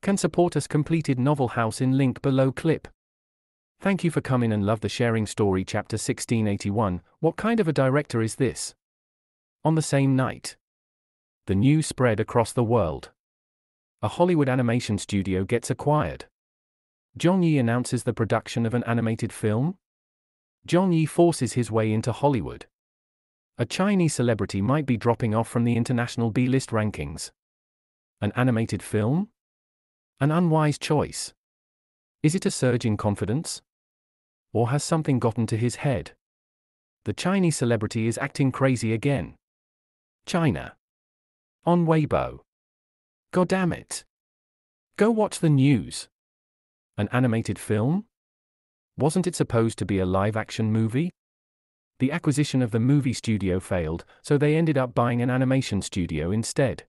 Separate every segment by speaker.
Speaker 1: Can support us completed novel house in link below clip. Thank you for coming and love the sharing story chapter 1681. What kind of a director is this? On the same night, the news spread across the world. A Hollywood animation studio gets acquired. Zhong Yi announces the production of an animated film. Zhong Yi forces his way into Hollywood. A Chinese celebrity might be dropping off from the international B-list rankings. An animated film? An unwise choice. Is it a surge in confidence? Or has something gotten to his head? The Chinese celebrity is acting crazy again. China. On Weibo. God damn it. Go watch the news. An animated film? Wasn't it supposed to be a live-action movie? The acquisition of the movie studio failed, so they ended up buying an animation studio instead.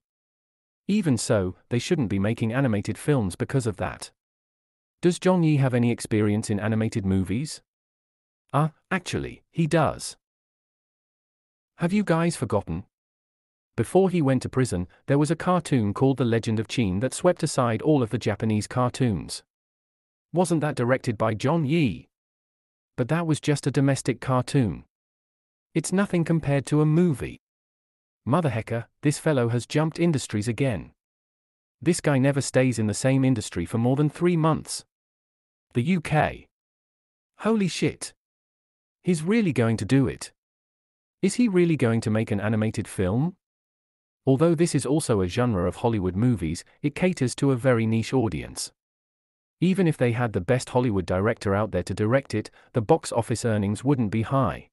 Speaker 1: Even so, they shouldn't be making animated films because of that. Does Zhong Yi have any experience in animated movies? Actually, he does. Have you guys forgotten? Before he went to prison, there was a cartoon called The Legend of Qin that swept aside all of the Japanese cartoons. Wasn't that directed by Zhong Yi? But that was just a domestic cartoon. It's nothing compared to a movie. Mother hecker, this fellow has jumped industries again. This guy never stays in the same industry for more than 3 months. The UK. Holy shit. He's really going to do it. Is he really going to make an animated film? Although this is also a genre of Hollywood movies, it caters to a very niche audience. Even if they had the best Hollywood director out there to direct it, the box office earnings wouldn't be high.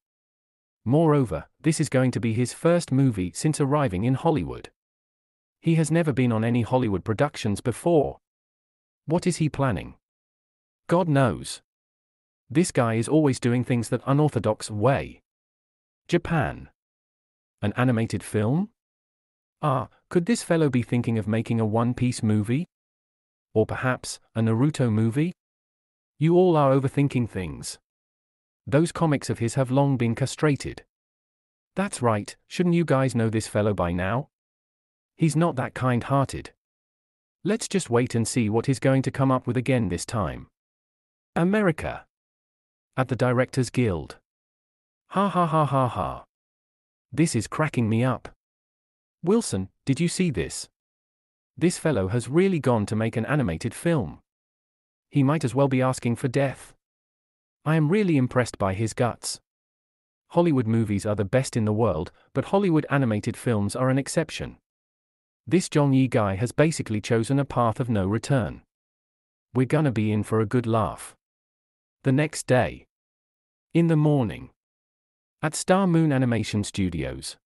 Speaker 1: Moreover, this is going to be his first movie since arriving in Hollywood. He has never been on any Hollywood productions before. What is he planning? God knows. This guy is always doing things that unorthodox way. Japan. An animated film? Could this fellow be thinking of making a One Piece movie? Or perhaps, a Naruto movie? You all are overthinking things. Those comics of his have long been castrated. That's right, shouldn't you guys know this fellow by now? He's not that kind-hearted. Let's just wait and see what he's going to come up with again this time. America. At the Directors Guild. Ha ha ha ha ha. This is cracking me up. Wilson, did you see this? This fellow has really gone to make an animated film. He might as well be asking for death. I am really impressed by his guts. Hollywood movies are the best in the world, but Hollywood animated films are an exception. This Zhong Yi guy has basically chosen a path of no return. We're gonna be in for a good laugh. The next day. In the morning. At Star Moon Animation Studios.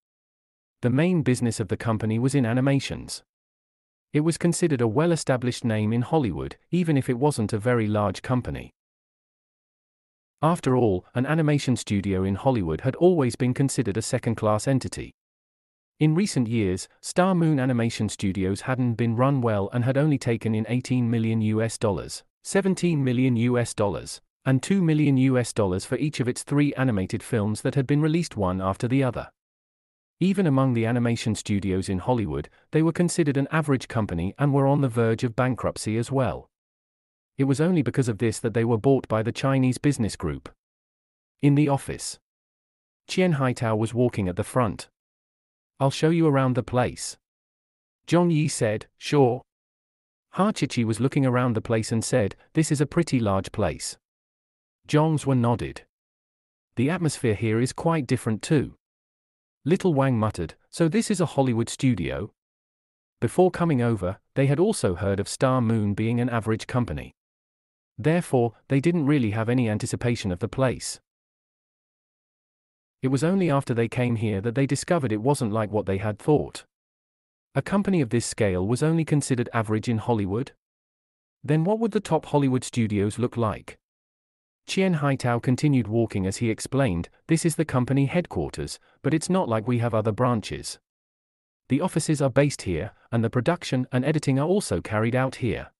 Speaker 1: The main business of the company was in animations. It was considered a well-established name in Hollywood, even if it wasn't a very large company. After all, an animation studio in Hollywood had always been considered a second-class entity. In recent years, Star Moon Animation Studios hadn't been run well and had only taken in $18 million, $17 million, and $2 million for each of its 3 animated films that had been released one after the other. Even among the animation studios in Hollywood, they were considered an average company and were on the verge of bankruptcy as well. It was only because of this that they were bought by the Chinese business group. In the office. Qian Haitao was walking at the front. I'll show you around the place. Zhong Yi said, sure. Ha Chichi was looking around the place and said, this is a pretty large place. Zhongs were nodded. The atmosphere here is quite different too. Little Wang muttered, so this is a Hollywood studio? Before coming over, they had also heard of Star Moon being an average company. Therefore, they didn't really have any anticipation of the place. It was only after they came here that they discovered it wasn't like what they had thought. A company of this scale was only considered average in Hollywood? Then what would the top Hollywood studios look like? Qian Haitao continued walking as he explained, this is the company headquarters, but it's not like we have other branches. The offices are based here, and the production and editing are also carried out here.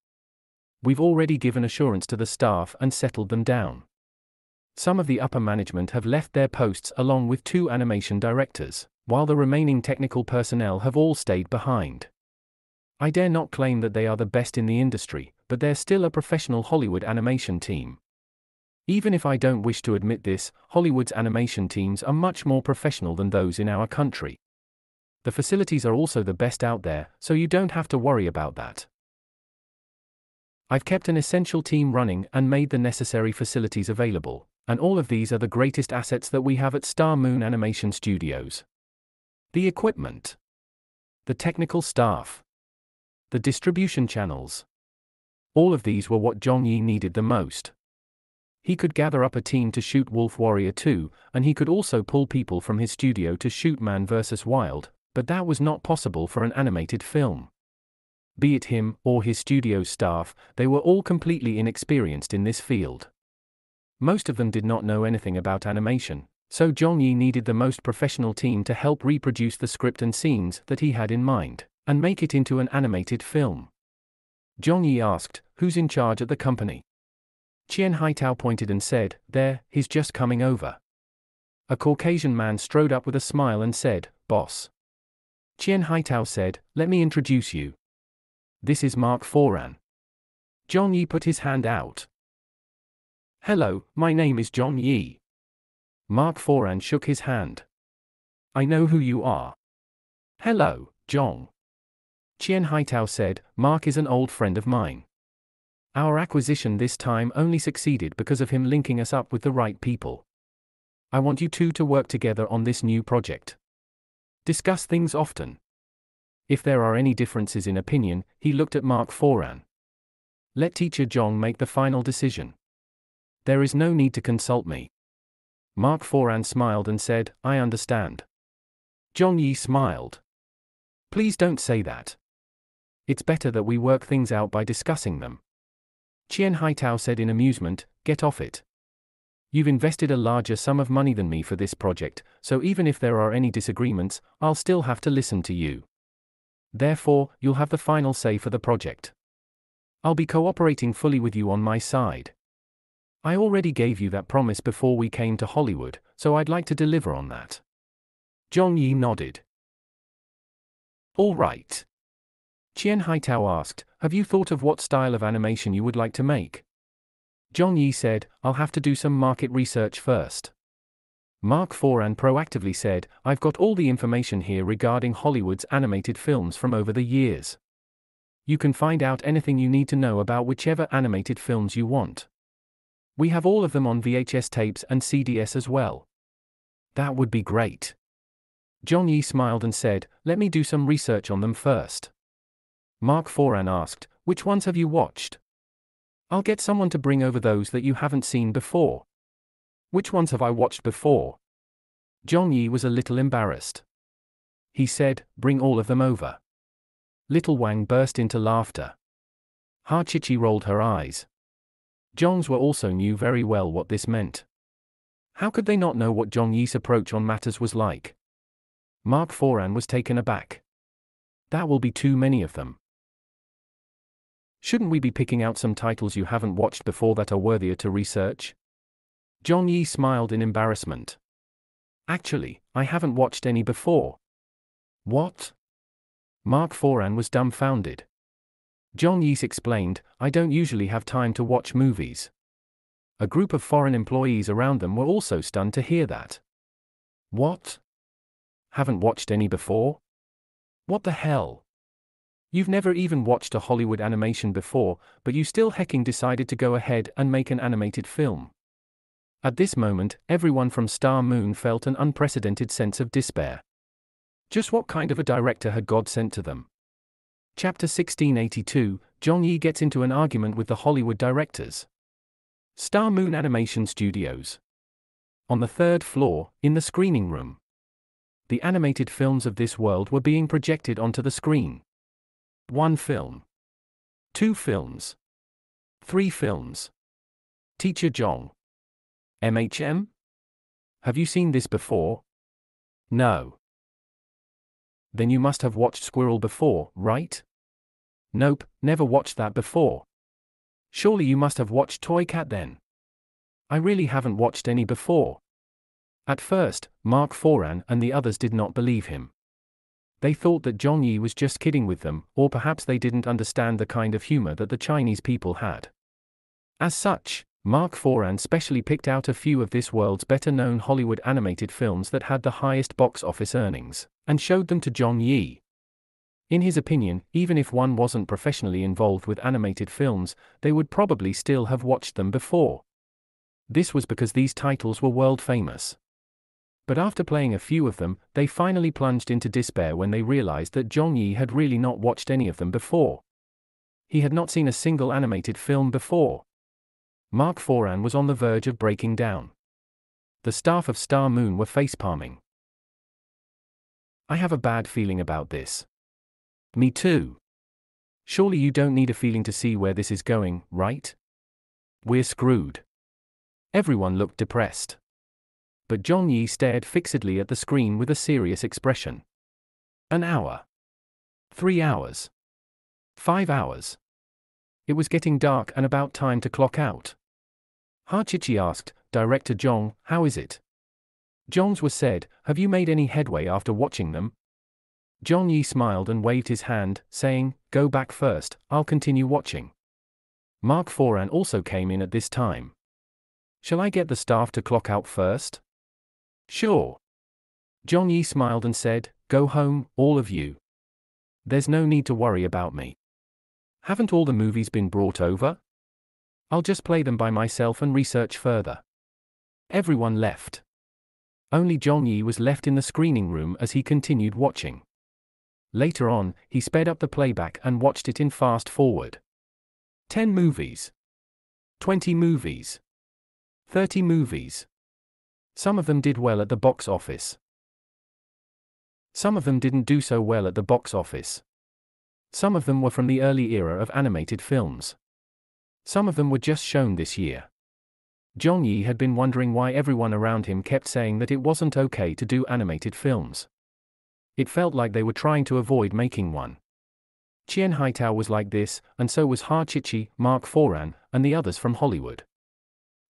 Speaker 1: We've already given assurance to the staff and settled them down. Some of the upper management have left their posts along with 2 animation directors, while the remaining technical personnel have all stayed behind. I dare not claim that they are the best in the industry, but they're still a professional Hollywood animation team. Even if I don't wish to admit this, Hollywood's animation teams are much more professional than those in our country. The facilities are also the best out there, so you don't have to worry about that. I've kept an essential team running and made the necessary facilities available, and all of these are the greatest assets that we have at Star Moon Animation Studios. The equipment, the technical staff, the distribution channels. All of these were what Jong Yi needed the most. He could gather up a team to shoot Wolf Warrior 2, and he could also pull people from his studio to shoot Man vs. Wild, but that was not possible for an animated film. Be it him or his studio's staff, they were all completely inexperienced in this field. Most of them did not know anything about animation, so Jong Yi needed the most professional team to help reproduce the script and scenes that he had in mind, and make it into an animated film. Jong Yi asked, "Who's in charge at the company?" Qian Haitao pointed and said, "There, he's just coming over." A Caucasian man strode up with a smile and said, "Boss." Qian Haitao said, "Let me introduce you. This is Mark Foran." Jong Yi put his hand out. "Hello, my name is Jong Yi." Mark Foran shook his hand. "I know who you are." "Hello, Jong." Qian Haitao said, "Mark is an old friend of mine. Our acquisition this time only succeeded because of him linking us up with the right people. I want you two to work together on this new project. Discuss things often. If there are any differences in opinion," he looked at Mark Foran. "Let Teacher Jong make the final decision. There is no need to consult me." Mark Foran smiled and said, "I understand." Jong Yi smiled. "Please don't say that. It's better that we work things out by discussing them." Qian Haitao said in amusement, "Get off it. You've invested a larger sum of money than me for this project, so even if there are any disagreements, I'll still have to listen to you. Therefore, you'll have the final say for the project. I'll be cooperating fully with you on my side. I already gave you that promise before we came to Hollywood, so I'd like to deliver on that." Jong Yi nodded. "All right." Qian Haitao asked, "Have you thought of what style of animation you would like to make?" Jong Yi said, "I'll have to do some market research first." Mark Foran proactively said, "I've got all the information here regarding Hollywood's animated films from over the years. You can find out anything you need to know about whichever animated films you want. We have all of them on VHS tapes and CDS as well." "That would be great." Jong Yi smiled and said, "Let me do some research on them first." Mark Foran asked, "Which ones have you watched?" "I'll get someone to bring over those that you haven't seen before." "Which ones have I watched before?" Jong Yi was a little embarrassed. He said, "Bring all of them over." Little Wang burst into laughter. Ha Chichi rolled her eyes. Jongs were also knew very well what this meant. How could they not know what Jong Yi's approach on matters was like? Mark Foran was taken aback. "That will be too many of them. Shouldn't we be picking out some titles you haven't watched before that are worthier to research?" Jong Yi smiled in embarrassment. "Actually, I haven't watched any before." "What?" Mark Foran was dumbfounded. Jong Yi explained, "I don't usually have time to watch movies." A group of foreign employees around them were also stunned to hear that. "What? Haven't watched any before? What the hell? You've never even watched a Hollywood animation before, but you still hecking decided to go ahead and make an animated film." At this moment, everyone from Star Moon felt an unprecedented sense of despair. Just what kind of a director had God sent to them? Chapter 1682, Jong Yi gets into an argument with the Hollywood directors. Star Moon Animation Studios. On the third floor, in the screening room. The animated films of this world were being projected onto the screen. 1 film. 2 films. 3 films. Teacher Jong. MHM? Have you seen this before? No. Then you must have watched Squirrel before, right? Nope, never watched that before. Surely you must have watched Toy Cat then. I really haven't watched any before. At first, Mark Foran and the others did not believe him. They thought that Zhong Yi was just kidding with them, or perhaps they didn't understand the kind of humor that the Chinese people had. As such, Mark Foran specially picked out a few of this world's better-known Hollywood animated films that had the highest box office earnings, and showed them to Zhong Yi. In his opinion, even if one wasn't professionally involved with animated films, they would probably still have watched them before. This was because these titles were world famous. But after playing a few of them, they finally plunged into despair when they realized that Zhong Yi had really not watched any of them before. He had not seen a single animated film before. Mark Foran was on the verge of breaking down. The staff of Star Moon were facepalming. I have a bad feeling about this. Me too. Surely you don't need a feeling to see where this is going, right? We're screwed. Everyone looked depressed. But Zhong Yi stared fixedly at the screen with a serious expression. An hour. 3 hours. 5 hours. It was getting dark and about time to clock out. Ha Chichi asked, "Director Zhong, how is it?" Zhong's was said, "Have you made any headway after watching them?" Zhong Yi smiled and waved his hand, saying, "Go back first, I'll continue watching." Mark Foran also came in at this time. "Shall I get the staff to clock out first?" "Sure." Zhong Yi smiled and said, "Go home, all of you. There's no need to worry about me. Haven't all the movies been brought over? I'll just play them by myself and research further." Everyone left. Only Zhong Yi was left in the screening room as he continued watching. Later on, he sped up the playback and watched it in fast forward. 10 movies. 20 movies. 30 movies. Some of them did well at the box office. Some of them didn't do so well at the box office. Some of them were from the early era of animated films. Some of them were just shown this year. Zhong Yi had been wondering why everyone around him kept saying that it wasn't okay to do animated films. It felt like they were trying to avoid making one. Qian Haitao was like this, and so was Ha Chichi, Mark Foran, and the others from Hollywood.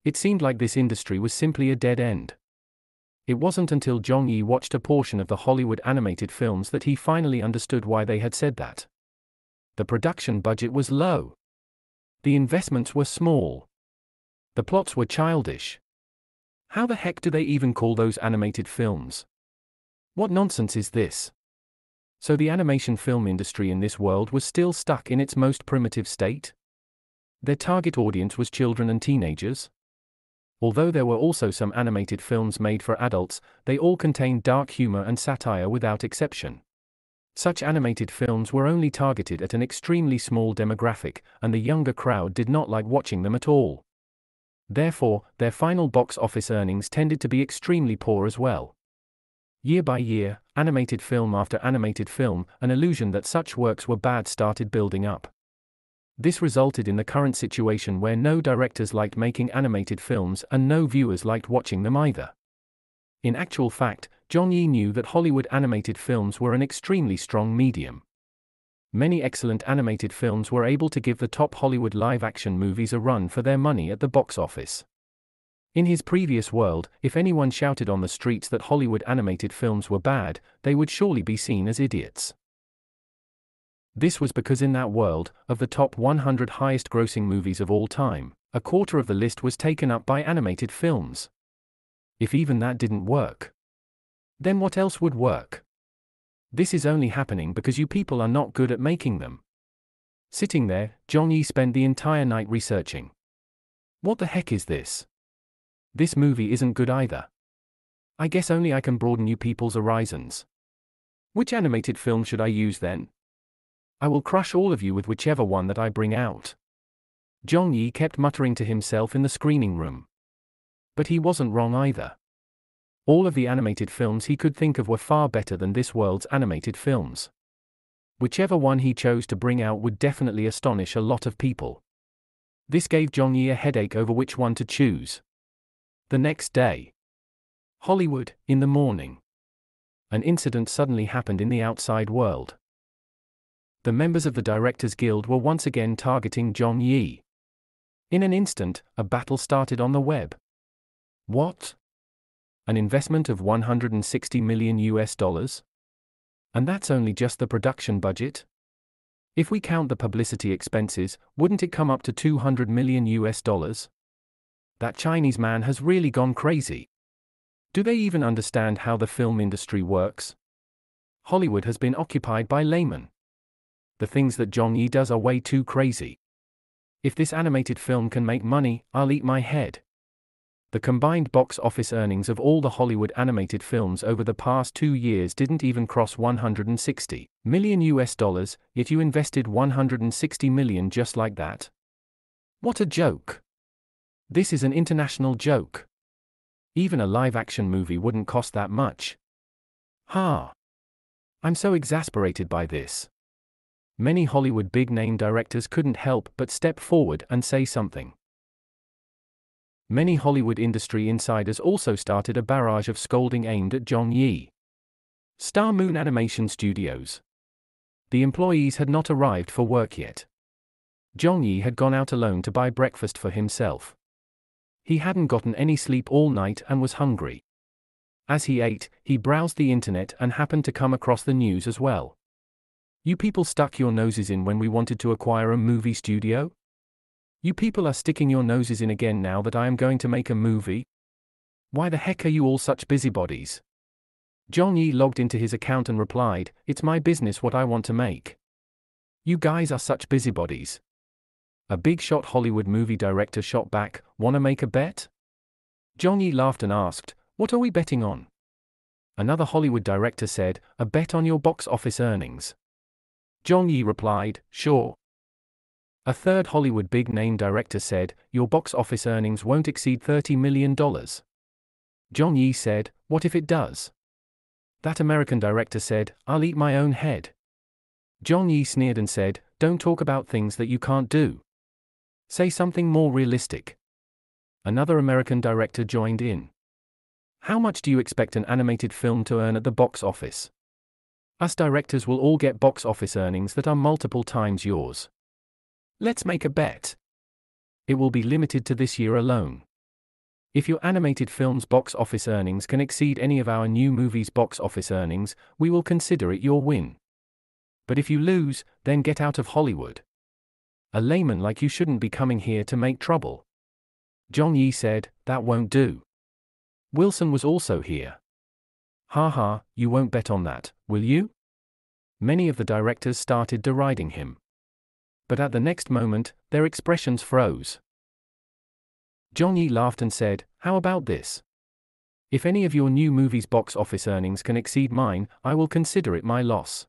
Speaker 1: It seemed like this industry was simply a dead end. It wasn't until Zhong Yi watched a portion of the Hollywood animated films that he finally understood why they had said that. The production budget was low. The investments were small. The plots were childish. How the heck do they even call those animated films? What nonsense is this? So the animation film industry in this world was still stuck in its most primitive state? Their target audience was children and teenagers? Although there were also some animated films made for adults, they all contained dark humor and satire without exception. Such animated films were only targeted at an extremely small demographic, and the younger crowd did not like watching them at all. Therefore, their final box office earnings tended to be extremely poor as well. Year by year, animated film after animated film, an illusion that such works were bad started building up. This resulted in the current situation where no directors liked making animated films and no viewers liked watching them either. In actual fact, Zhong Yi knew that Hollywood animated films were an extremely strong medium. Many excellent animated films were able to give the top Hollywood live-action movies a run for their money at the box office. In his previous world, if anyone shouted on the streets that Hollywood animated films were bad, they would surely be seen as idiots. This was because in that world, of the top 100 highest-grossing movies of all time, a quarter of the list was taken up by animated films. If even that didn't work, then what else would work? This is only happening because you people are not good at making them. Sitting there, Zhong Yi spent the entire night researching. What the heck is this? This movie isn't good either. I guess only I can broaden you people's horizons. Which animated film should I use then? I will crush all of you with whichever one that I bring out. Zhong Yi kept muttering to himself in the screening room. But he wasn't wrong either. All of the animated films he could think of were far better than this world's animated films. Whichever one he chose to bring out would definitely astonish a lot of people. This gave Zhong Yi a headache over which one to choose. The next day. Hollywood, in the morning. An incident suddenly happened in the outside world. The members of the Directors Guild were once again targeting Zhong Yi. In an instant, a battle started on the web. What? An investment of $160 million? And that's only just the production budget? If we count the publicity expenses, wouldn't it come up to $200 million US dollars? That Chinese man has really gone crazy. Do they even understand how the film industry works? Hollywood has been occupied by laymen. The things that Zhong Yi does are way too crazy. If this animated film can make money, I'll eat my head. The combined box office earnings of all the Hollywood animated films over the past 2 years didn't even cross $160 million US dollars, yet you invested $160 million just like that. What a joke. This is an international joke. Even a live-action movie wouldn't cost that much. Ha! I'm so exasperated by this. Many Hollywood big-name directors couldn't help but step forward and say something. Many Hollywood industry insiders also started a barrage of scolding aimed at Zhong Yi. Star Moon Animation Studios. The employees had not arrived for work yet. Zhong Yi had gone out alone to buy breakfast for himself. He hadn't gotten any sleep all night and was hungry. As he ate, he browsed the internet and happened to come across the news as well. You people stuck your noses in when we wanted to acquire a movie studio? You people are sticking your noses in again now that I am going to make a movie? Why the heck are you all such busybodies? Zhong Yi logged into his account and replied, "It's my business what I want to make. You guys are such busybodies." A big shot Hollywood movie director shot back, "Wanna make a bet?" Zhong Yi laughed and asked, "What are we betting on?" Another Hollywood director said, "A bet on your box office earnings." Zhong Yi replied, "Sure." A third Hollywood big-name director said, "Your box office earnings won't exceed $30 million. Zhong Yi said, "What if it does?" That American director said, "I'll eat my own head." Zhong Yi sneered and said, "Don't talk about things that you can't do. Say something more realistic." Another American director joined in. "How much do you expect an animated film to earn at the box office? Us directors will all get box office earnings that are multiple times yours. Let's make a bet. It will be limited to this year alone. If your animated film's box office earnings can exceed any of our new movies' box office earnings, we will consider it your win. But if you lose, then get out of Hollywood. A layman like you shouldn't be coming here to make trouble." Zhong Yi said, "That won't do." Wilson was also here. "Ha ha, you won't bet on that, will you?" Many of the directors started deriding him. But at the next moment, their expressions froze. Zhong Yi laughed and said, "How about this? If any of your new movies' box office earnings can exceed mine, I will consider it my loss.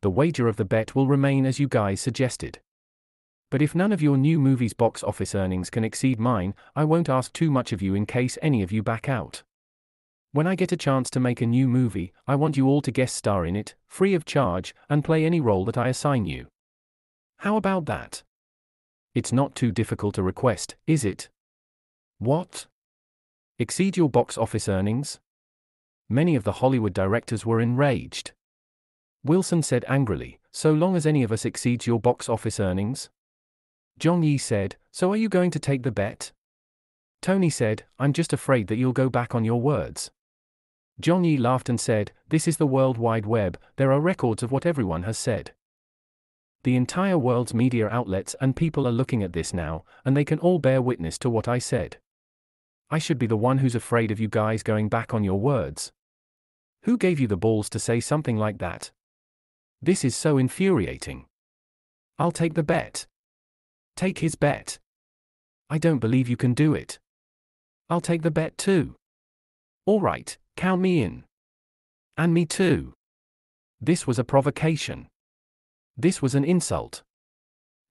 Speaker 1: The wager of the bet will remain as you guys suggested. But if none of your new movies' box office earnings can exceed mine, I won't ask too much of you in case any of you back out. When I get a chance to make a new movie, I want you all to guest star in it, free of charge, and play any role that I assign you. How about that? It's not too difficult a request, is it? What? Exceed your box office earnings?" Many of the Hollywood directors were enraged. Wilson said angrily, "So long as any of us exceeds your box office earnings?" Zhong Yi said, "So are you going to take the bet?" Tony said, "I'm just afraid that you'll go back on your words." Zhong Yi laughed and said, "This is the World Wide Web, there are records of what everyone has said. The entire world's media outlets and people are looking at this now, and they can all bear witness to what I said. I should be the one who's afraid of you guys going back on your words. Who gave you the balls to say something like that? This is so infuriating. I'll take the bet." "Take his bet." "I don't believe you can do it." "I'll take the bet too." "All right, count me in." "And me too." This was a provocation. This was an insult.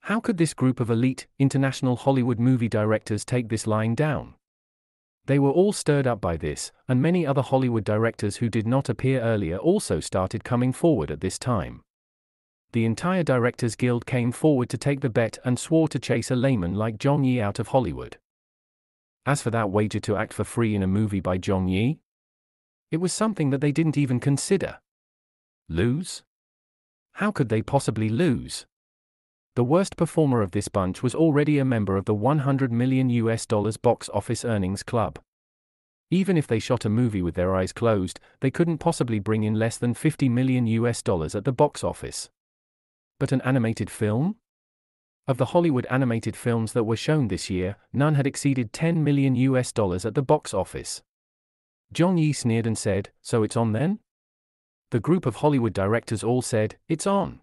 Speaker 1: How could this group of elite, international Hollywood movie directors take this lying down? They were all stirred up by this, and many other Hollywood directors who did not appear earlier also started coming forward at this time. The entire Directors Guild came forward to take the bet and swore to chase a layman like Zhong Yi out of Hollywood. As for that wager to act for free in a movie by Zhong Yi, it was something that they didn't even consider. Lose? How could they possibly lose? The worst performer of this bunch was already a member of the $100 million box office earnings club. Even if they shot a movie with their eyes closed, they couldn't possibly bring in less than $50 million at the box office. But an animated film? Of the Hollywood animated films that were shown this year, none had exceeded $10 million at the box office. Zhang Yi sneered and said, "So it's on then?" The group of Hollywood directors all said, "It's on."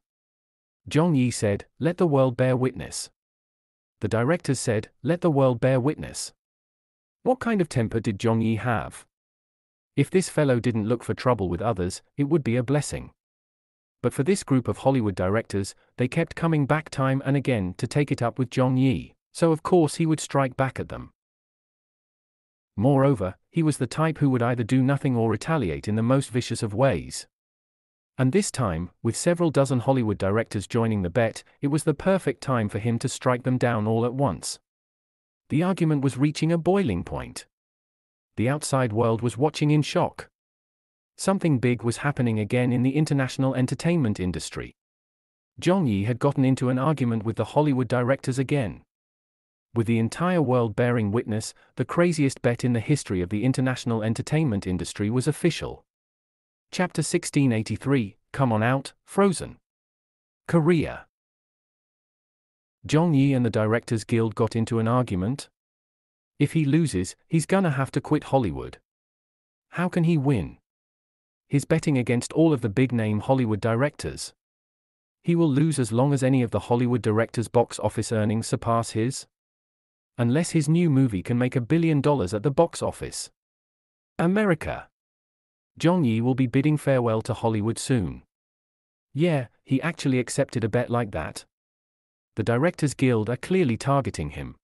Speaker 1: Zhang Yi said, "Let the world bear witness." The directors said, "Let the world bear witness." What kind of temper did Zhang Yi have? If this fellow didn't look for trouble with others, it would be a blessing. But for this group of Hollywood directors, they kept coming back time and again to take it up with Zhang Yi, so of course he would strike back at them. Moreover, he was the type who would either do nothing or retaliate in the most vicious of ways. And this time, with several dozen Hollywood directors joining the bet, it was the perfect time for him to strike them down all at once. The argument was reaching a boiling point. The outside world was watching in shock. Something big was happening again in the international entertainment industry. Zhang Yi had gotten into an argument with the Hollywood directors again. With the entire world bearing witness, the craziest bet in the history of the international entertainment industry was official. Chapter 1683, Come On Out, Frozen. Korea. Zhang Yi and the Directors Guild got into an argument. If he loses, he's gonna have to quit Hollywood. How can he win? He's betting against all of the big-name Hollywood directors. He will lose as long as any of the Hollywood directors' box office earnings surpass his. Unless his new movie can make $1 billion at the box office. America. Zhang Yi will be bidding farewell to Hollywood soon. Yeah, he actually accepted a bet like that. The Directors Guild are clearly targeting him.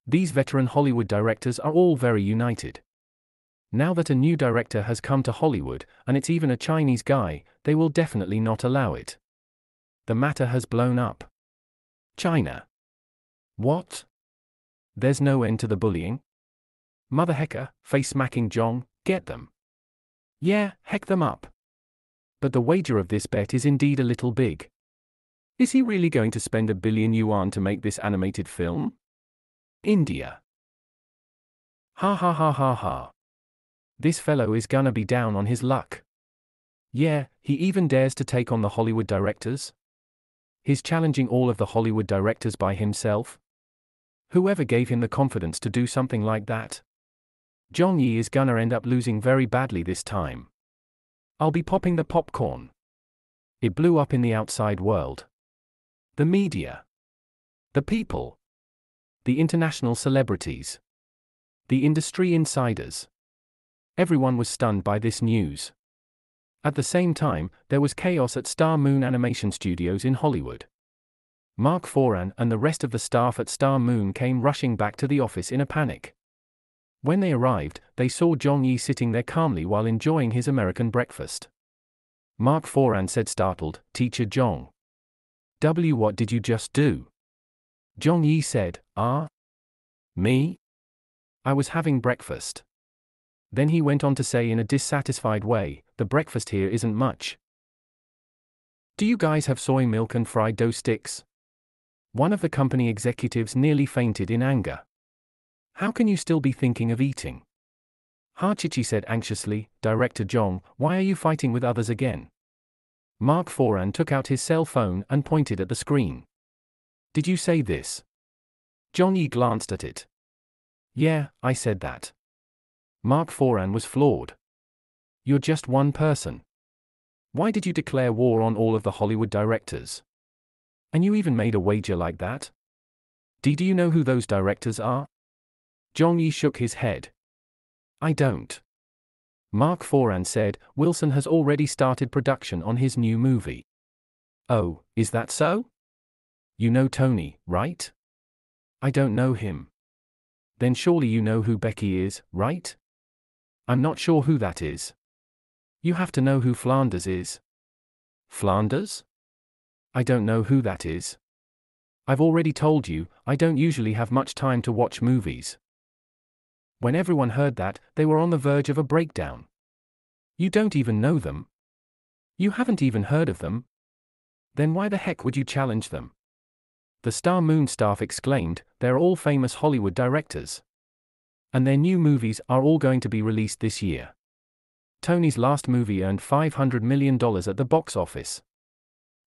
Speaker 1: These veteran Hollywood directors are all very united. Now that a new director has come to Hollywood, and it's even a Chinese guy, they will definitely not allow it. The matter has blown up. China. What? There's no end to the bullying? Mother hecker, face-smacking Zhong, get them. Yeah, heck them up. But the wager of this bet is indeed a little big. Is he really going to spend $1 billion to make this animated film? India. Ha ha ha ha ha. This fellow is gonna be down on his luck. Yeah, he even dares to take on the Hollywood directors? He's challenging all of the Hollywood directors by himself? Whoever gave him the confidence to do something like that? Zhang Yi is gonna end up losing very badly this time. I'll be popping the popcorn. It blew up in the outside world. The media. The people. The international celebrities. The industry insiders. Everyone was stunned by this news. At the same time, there was chaos at Star Moon Animation Studios in Hollywood. Mark Foran and the rest of the staff at Star Moon came rushing back to the office in a panic. When they arrived, they saw Zhang Yi sitting there calmly while enjoying his American breakfast. Mark Foran said startled, "Teacher Zhang. What did you just do?" Zhang Yi said, Me? I was having breakfast. Then he went on to say in a dissatisfied way, "The breakfast here isn't much. Do you guys have soy milk and fried dough sticks?" One of the company executives nearly fainted in anger. How can you still be thinking of eating? Hachichi said anxiously, "Director Zhang, why are you fighting with others again?" Mark Foran took out his cell phone and pointed at the screen. "Did you say this?" Zhang Yi glanced at it. "Yeah, I said that." Mark Foran was floored. "You're just one person. Why did you declare war on all of the Hollywood directors? And you even made a wager like that? Do you know who those directors are?" Zhang Yi shook his head. "I don't." Mark Foran said, "Wilson has already started production on his new movie." "Oh, is that so? You know Tony, right?" "I don't know him." "Then surely you know who Becky is, right?" "I'm not sure who that is." "You have to know who Flanders is." "Flanders? I don't know who that is." "I've already told you, I don't usually have much time to watch movies." When everyone heard that, they were on the verge of a breakdown. "You don't even know them? You haven't even heard of them? Then why the heck would you challenge them?" The Star Moon staff exclaimed, "They're all famous Hollywood directors. And their new movies are all going to be released this year. Tony's last movie earned $500 million at the box office.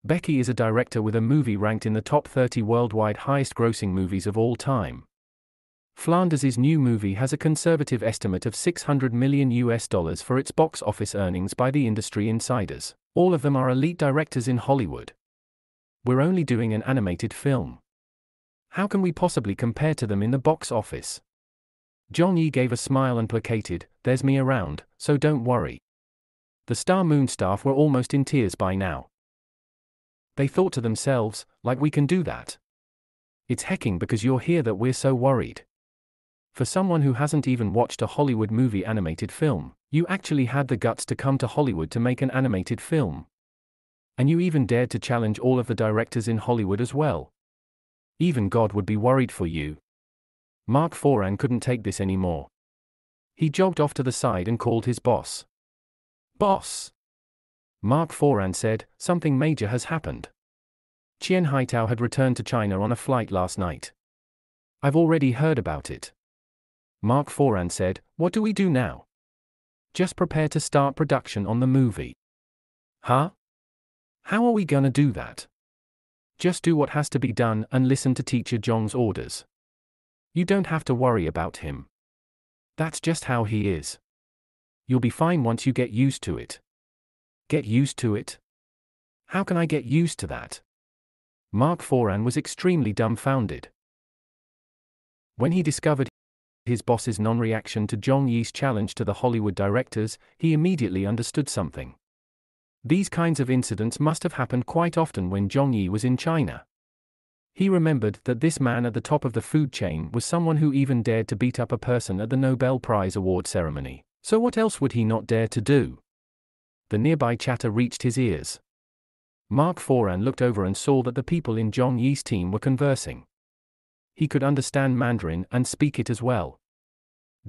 Speaker 1: Becky is a director with a movie ranked in the top 30 worldwide highest-grossing movies of all time. Flanders' new movie has a conservative estimate of $600 million for its box office earnings by the industry insiders. All of them are elite directors in Hollywood. We're only doing an animated film. How can we possibly compare to them in the box office? Zhang Yi gave a smile and placated, "There's me around, so don't worry." The Star Moon staff were almost in tears by now. They thought to themselves, like, we can do that. It's hecking because you're here that we're so worried. For someone who hasn't even watched a Hollywood movie animated film, you actually had the guts to come to Hollywood to make an animated film. And you even dared to challenge all of the directors in Hollywood as well. Even God would be worried for you. Mark Foran couldn't take this anymore. He jogged off to the side and called his boss. "Boss!" Mark Foran said, "Something major has happened. Qian Haitao had returned to China on a flight last night. I've already heard about it." Mark Foran said, "What do we do now?" "Just prepare to start production on the movie." "Huh? How are we gonna do that?" "Just do what has to be done and listen to Teacher Zhong's orders. You don't have to worry about him. That's just how he is. You'll be fine once you get used to it." "Get used to it? How can I get used to that?" Mark Foran was extremely dumbfounded. When he discovered his boss's non-reaction to Zhang Yi's challenge to the Hollywood directors, he immediately understood something. These kinds of incidents must have happened quite often when Zhang Yi was in China. He remembered that this man at the top of the food chain was someone who even dared to beat up a person at the Nobel Prize award ceremony, so what else would he not dare to do? The nearby chatter reached his ears. Mark Foran looked over and saw that the people in Zhang Yi's team were conversing. He could understand Mandarin and speak it as well.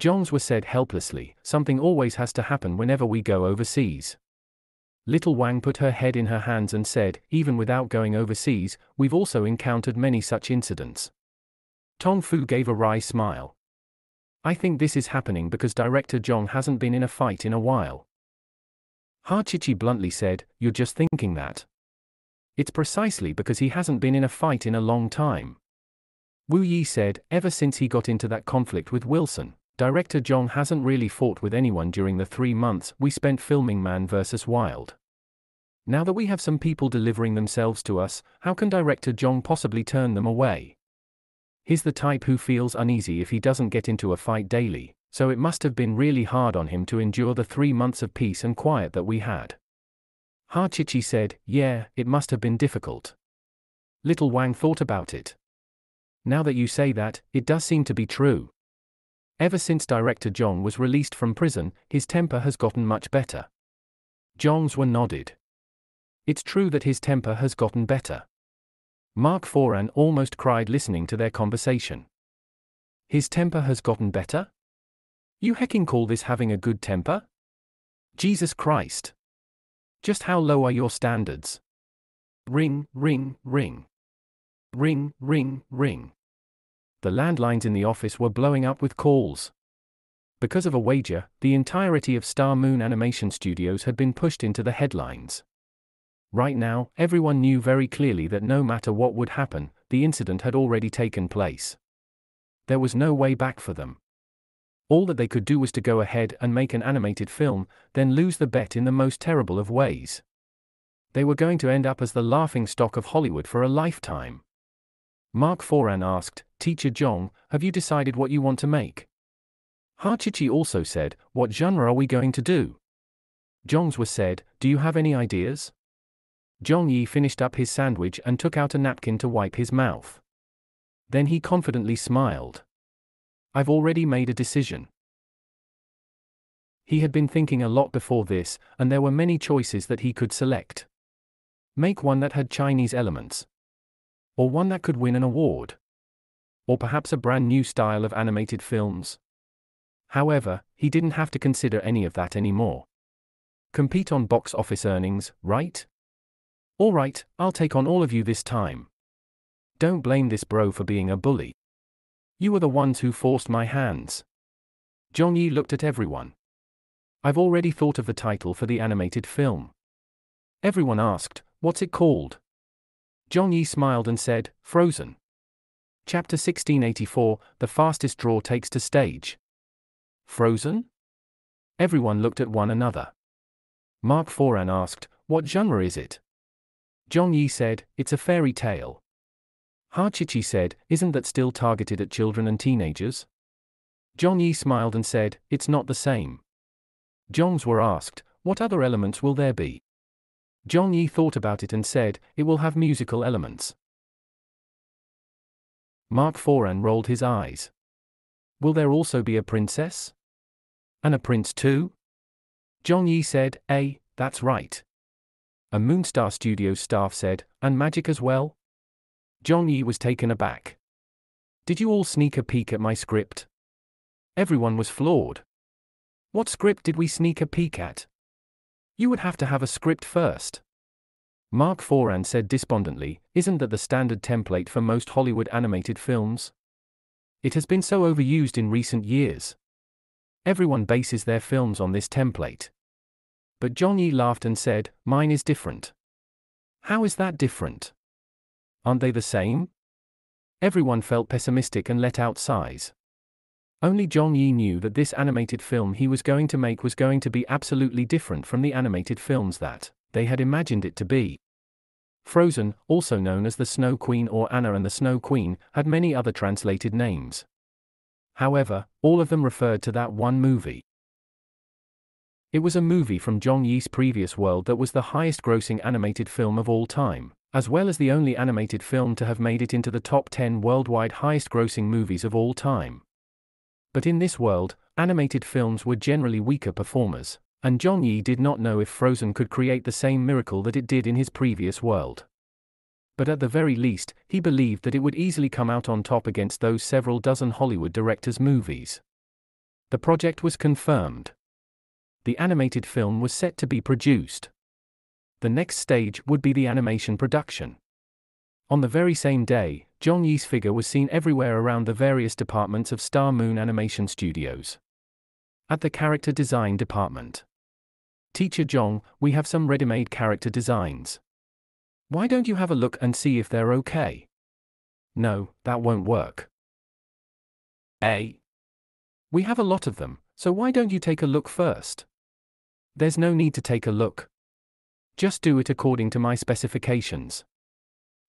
Speaker 1: Zhong's were said helplessly, "Something always has to happen whenever we go overseas." Little Wang put her head in her hands and said, "Even without going overseas, we've also encountered many such incidents." Tong Fu gave a wry smile. "I think this is happening because Director Zhong hasn't been in a fight in a while." Ha Chichi bluntly said, "You're just thinking that. It's precisely because he hasn't been in a fight in a long time." Wu Yi said, "Ever since he got into that conflict with Wilson, Director Zhong hasn't really fought with anyone during the 3 months we spent filming Man vs. Wild. Now that we have some people delivering themselves to us, how can Director Zhong possibly turn them away? He's the type who feels uneasy if he doesn't get into a fight daily, so it must have been really hard on him to endure the 3 months of peace and quiet that we had." Ha Chichi said, "Yeah, it must have been difficult." Little Wang thought about it. "Now that you say that, it does seem to be true. Ever since Director Zhong was released from prison, his temper has gotten much better." Zhong's were nodded. "It's true that his temper has gotten better." Mark Foran almost cried listening to their conversation. "His temper has gotten better? You hecking call this having a good temper? Jesus Christ! Just how low are your standards?" Ring, ring, ring. Ring, ring, ring. The landlines in the office were blowing up with calls. Because of a wager, the entirety of Star Moon Animation Studios had been pushed into the headlines. Right now, everyone knew very clearly that no matter what would happen, the incident had already taken place. There was no way back for them. All that they could do was to go ahead and make an animated film, then lose the bet in the most terrible of ways. They were going to end up as the laughingstock of Hollywood for a lifetime. Mark Foran asked, "Teacher Zhong, have you decided what you want to make?" Ha Chichi also said, "What genre are we going to do?" Zhong's was said, "Do you have any ideas?" Zhang Yi finished up his sandwich and took out a napkin to wipe his mouth. Then he confidently smiled. "I've already made a decision." He had been thinking a lot before this, and there were many choices that he could select. Make one that had Chinese elements. Or one that could win an award. Or perhaps a brand new style of animated films. However, he didn't have to consider any of that anymore. Compete on box office earnings, right? All right, I'll take on all of you this time. Don't blame this bro for being a bully. You were the ones who forced my hands. Zhongyi looked at everyone. I've already thought of the title for the animated film. Everyone asked, what's it called? Zhongyi smiled and said, Frozen. Chapter 1684, The Fastest Draw Takes to Stage. Frozen? Everyone looked at one another. Mark Foran asked, what genre is it? Zhongyi said, it's a fairy tale. Hachichi said, isn't that still targeted at children and teenagers? Zhongyi smiled and said, it's not the same. Zhongs were asked, what other elements will there be? Zhongyi thought about it and said, it will have musical elements. Mark Foran rolled his eyes. Will there also be a princess? And a prince too? Zhongyi said, that's right. A Moonstar Studios staff said, and magic as well? Zhongyi was taken aback. Did you all sneak a peek at my script? Everyone was floored. What script did we sneak a peek at? You would have to have a script first. Mark Foran said despondently, isn't that the standard template for most Hollywood animated films? It has been so overused in recent years. Everyone bases their films on this template. But Zhongyi laughed and said, mine is different. How is that different? Aren't they the same? Everyone felt pessimistic and let out sighs. Only Zhongyi knew that this animated film he was going to make was going to be absolutely different from the animated films that they had imagined it to be. Frozen, also known as the Snow Queen or Anna and the Snow Queen, had many other translated names. However, all of them referred to that one movie. It was a movie from Zhongyi's previous world that was the highest-grossing animated film of all time, as well as the only animated film to have made it into the top 10 worldwide highest-grossing movies of all time. But in this world, animated films were generally weaker performers, and Zhongyi did not know if Frozen could create the same miracle that it did in his previous world. But at the very least, he believed that it would easily come out on top against those several dozen Hollywood directors' movies. The project was confirmed. The animated film was set to be produced. The next stage would be the animation production. On the very same day, Zhongyi's figure was seen everywhere around the various departments of Star Moon Animation Studios. At the character design department. Teacher Zhong, we have some ready-made character designs. Why don't you have a look and see if they're okay? No, that won't work. We have a lot of them, so why don't you take a look first? There's no need to take a look. Just do it according to my specifications.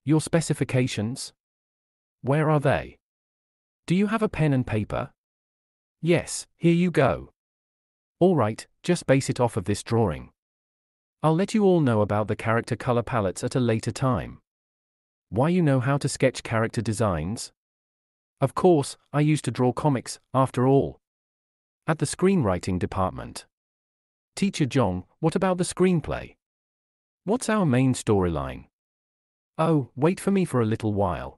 Speaker 1: Your specifications? Where are they? Do you have a pen and paper? Yes, here you go. All right, just base it off of this drawing. I'll let you all know about the character color palettes at a later time. Why you know how to sketch character designs? Of course, I used to draw comics, after all. At the screenwriting department. Teacher Zhong, what about the screenplay? What's our main storyline? Oh, wait for me for a little while.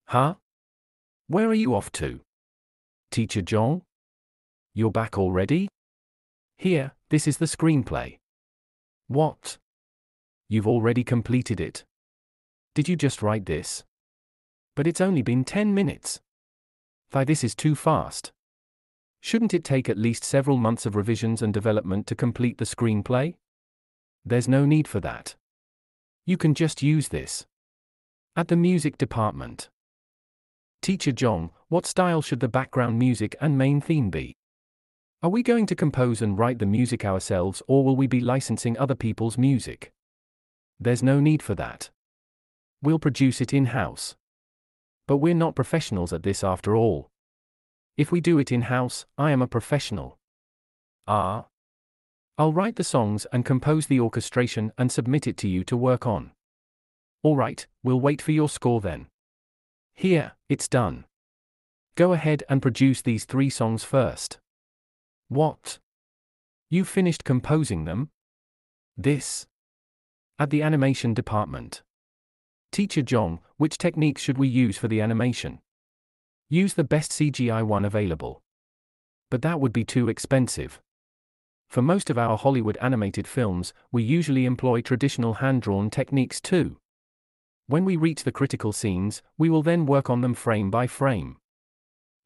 Speaker 1: Huh? Where are you off to? Teacher Zhong? You're back already? Here, this is the screenplay. What? You've already completed it? Did you just write this? But it's only been 10 minutes. This is too fast. Shouldn't it take at least several months of revisions and development to complete the screenplay? There's no need for that. You can just use this. At the music department. Teacher Zhong, what style should the background music and main theme be? Are we going to compose and write the music ourselves, or will we be licensing other people's music? There's no need for that. We'll produce it in-house. But we're not professionals at this after all. If we do it in-house, I am a professional. I'll write the songs and compose the orchestration and submit it to you to work on. All right, we'll wait for your score then. Here, it's done. Go ahead and produce these 3 songs first. What? You've finished composing them? This? At the animation department. Teacher Zhong, which techniques should we use for the animation? Use the best CGI one available. But that would be too expensive. For most of our Hollywood animated films, we usually employ traditional hand-drawn techniques too. When we reach the critical scenes, we will then work on them frame by frame.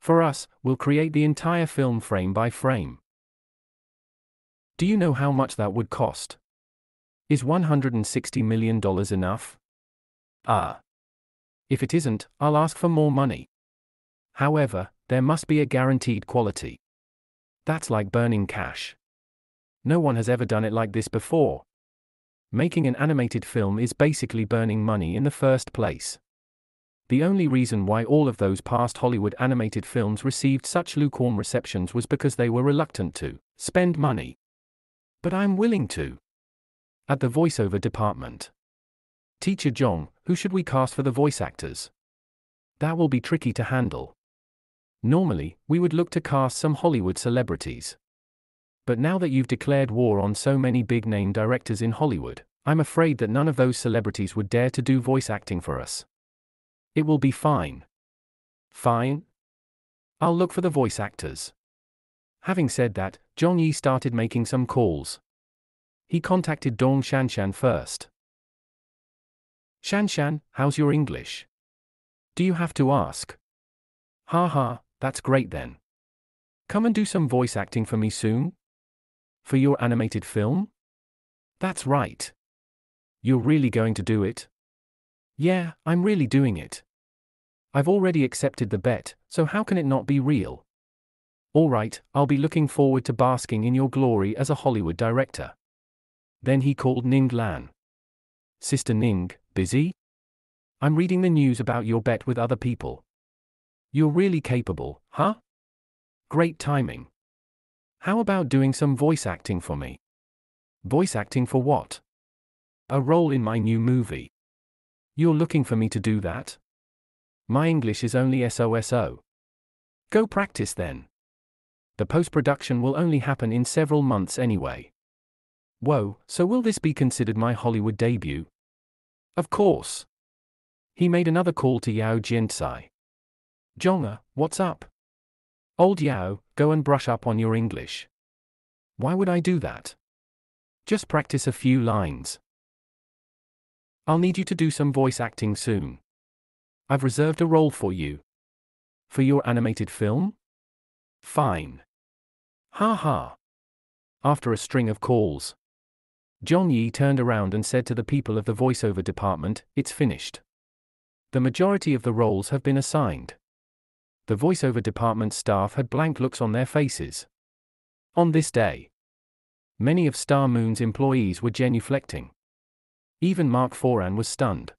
Speaker 1: For us, we'll create the entire film frame by frame. Do you know how much that would cost? Is $160 million enough? If it isn't, I'll ask for more money. However, there must be a guaranteed quality. That's like burning cash. No one has ever done it like this before. Making an animated film is basically burning money in the first place. The only reason why all of those past Hollywood animated films received such lukewarm receptions was because they were reluctant to spend money. But I'm willing to. At the voiceover department. Teacher Jong, who should we cast for the voice actors? That will be tricky to handle. Normally, we would look to cast some Hollywood celebrities. But now that you've declared war on so many big-name directors in Hollywood, I'm afraid that none of those celebrities would dare to do voice acting for us. It will be fine. Fine? I'll look for the voice actors. Having said that, Zhong Yi started making some calls. He contacted Dong Shanshan first. Shanshan, how's your English? Do you have to ask? Haha, that's great then. Come and do some voice acting for me soon? For your animated film? That's right. You're really going to do it? Yeah, I'm really doing it. I've already accepted the bet, so how can it not be real? Alright, I'll be looking forward to basking in your glory as a Hollywood director. Then he called Ning Lan. Sister Ning, busy? I'm reading the news about your bet with other people. You're really capable, huh? Great timing. How about doing some voice acting for me? Voice acting for what? A role in my new movie. You're looking for me to do that? My English is only so. Go practice then. The post-production will only happen in several months anyway. Whoa, so will this be considered my Hollywood debut? Of course. He made another call to Yao Jiantsai. Jonga, what's up? Old Yao, go and brush up on your English. Why would I do that? Just practice a few lines. I'll need you to do some voice acting soon. I've reserved a role for you. For your animated film? Fine. Ha ha. After a string of calls, Zhong Yi turned around and said to the people of the voiceover department, it's finished. The majority of the roles have been assigned. The voiceover department staff had blank looks on their faces. On this day, many of Star Moon's employees were genuflecting. Even Mark Foran was stunned.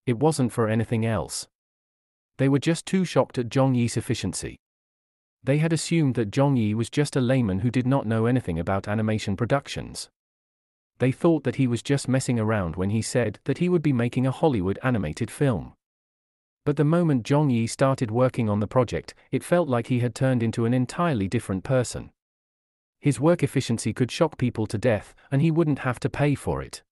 Speaker 1: It wasn't for anything else. They were just too shocked at Zhong Yi's efficiency. They had assumed that Zhong Yi was just a layman who did not know anything about animation productions. They thought that he was just messing around when he said that he would be making a Hollywood animated film. But the moment Zhong Yi started working on the project, it felt like he had turned into an entirely different person. His work efficiency could shock people to death, and he wouldn't have to pay for it.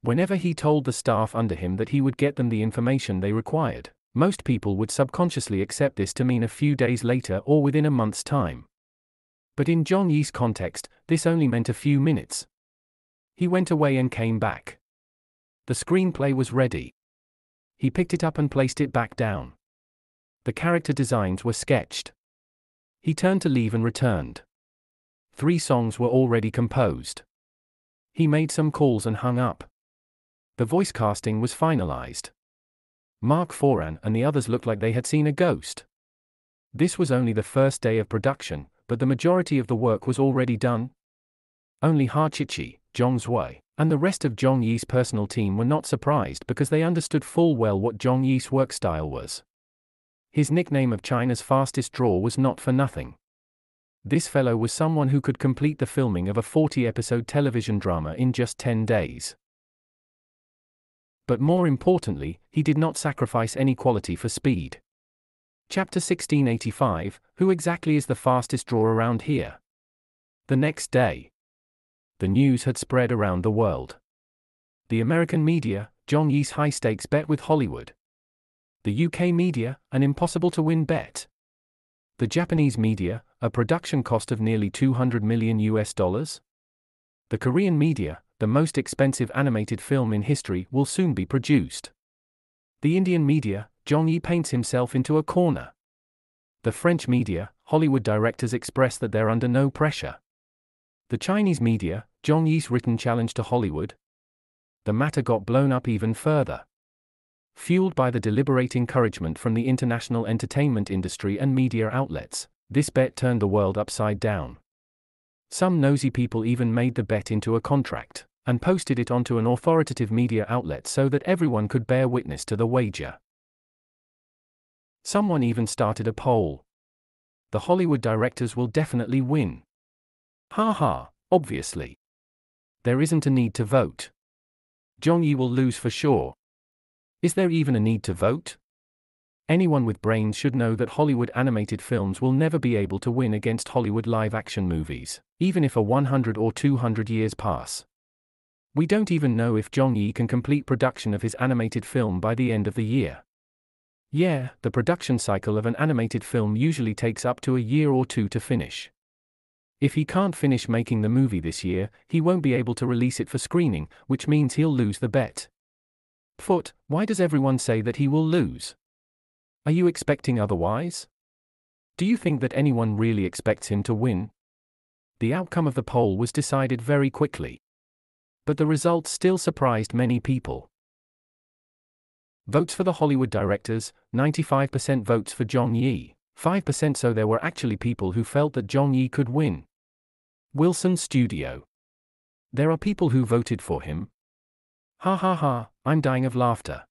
Speaker 1: Whenever he told the staff under him that he would get them the information they required, most people would subconsciously accept this to mean a few days later or within a month's time. But in Zhong Yi's context, this only meant a few minutes. He went away and came back. The screenplay was ready. He picked it up and placed it back down. The character designs were sketched. He turned to leave and returned. 3 songs were already composed. He made some calls and hung up. The voice casting was finalized. Mark Foran and the others looked like they had seen a ghost. This was only the first day of production, but the majority of the work was already done. Only Ha Chichi, Zhong Zhui, and the rest of Zhong Yi's personal team were not surprised because they understood full well what Zhong Yi's work style was. His nickname of China's fastest draw was not for nothing. This fellow was someone who could complete the filming of a 40-episode television drama in just 10 days. But more importantly, he did not sacrifice any quality for speed. Chapter 1685, Who exactly is the fastest draw around here? The next day, the news had spread around the world. The American media, Zhong Yi's high-stakes bet with Hollywood. The UK media, an impossible-to-win bet. The Japanese media, a production cost of nearly $200 million. The Korean media, the most expensive animated film in history, will soon be produced. The Indian media, Zhong Yi paints himself into a corner. The French media, Hollywood directors express that they're under no pressure. The Chinese media, Zhong Yi's written challenge to Hollywood. The matter got blown up even further. Fueled by the deliberate encouragement from the international entertainment industry and media outlets, this bet turned the world upside down. Some nosy people even made the bet into a contract, and posted it onto an authoritative media outlet so that everyone could bear witness to the wager. Someone even started a poll. The Hollywood directors will definitely win. Ha ha, obviously. There isn't a need to vote. Zhong Yi will lose for sure. Is there even a need to vote? Anyone with brains should know that Hollywood animated films will never be able to win against Hollywood live-action movies, even if 100 or 200 years pass. We don't even know if Zhong Yi can complete production of his animated film by the end of the year. Yeah, the production cycle of an animated film usually takes up to a year or two to finish. If he can't finish making the movie this year, he won't be able to release it for screening, which means he'll lose the bet. Why does everyone say that he will lose? Are you expecting otherwise? Do you think that anyone really expects him to win? The outcome of the poll was decided very quickly. But the results still surprised many people. Votes for the Hollywood directors, 95% votes for Zhong Yi, 5%, so there were actually people who felt that Zhong Yi could win. Wilson Studio. There are people who voted for him. Ha ha ha, I'm dying of laughter.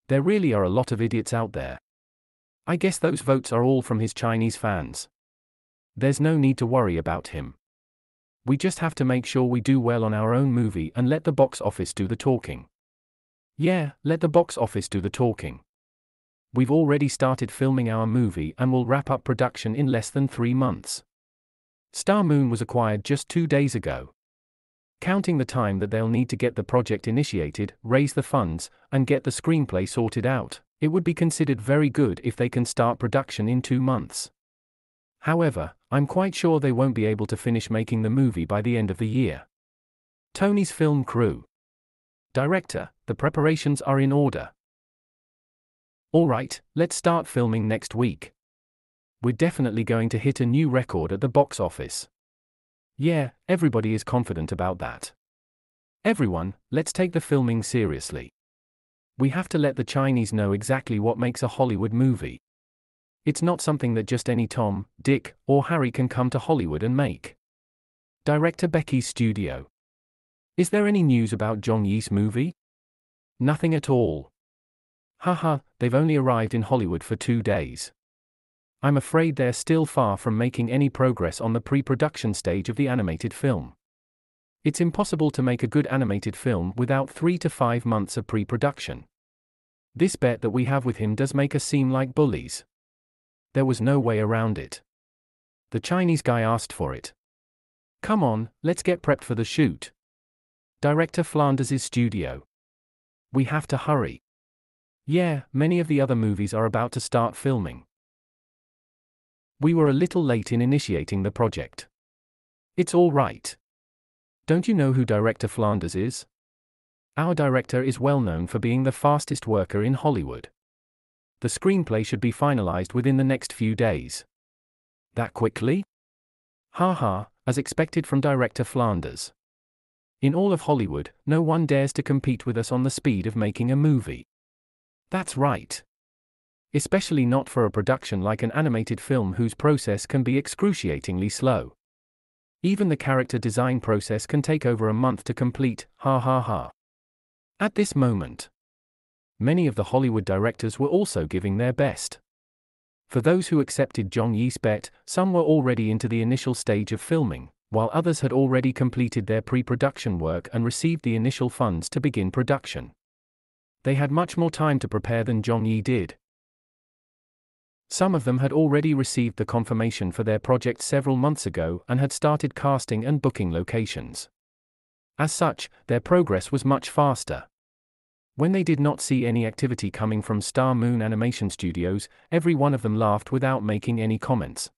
Speaker 1: There really are a lot of idiots out there. I guess those votes are all from his Chinese fans. There's no need to worry about him. We just have to make sure we do well on our own movie and let the box office do the talking. Yeah, let the box office do the talking. We've already started filming our movie and will wrap up production in less than 3 months. Star Moon was acquired just 2 days ago. Counting the time that they'll need to get the project initiated, raise the funds, and get the screenplay sorted out, it would be considered very good if they can start production in 2 months. However, I'm quite sure they won't be able to finish making the movie by the end of the year. Tony's film crew. Director, the preparations are in order. Alright, let's start filming next week. We're definitely going to hit a new record at the box office. Yeah, everybody is confident about that. Everyone, let's take the filming seriously. We have to let the Chinese know exactly what makes a Hollywood movie. It's not something that just any Tom, Dick, or Harry can come to Hollywood and make. Director Becky's studio. Is there any news about Zhong Yi's movie? Nothing at all. Haha, they've only arrived in Hollywood for 2 days. I'm afraid they're still far from making any progress on the pre-production stage of the animated film. It's impossible to make a good animated film without 3 to 5 months of pre-production. This bet that we have with him does make us seem like bullies. There was no way around it. The Chinese guy asked for it. Come on, let's get prepped for the shoot. Director Flanders' studio. We have to hurry. Yeah, many of the other movies are about to start filming. We were a little late in initiating the project. It's all right. Don't you know who Director Flanders is? Our director is well known for being the fastest worker in Hollywood. The screenplay should be finalized within the next few days. That quickly? Ha ha, as expected from Director Flanders. In all of Hollywood, no one dares to compete with us on the speed of making a movie. That's right. Especially not for a production like an animated film whose process can be excruciatingly slow. Even the character design process can take over a month to complete, ha ha ha. At this moment, many of the Hollywood directors were also giving their best. For those who accepted Zhong Yi's bet, some were already into the initial stage of filming, while others had already completed their pre-production work and received the initial funds to begin production. They had much more time to prepare than Zhong Yi did. Some of them had already received the confirmation for their project several months ago and had started casting and booking locations. As such, their progress was much faster. When they did not see any activity coming from Star Moon Animation Studios, every one of them laughed without making any comments.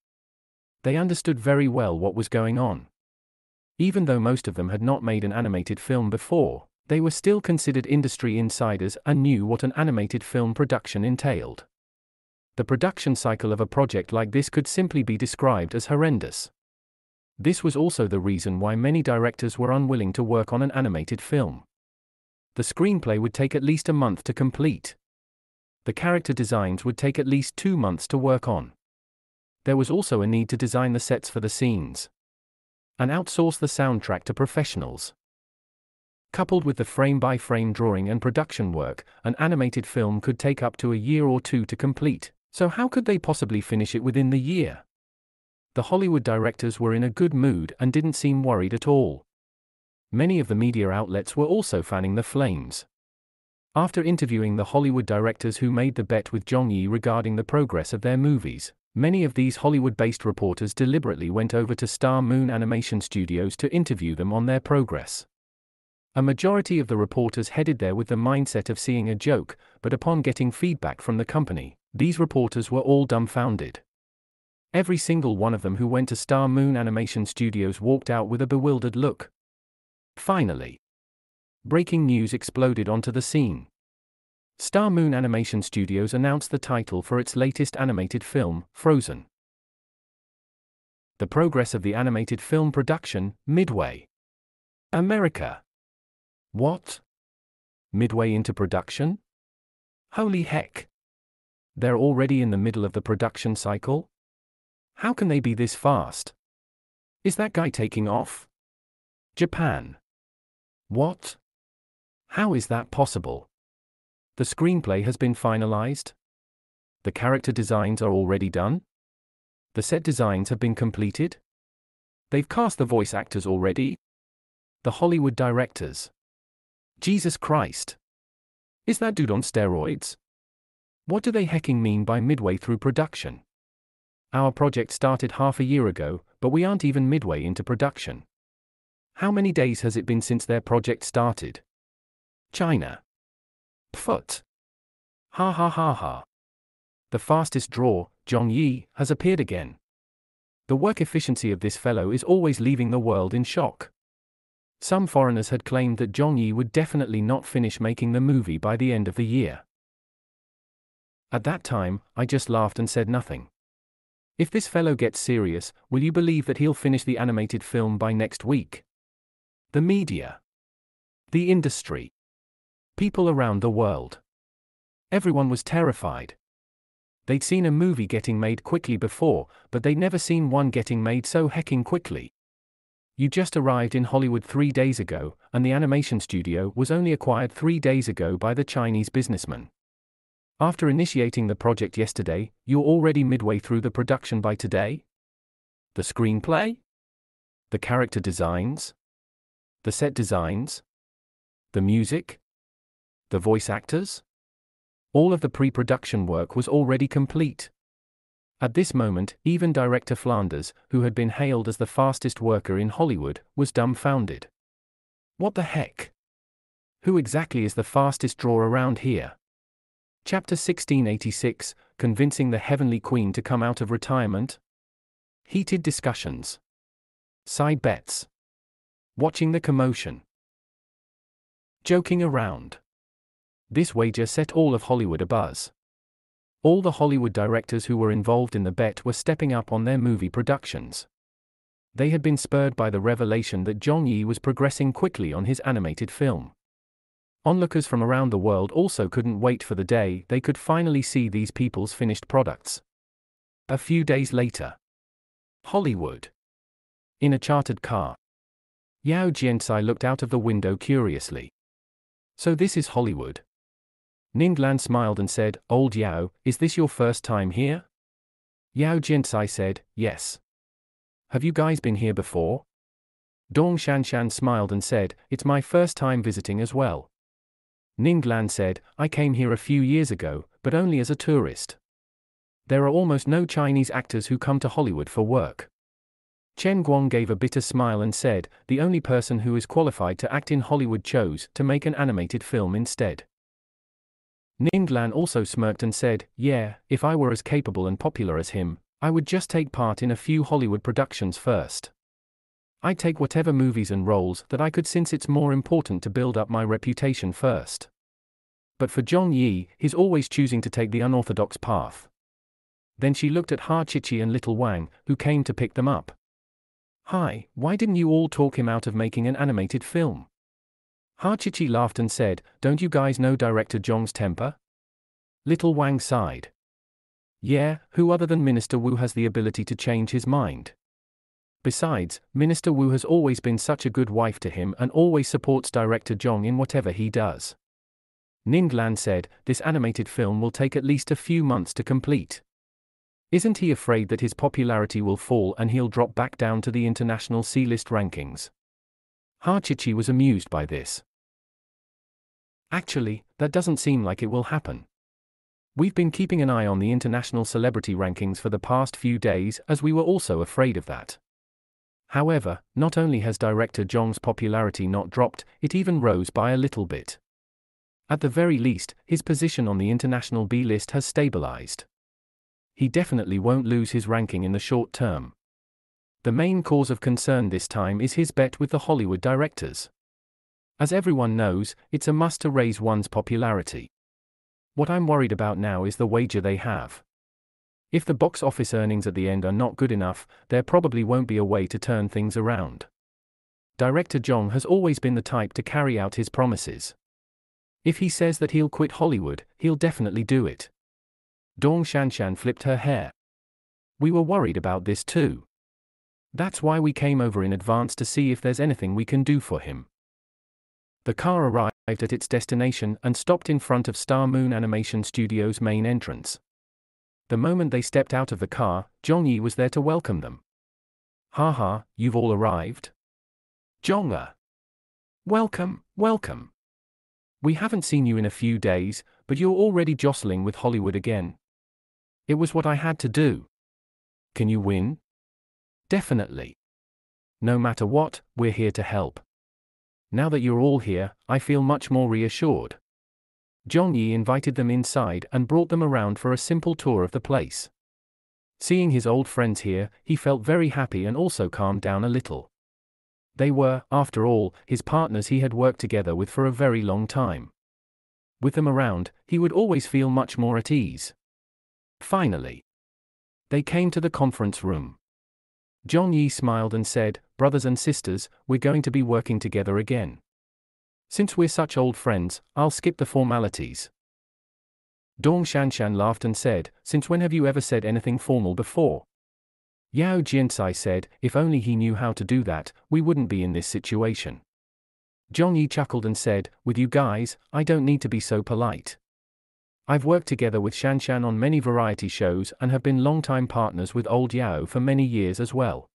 Speaker 1: They understood very well what was going on. Even though most of them had not made an animated film before, they were still considered industry insiders and knew what an animated film production entailed. The production cycle of a project like this could simply be described as horrendous. This was also the reason why many directors were unwilling to work on an animated film. The screenplay would take at least a month to complete. The character designs would take at least 2 months to work on. There was also a need to design the sets for the scenes and outsource the soundtrack to professionals. Coupled with the frame-by-frame drawing and production work, an animated film could take up to a year or two to complete, so how could they possibly finish it within the year? The Hollywood directors were in a good mood and didn't seem worried at all. Many of the media outlets were also fanning the flames. After interviewing the Hollywood directors who made the bet with Zhong Yi regarding the progress of their movies, many of these Hollywood-based reporters deliberately went over to Star Moon Animation Studios to interview them on their progress. A majority of the reporters headed there with the mindset of seeing a joke, but upon getting feedback from the company, these reporters were all dumbfounded. Every single one of them who went to Star Moon Animation Studios walked out with a bewildered look. Finally, breaking news exploded onto the scene. Star Moon Animation Studios announced the title for its latest animated film, Frozen. The progress of the animated film production, midway. America. What? Midway into production? Holy heck! They're already in the middle of the production cycle? How can they be this fast? Is that guy taking off? Japan. What? How is that possible? The screenplay has been finalized? The character designs are already done? The set designs have been completed? They've cast the voice actors already? The Hollywood directors. Jesus Christ! Is that dude on steroids? What do they hecking mean by midway through production? Our project started half a year ago, but we aren't even midway into production. How many days has it been since their project started? China. Pfut. Ha ha ha ha. The fastest draw, Zhong Yi, has appeared again. The work efficiency of this fellow is always leaving the world in shock. Some foreigners had claimed that Zhong Yi would definitely not finish making the movie by the end of the year. At that time, I just laughed and said nothing. If this fellow gets serious, will you believe that he'll finish the animated film by next week? The media. The industry. People around the world. Everyone was terrified. They'd seen a movie getting made quickly before, but they'd never seen one getting made so hecking quickly. You just arrived in Hollywood 3 days ago, and the animation studio was only acquired 3 days ago by the Chinese businessman. After initiating the project yesterday, you're already midway through the production by today? The screenplay? The character designs? The set designs? The music? The voice actors? All of the pre-production work was already complete. At this moment, even director Flanders, who had been hailed as the fastest worker in Hollywood, was dumbfounded. What the heck? Who exactly is the fastest drawer around here? Chapter 1686, Convincing the Heavenly Queen to Come Out of Retirement. Heated discussions. Side bets. Watching the commotion. Joking around. This wager set all of Hollywood abuzz. All the Hollywood directors who were involved in the bet were stepping up on their movie productions. They had been spurred by the revelation that Zhong Yi was progressing quickly on his animated film. Onlookers from around the world also couldn't wait for the day they could finally see these people's finished products. A few days later. Hollywood. In a chartered car. Yao Jiansai looked out of the window curiously. So this is Hollywood. Ninglan smiled and said, Old Yao, is this your first time here? Yao Jiansai said, yes. Have you guys been here before? Dong Shanshan smiled and said, it's my first time visiting as well. Ninglan said, I came here a few years ago, but only as a tourist. There are almost no Chinese actors who come to Hollywood for work. Chen Guang gave a bitter smile and said, the only person who is qualified to act in Hollywood chose to make an animated film instead. Ninglan also smirked and said, yeah, if I were as capable and popular as him, I would just take part in a few Hollywood productions first. I'd take whatever movies and roles that I could since it's more important to build up my reputation first. But for Zhong Yi, he's always choosing to take the unorthodox path. Then she looked at Ha Chichi and Little Wang, who came to pick them up. Hi, why didn't you all talk him out of making an animated film? Ha Chichi laughed and said, don't you guys know Director Zhong's temper? Little Wang sighed. Yeah, who other than Minister Wu has the ability to change his mind? Besides, Minister Wu has always been such a good wife to him and always supports Director Zhong in whatever he does. Ninglan said, this animated film will take at least a few months to complete. Isn't he afraid that his popularity will fall and he'll drop back down to the international C-list rankings? Ha Chichi was amused by this. Actually, that doesn't seem like it will happen. We've been keeping an eye on the international celebrity rankings for the past few days as we were also afraid of that. However, not only has Director Zhong's popularity not dropped, it even rose by a little bit. At the very least, his position on the international B-list has stabilized. He definitely won't lose his ranking in the short term. The main cause of concern this time is his bet with the Hollywood directors. As everyone knows, it's a must to raise one's popularity. What I'm worried about now is the wager they have. If the box office earnings at the end are not good enough, there probably won't be a way to turn things around. Director Zhong has always been the type to carry out his promises. If he says that he'll quit Hollywood, he'll definitely do it. Dong Shanshan flipped her hair. We were worried about this too. That's why we came over in advance to see if there's anything we can do for him. The car arrived at its destination and stopped in front of Star Moon Animation Studios' main entrance. The moment they stepped out of the car, Zhong Yi was there to welcome them. Haha, you've all arrived? Zhong. Welcome, welcome. We haven't seen you in a few days, but you're already jostling with Hollywood again. It was what I had to do. Can you win? Definitely. No matter what, we're here to help. Now that you're all here, I feel much more reassured. Zhong Yi invited them inside and brought them around for a simple tour of the place. Seeing his old friends here, he felt very happy and also calmed down a little. They were, after all, his partners he had worked together with for a very long time. With them around, he would always feel much more at ease. Finally, they came to the conference room. Zhong Yi smiled and said, brothers and sisters, we're going to be working together again. Since we're such old friends, I'll skip the formalities. Dong Shanshan laughed and said, since when have you ever said anything formal before? Yao Jiancai said, if only he knew how to do that, we wouldn't be in this situation. Zhong Yi chuckled and said, with you guys, I don't need to be so polite. I've worked together with Shanshan on many variety shows and have been longtime partners with old Yao for many years as well.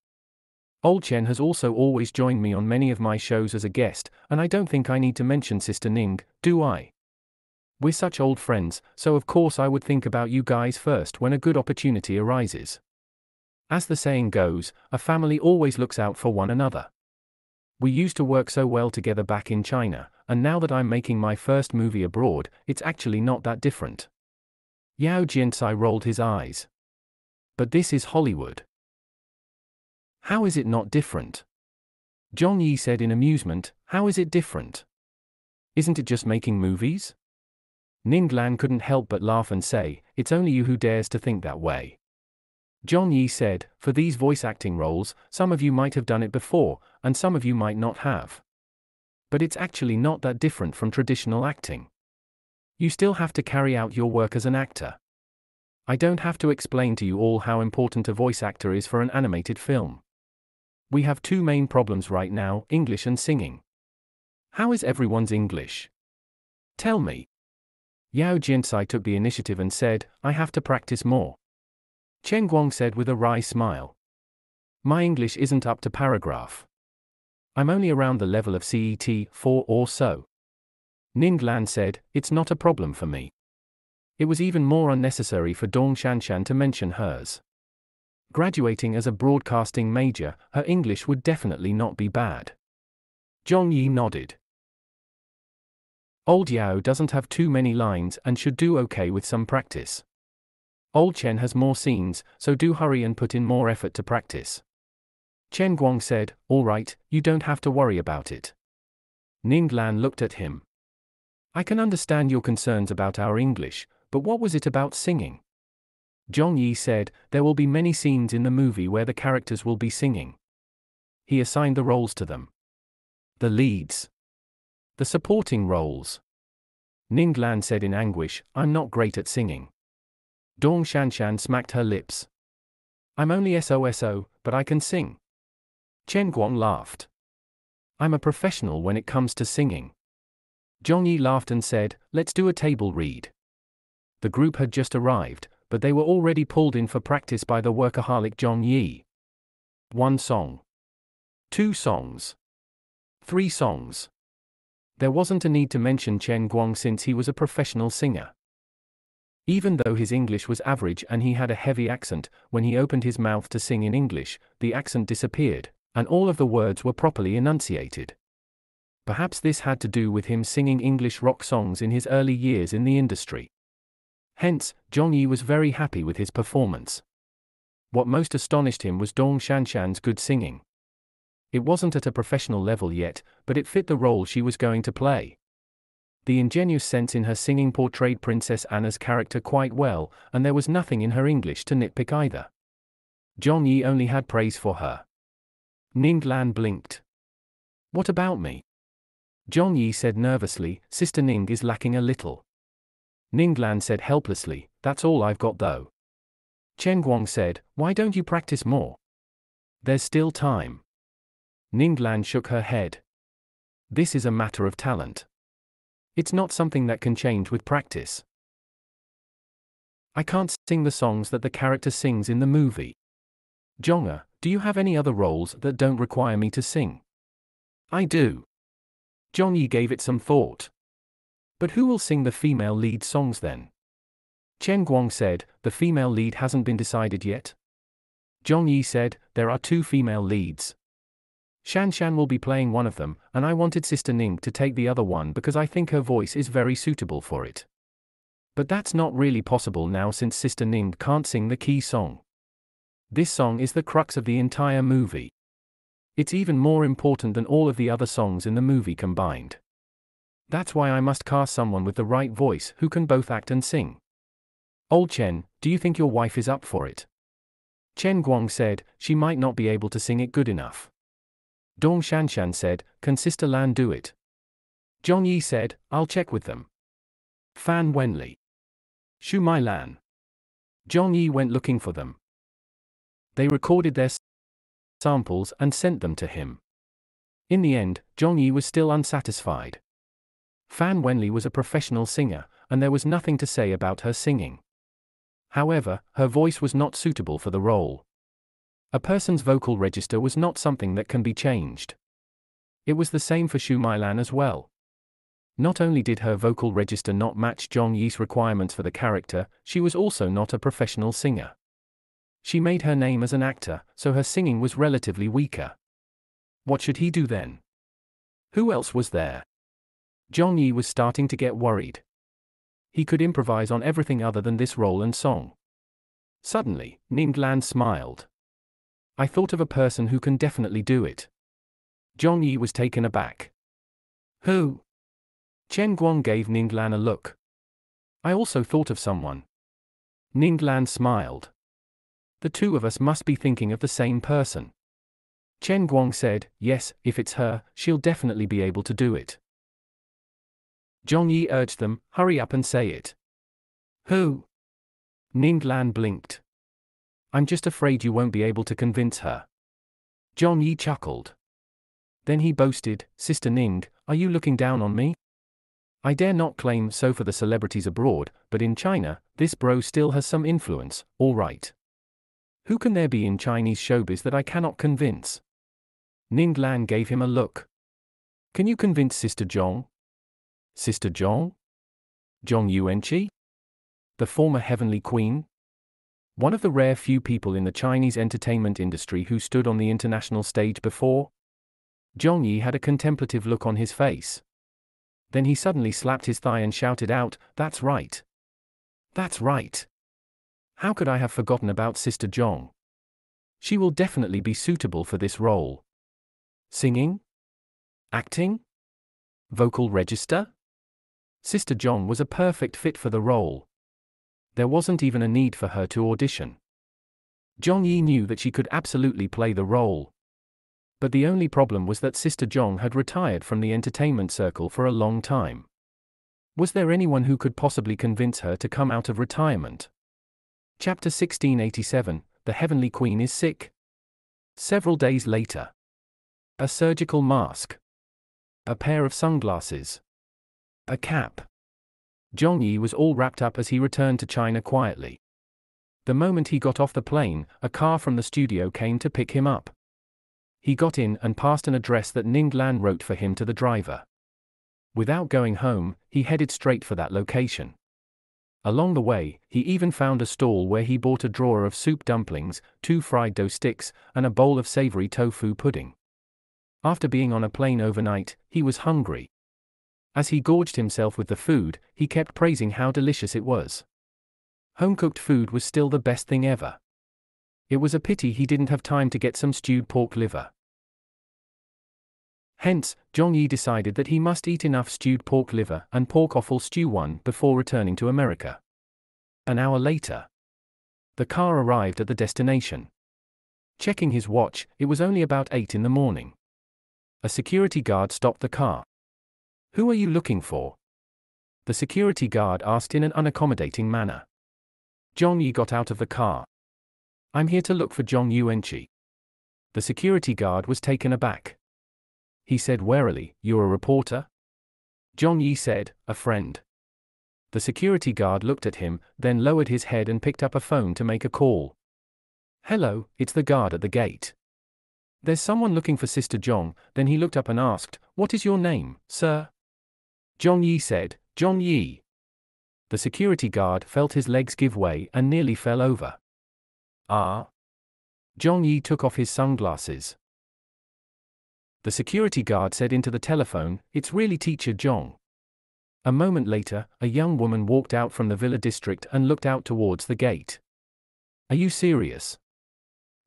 Speaker 1: Old Chen has also always joined me on many of my shows as a guest, and I don't think I need to mention Sister Ning, do I? We're such old friends, so of course I would think about you guys first when a good opportunity arises. As the saying goes, a family always looks out for one another. We used to work so well together back in China, and now that I'm making my first movie abroad, it's actually not that different. Yao Jiancai rolled his eyes. But this is Hollywood. How is it not different? Zhong Yi said in amusement, how is it different? Isn't it just making movies? Ninglan couldn't help but laugh and say, it's only you who dares to think that way. Zhong Yi said, for these voice acting roles, some of you might have done it before, and some of you might not have. But it's actually not that different from traditional acting. You still have to carry out your work as an actor. I don't have to explain to you all how important a voice actor is for an animated film. We have two main problems right now, English and singing. How is everyone's English? Tell me. Yao Jiancai took the initiative and said, I have to practice more. Chen Guang said with a wry smile. My English isn't up to paragraph. I'm only around the level of CET 4 or so. Ninglan said, it's not a problem for me. It was even more unnecessary for Dong Shanshan to mention hers. Graduating as a broadcasting major, her English would definitely not be bad. Zhong Yi nodded. Old Yao doesn't have too many lines and should do okay with some practice. Old Chen has more scenes, so do hurry and put in more effort to practice. Chen Guang said, all right, you don't have to worry about it. Ninglan looked at him. I can understand your concerns about our English, but what was it about singing? Zhong Yi said, there will be many scenes in the movie where the characters will be singing. He assigned the roles to them. The leads. The supporting roles. Ning Lan said in anguish, I'm not great at singing. Dong Shanshan smacked her lips. I'm only SOSO, but I can sing. Chen Guang laughed. I'm a professional when it comes to singing. Zhong Yi laughed and said, let's do a table read. The group had just arrived, but they were already pulled in for practice by the workaholic Zhong Yi. 1 song. 2 songs. 3 songs. There wasn't a need to mention Chen Guang since he was a professional singer. Even though his English was average and he had a heavy accent, when he opened his mouth to sing in English, the accent disappeared, and all of the words were properly enunciated. Perhaps this had to do with him singing English rock songs in his early years in the industry. Hence, Zhong Yi was very happy with his performance. What most astonished him was Dong Shanshan's good singing. It wasn't at a professional level yet, but it fit the role she was going to play. The ingenuous sense in her singing portrayed Princess Anna's character quite well, and there was nothing in her English to nitpick either. Zhong Yi only had praise for her. Ning Lan blinked. What about me? Zhong Yi said nervously, Sister Ning is lacking a little. Ning Lan said helplessly, that's all I've got though. Chen Guang said, why don't you practice more? There's still time. Ning Lan shook her head. This is a matter of talent. It's not something that can change with practice. I can't sing the songs that the character sings in the movie. Zhonga, do you have any other roles that don't require me to sing? I do. Zhong Yi gave it some thought. But who will sing the female lead songs then? Chen Guang said, the female lead hasn't been decided yet. Zhong Yi said, there are 2 female leads. Shanshan will be playing one of them, and I wanted Sister Ning to take the other one because I think her voice is very suitable for it. But that's not really possible now since Sister Ning can't sing the key song. This song is the crux of the entire movie. It's even more important than all of the other songs in the movie combined. That's why I must cast someone with the right voice who can both act and sing. Old Chen, do you think your wife is up for it? Chen Guang said, she might not be able to sing it good enough. Dong Shanshan said, can Sister Lan do it? Zhong Yi said, I'll check with them. Fan Wenli. Shu Mai Lan. Zhong Yi went looking for them. They recorded their samples and sent them to him. In the end, Zhong Yi was still unsatisfied. Fan Wenli was a professional singer, and there was nothing to say about her singing. However, her voice was not suitable for the role. A person's vocal register was not something that can be changed. It was the same for Shu Mailan as well. Not only did her vocal register not match Zhong Yi's requirements for the character, she was also not a professional singer. She made her name as an actor, so her singing was relatively weaker. What should he do then? Who else was there? Zhong Yi was starting to get worried. He could improvise on everything other than this role and song. Suddenly, Ning Lan smiled. I thought of a person who can definitely do it. Zhong Yi was taken aback. Who? Chen Guang gave Ning Lan a look. I also thought of someone. Ning Lan smiled. The 2 of us must be thinking of the same person. Chen Guang said, yes, if it's her, she'll definitely be able to do it. Zhong Yi urged them, hurry up and say it. Who? Ning Lan blinked. I'm just afraid you won't be able to convince her. Zhong Yi chuckled. Then he boasted, Sister Ning, are you looking down on me? I dare not claim so for the celebrities abroad, but in China, this bro still has some influence, all right. Who can there be in Chinese showbiz that I cannot convince? Ning Lan gave him a look. Can you convince Sister Zhong? Sister Zhong? Zhong Yuanqi? The former Heavenly Queen? One of the rare few people in the Chinese entertainment industry who stood on the international stage before? Zhong Yi had a contemplative look on his face. Then he suddenly slapped his thigh and shouted out, that's right. That's right. How could I have forgotten about Sister Zhong? She will definitely be suitable for this role. Singing? Acting? Vocal register? Sister Zhong was a perfect fit for the role. There wasn't even a need for her to audition. Zhong Yi knew that she could absolutely play the role. But the only problem was that Sister Zhong had retired from the entertainment circle for a long time. Was there anyone who could possibly convince her to come out of retirement? Chapter 1687, The Heavenly Queen is Sick. Several days later. A surgical mask. A pair of sunglasses. A cap. Zhong Yi was all wrapped up as he returned to China quietly. The moment he got off the plane, a car from the studio came to pick him up. He got in and passed an address that Ning Lan wrote for him to the driver. Without going home, he headed straight for that location. Along the way, he even found a stall where he bought a drawer of soup dumplings, 2 fried dough sticks, and a bowl of savory tofu pudding. After being on a plane overnight, he was hungry. As he gorged himself with the food, he kept praising how delicious it was. Home-cooked food was still the best thing ever. It was a pity he didn't have time to get some stewed pork liver. Hence, Zhong Yi decided that he must eat enough stewed pork liver and pork offal stew before returning to America. An hour later, the car arrived at the destination. Checking his watch, it was only about 8 in the morning. A security guard stopped the car. "Who are you looking for?" the security guard asked in an unaccommodating manner. Zhong Yi got out of the car. "I'm here to look for Zhong Yuanqi." The security guard was taken aback. He said warily, "You're a reporter?" Zhong Yi said, "A friend." The security guard looked at him, then lowered his head and picked up a phone to make a call. "Hello, it's the guard at the gate. There's someone looking for Sister Zhong." Then he looked up and asked, "What is your name, sir?" Zhong Yi said, "Zhong Yi." The security guard felt his legs give way and nearly fell over. "Ah?" Zhong Yi took off his sunglasses. The security guard said into the telephone, "It's really Teacher Zhong." A moment later, a young woman walked out from the villa district and looked out towards the gate. "Are you serious?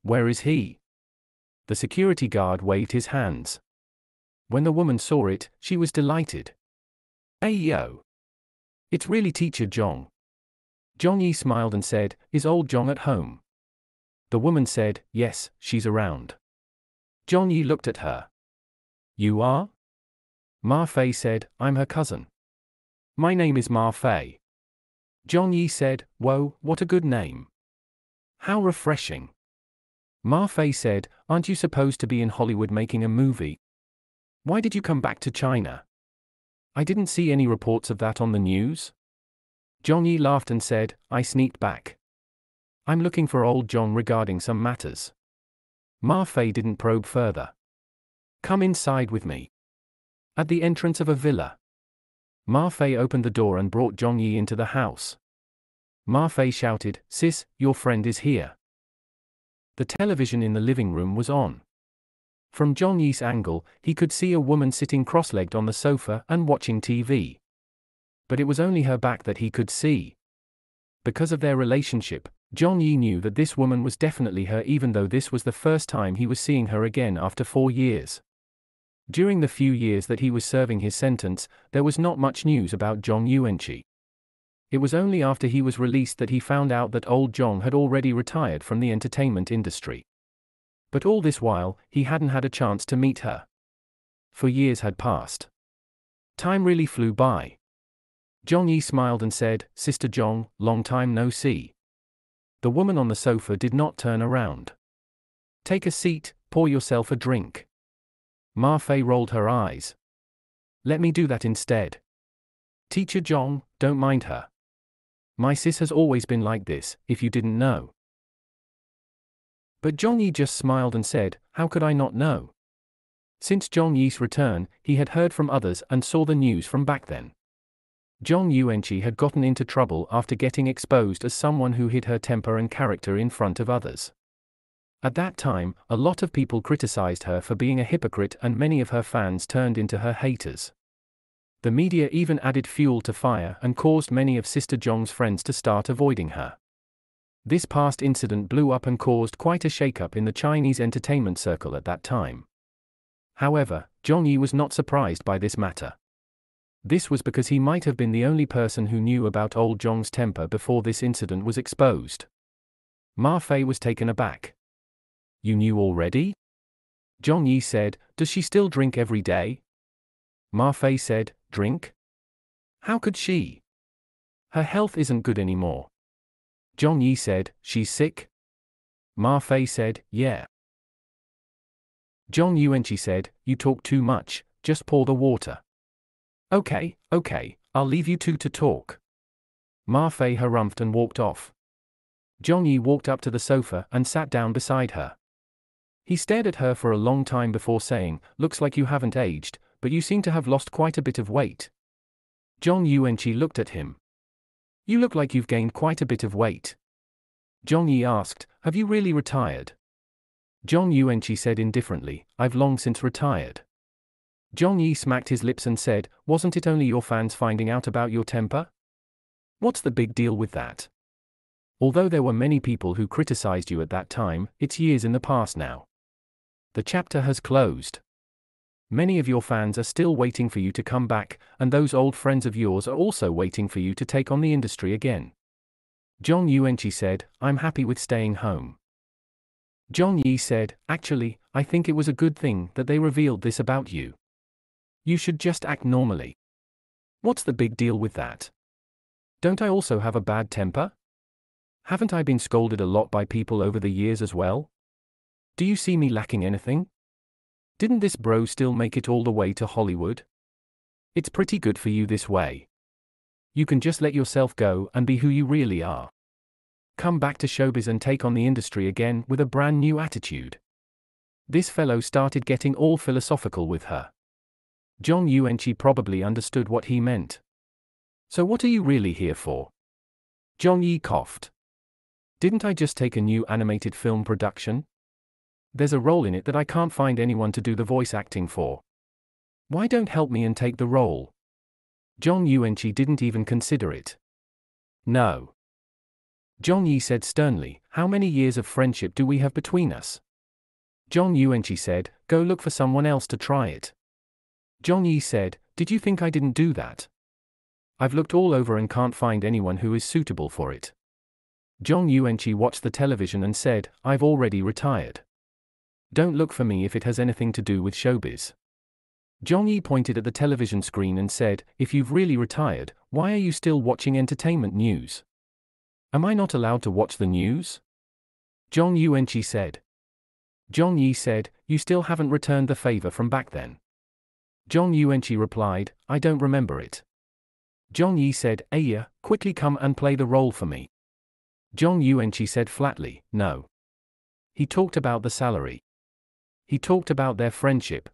Speaker 1: Where is he?" The security guard waved his hands. When the woman saw it, she was delighted. "Hey yo! It's really Teacher Zhong." Zhong Yi smiled and said, "Is old Zhong at home?" The woman said, "Yes, she's around." Zhong Yi looked at her. "You are?" Ma Fei said, "I'm her cousin." "My name is Ma Fei." Zhong Yi said, "Whoa, what a good name. How refreshing." Ma Fei said, "Aren't you supposed to be in Hollywood making a movie? Why did you come back to China? I didn't see any reports of that on the news." Zhong Yi laughed and said, "I sneaked back. I'm looking for old Zhong regarding some matters." Ma Fei didn't probe further. "Come inside with me." At the entrance of a villa, Ma Fei opened the door and brought Zhong Yi into the house. Ma Fei shouted, "Sis, your friend is here." The television in the living room was on. From Zhong Yi's angle, he could see a woman sitting cross-legged on the sofa and watching TV. But it was only her back that he could see. Because of their relationship, Zhong Yi knew that this woman was definitely her, even though this was the first time he was seeing her again after 4 years. During the few years that he was serving his sentence, there was not much news about Zhong Yuanqi. It was only after he was released that he found out that old Zhong had already retired from the entertainment industry. But all this while, he hadn't had a chance to meet her. For years had passed. Time really flew by. Zhong Yi smiled and said, "Sister Zhong, long time no see." The woman on the sofa did not turn around. "Take a seat, pour yourself a drink." Ma Fei rolled her eyes. "Let me do that instead." "Teacher Zhong, don't mind her. My sis has always been like this, if you didn't know." But Zhong Yi just smiled and said, "How could I not know?" Since Zhong Yi's return, he had heard from others and saw the news from back then. Zhong Yuanqi had gotten into trouble after getting exposed as someone who hid her temper and character in front of others. At that time, a lot of people criticized her for being a hypocrite and many of her fans turned into her haters. The media even added fuel to fire and caused many of Sister Zhong's friends to start avoiding her. This past incident blew up and caused quite a shakeup in the Chinese entertainment circle at that time. However, Zhong Yi was not surprised by this matter. This was because he might have been the only person who knew about old Zhong's temper before this incident was exposed. Ma Fei was taken aback. You knew already? Zhong Yi said, does she still drink every day? Ma Fei said, drink? How could she? Her health isn't good anymore. Zhong Yi said, she's sick? Ma Fei said, yeah. Zhong Yuanqi said, you talk too much, just pour the water. Okay, I'll leave you two to talk. Ma Fei harumphed and walked off. Zhong Yi walked up to the sofa and sat down beside her. He stared at her for a long time before saying, looks like you haven't aged, but you seem to have lost quite a bit of weight. Zhong Yuanqi looked at him. You look like you've gained quite a bit of weight. Zhong Yi asked, have you really retired? Zhong Yuanqi said indifferently, I've long since retired. Zhong Yi smacked his lips and said, wasn't it only your fans finding out about your temper? What's the big deal with that? Although there were many people who criticized you at that time, it's years in the past now. The chapter has closed. Many of your fans are still waiting for you to come back, and those old friends of yours are also waiting for you to take on the industry again. Zhong Yuanqi said, I'm happy with staying home. Zhong Yi said, actually, I think it was a good thing that they revealed this about you. You should just act normally. What's the big deal with that? Don't I also have a bad temper? Haven't I been scolded a lot by people over the years as well? Do you see me lacking anything? Didn't this bro still make it all the way to Hollywood? It's pretty good for you this way. You can just let yourself go and be who you really are. Come back to showbiz and take on the industry again with a brand new attitude. This fellow started getting all philosophical with her. Zhong Yuanqi probably understood what he meant. So what are you really here for? Zhong Yi coughed. Didn't I just take a new animated film production? There's a role in it that I can't find anyone to do the voice acting for. Why don't help me and take the role? Zhong Yuanqi didn't even consider it. No. Zhong Yi said sternly, how many years of friendship do we have between us? Zhong Yuanqi said, go look for someone else to try it. Zhong Yi said, did you think I didn't do that? I've looked all over and can't find anyone who is suitable for it. Zhong Yuanqi watched the television and said, I've already retired. Don't look for me if it has anything to do with showbiz. Zhong Yi pointed at the television screen and said, if you've really retired, why are you still watching entertainment news? Am I not allowed to watch the news? Zhong Yuanqi said. Zhong Yi said, you still haven't returned the favor from back then. Zhong Yuanqi replied, I don't remember it. Zhong Yi said, Aya, quickly come and play the role for me. Zhong Yuanqi said flatly, no. He talked about the salary. He talked about their friendship.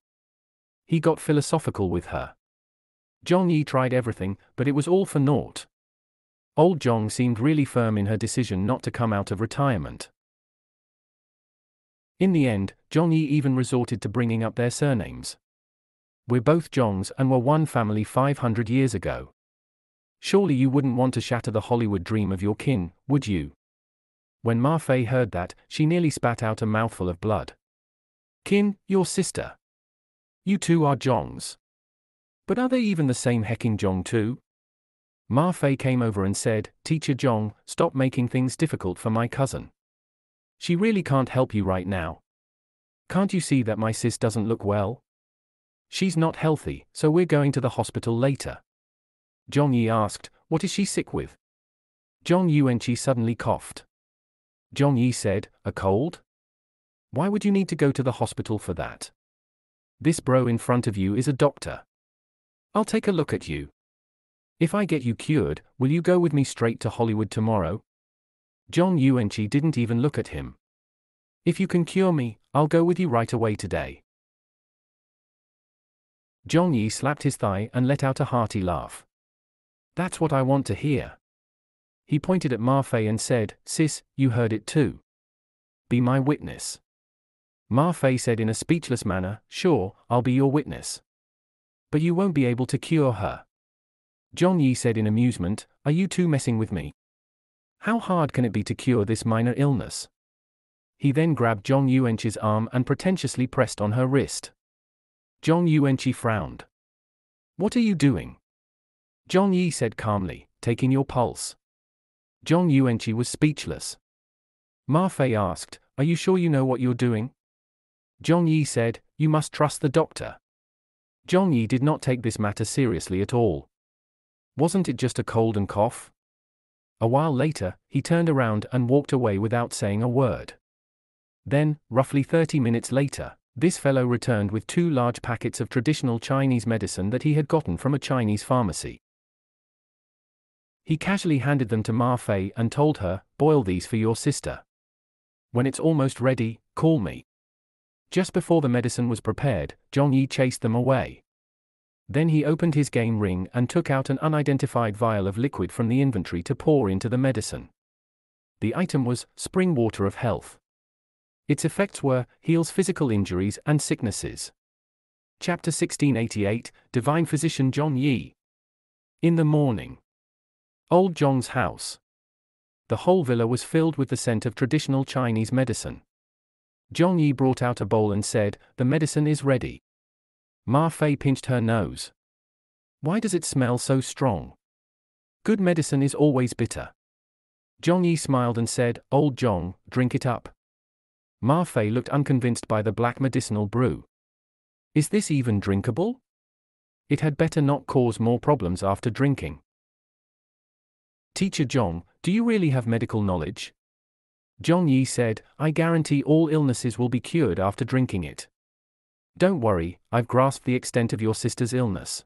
Speaker 1: He got philosophical with her. Zhong Yi tried everything, but it was all for naught. Old Zhong seemed really firm in her decision not to come out of retirement. In the end, Zhong Yi even resorted to bringing up their surnames. We're both Zhongs and were one family 500 years ago. Surely you wouldn't want to shatter the Hollywood dream of your kin, would you? When Ma Fei heard that, she nearly spat out a mouthful of blood. Kin, your sister. You two are Zhongs. But are they even the same hecking Zhong too? Ma Fei came over and said, Teacher Zhong, stop making things difficult for my cousin. She really can't help you right now. Can't you see that my sis doesn't look well? She's not healthy, so we're going to the hospital later. Zhong Yi asked, what is she sick with? Zhong Yuanqi suddenly coughed. Zhong Yi said, a cold? Why would you need to go to the hospital for that? This bro in front of you is a doctor. I'll take a look at you. If I get you cured, will you go with me straight to Hollywood tomorrow? Zhong Yuanqi didn't even look at him. If you can cure me, I'll go with you right away today. Zhong Yi slapped his thigh and let out a hearty laugh. That's what I want to hear. He pointed at Ma Fei and said, Sis, you heard it too. Be my witness. Ma Fei said in a speechless manner, sure, I'll be your witness. But you won't be able to cure her. Zhong Yi said in amusement, are you two messing with me? How hard can it be to cure this minor illness? He then grabbed Zhong Yuanqi's arm and pretentiously pressed on her wrist. Zhong Yuanqi frowned. What are you doing? Zhong Yi said calmly, taking your pulse. Zhong Yuanqi was speechless. Ma Fei asked, are you sure you know what you're doing? Zhong Yi said, you must trust the doctor. Zhong Yi did not take this matter seriously at all. Wasn't it just a cold and cough? A while later, he turned around and walked away without saying a word. Then, roughly 30 minutes later, this fellow returned with 2 large packets of traditional Chinese medicine that he had gotten from a Chinese pharmacy. He casually handed them to Ma Fei and told her, boil these for your sister. When it's almost ready, call me. Just before the medicine was prepared, Zhong Yi chased them away. Then he opened his game ring and took out an unidentified vial of liquid from the inventory to pour into the medicine. The item was spring water of health. Its effects were, heals physical injuries and sicknesses. Chapter 1688, Divine Physician Zhong Yi. In the morning. Old Zhong's house. The whole villa was filled with the scent of traditional Chinese medicine. Zhong Yi brought out a bowl and said, the medicine is ready. Ma Fei pinched her nose. Why does it smell so strong? Good medicine is always bitter. Zhong Yi smiled and said, Old Zhong, drink it up. Ma Fei looked unconvinced by the black medicinal brew. Is this even drinkable? It had better not cause more problems after drinking. Teacher Zhong, do you really have medical knowledge? Zhong Yi said, I guarantee all illnesses will be cured after drinking it. Don't worry, I've grasped the extent of your sister's illness.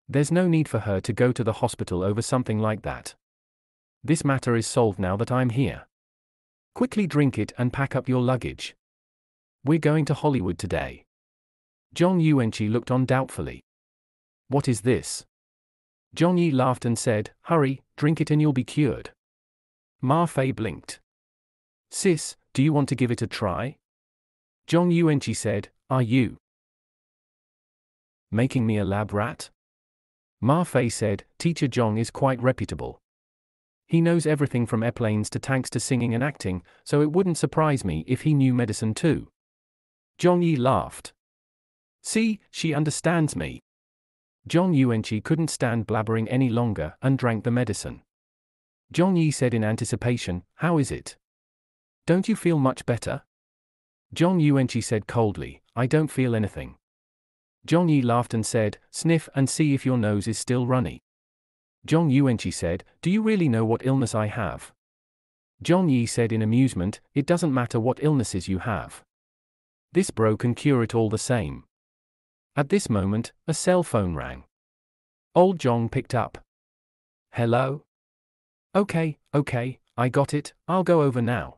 Speaker 1: There's no need for her to go to the hospital over something like that. This matter is solved now that I'm here. Quickly drink it and pack up your luggage. We're going to Hollywood today. Zhong Yuanqi looked on doubtfully. What is this? Zhong Yi laughed and said, hurry, drink it and you'll be cured. Ma Fei blinked. Sis, do you want to give it a try? Zhong Yuanqi said, are you making me a lab rat? Ma Fei said, Teacher Zhong is quite reputable. He knows everything from airplanes to tanks to singing and acting, so it wouldn't surprise me if he knew medicine too. Zhong Yi laughed. See, she understands me. Zhong Yuanqi couldn't stand blabbering any longer and drank the medicine. Zhong Yi said in anticipation, how is it? Don't you feel much better? Zhong Yuanqi said coldly, I don't feel anything. Zhong Yi laughed and said, sniff and see if your nose is still runny. Zhong Yuanqi said, do you really know what illness I have? Zhong Yi said in amusement, it doesn't matter what illnesses you have. This bro can cure it all the same. At this moment, a cell phone rang. Old Zhong picked up. Hello? Okay, I got it, I'll go over now.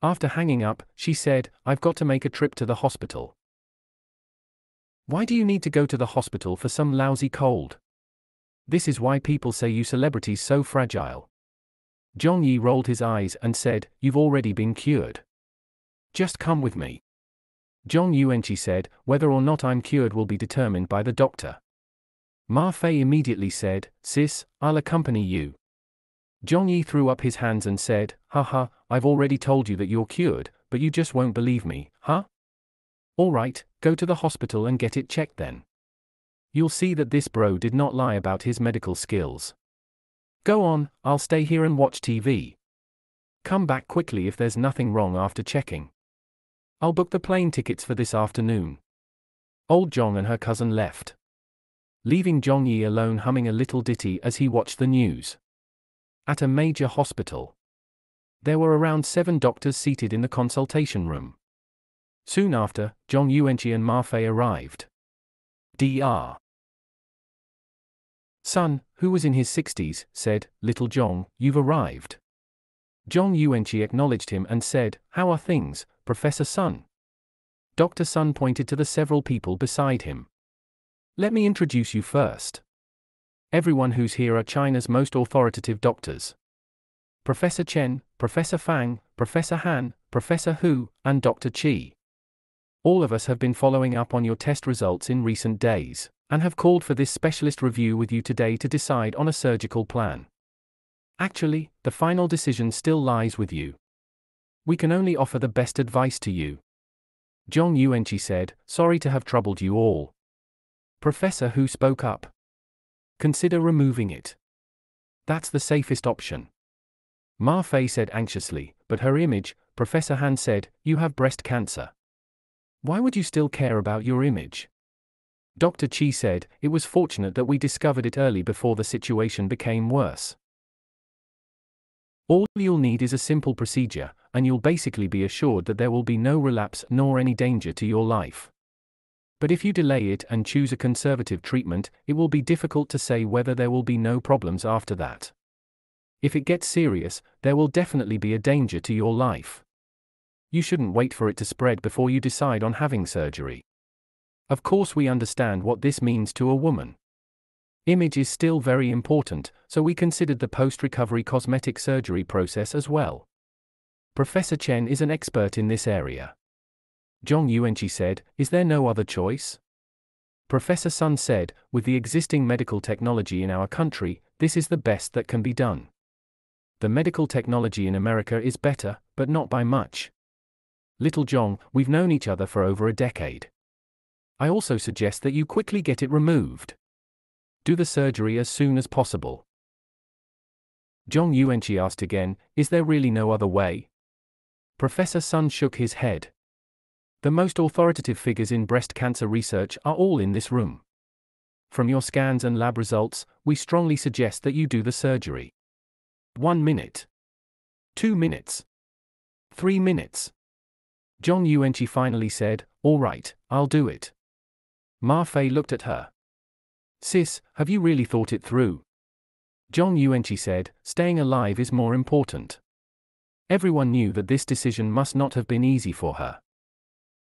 Speaker 1: After hanging up, she said, I've got to make a trip to the hospital. Why do you need to go to the hospital for some lousy cold? This is why people say you celebrities so fragile. Zhong Yi rolled his eyes and said, you've already been cured. Just come with me. Zhong Yuanqi said, whether or not I'm cured will be determined by the doctor. Ma Fei immediately said, sis, I'll accompany you. Zhong Yi threw up his hands and said, haha, I've already told you that you're cured, but you just won't believe me, huh? Alright, go to the hospital and get it checked then. You'll see that this bro did not lie about his medical skills. Go on, I'll stay here and watch TV. Come back quickly if there's nothing wrong after checking. I'll book the plane tickets for this afternoon. Old Zhong and her cousin left, leaving Zhong Yi alone humming a little ditty as he watched the news. At a major hospital, there were around 7 doctors seated in the consultation room. Soon after, Zhong Yuanqi and Ma Fei arrived. Dr. Sun, who was in his 60s, said, Little Zhong, you've arrived. Zhong Yuanqi acknowledged him and said, how are things, Professor Sun? Dr. Sun pointed to the several people beside him. Let me introduce you first. Everyone who's here are China's most authoritative doctors. Professor Chen, Professor Fang, Professor Han, Professor Hu, and Dr. Qi. All of us have been following up on your test results in recent days, and have called for this specialist review with you today to decide on a surgical plan. Actually, the final decision still lies with you. We can only offer the best advice to you. Zhong Yuanqi said, sorry to have troubled you all. Professor Hu spoke up. consider removing it. That's the safest option. Ma Fei said anxiously, but her image, Professor Han said, you have breast cancer. Why would you still care about your image? Dr. Chi said, it was fortunate that we discovered it early before the situation became worse. All you'll need is a simple procedure, and you'll basically be assured that there will be no relapse nor any danger to your life. But if you delay it and choose a conservative treatment, it will be difficult to say whether there will be no problems after that. If it gets serious, there will definitely be a danger to your life. You shouldn't wait for it to spread before you decide on having surgery. Of course, we understand what this means to a woman. Image is still very important, so we considered the post-recovery cosmetic surgery process as well. Professor Chen is an expert in this area. Zhong Yuanqi said, is there no other choice? Professor Sun said, with the existing medical technology in our country, this is the best that can be done. The medical technology in America is better, but not by much. Little Zhong, we've known each other for over a decade. I also suggest that you quickly get it removed. Do the surgery as soon as possible. Zhong Yuanqi asked again, is there really no other way? Professor Sun shook his head. The most authoritative figures in breast cancer research are all in this room. From your scans and lab results, we strongly suggest that you do the surgery. 1 minute. 2 minutes. 3 minutes. Zhong Yuanqi finally said, all right, I'll do it. Ma Fei looked at her. Sis, have you really thought it through? Zhong Yuanqi said, staying alive is more important. Everyone knew that this decision must not have been easy for her.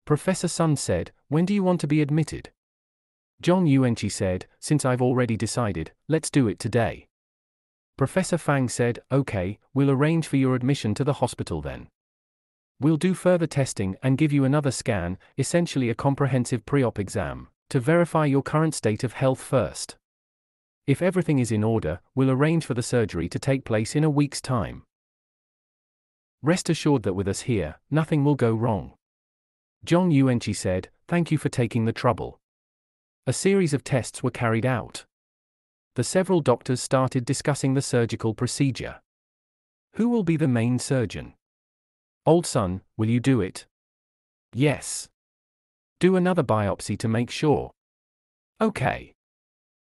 Speaker 1: Professor Sun said, when do you want to be admitted? Zhong Yuanqi said, since I've already decided, let's do it today. Professor Fang said, okay, we'll arrange for your admission to the hospital then. We'll do further testing and give you another scan, essentially a comprehensive pre-op exam, to verify your current state of health first. If everything is in order, we'll arrange for the surgery to take place in a week's time. Rest assured that with us here, nothing will go wrong. Zhong Yuanqi said, thank you for taking the trouble. A series of tests were carried out. The several doctors started discussing the surgical procedure. Who will be the main surgeon? Old son, will you do it? Yes. Do another biopsy to make sure. Okay.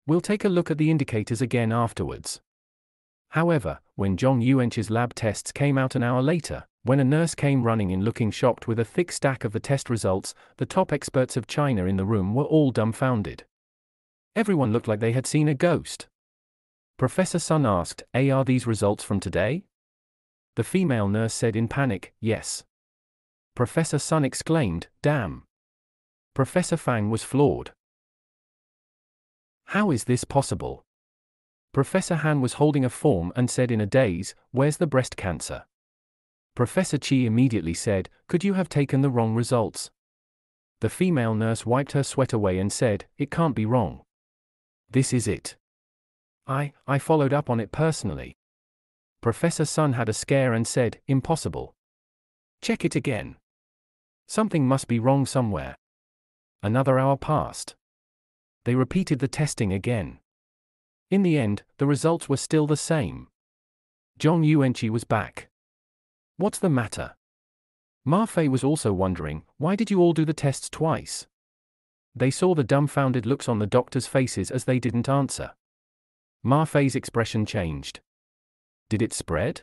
Speaker 1: We'll take a look at the indicators again afterwards. However, when Zhong Yuanqi's lab tests came out an hour later, when a nurse came running in looking shocked with a thick stack of the test results, the top experts of China in the room were all dumbfounded. Everyone looked like they had seen a ghost. Professor Sun asked, are these results from today? The female nurse said in panic, yes. Professor Sun exclaimed, damn. Professor Fang was floored. How is this possible? Professor Han was holding a form and said in a daze, where's the breast cancer? Professor Chi immediately said, could you have taken the wrong results? The female nurse wiped her sweat away and said, it can't be wrong. This is it. I followed up on it personally. Professor Sun had a scare and said, impossible. Check it again. Something must be wrong somewhere. Another hour passed. They repeated the testing again. In the end, the results were still the same. Zhong Yuanqi was back. What's the matter? Ma Fei was also wondering, why did you all do the tests twice? They saw the dumbfounded looks on the doctors' faces as they didn't answer. Ma Fei's expression changed. Did it spread?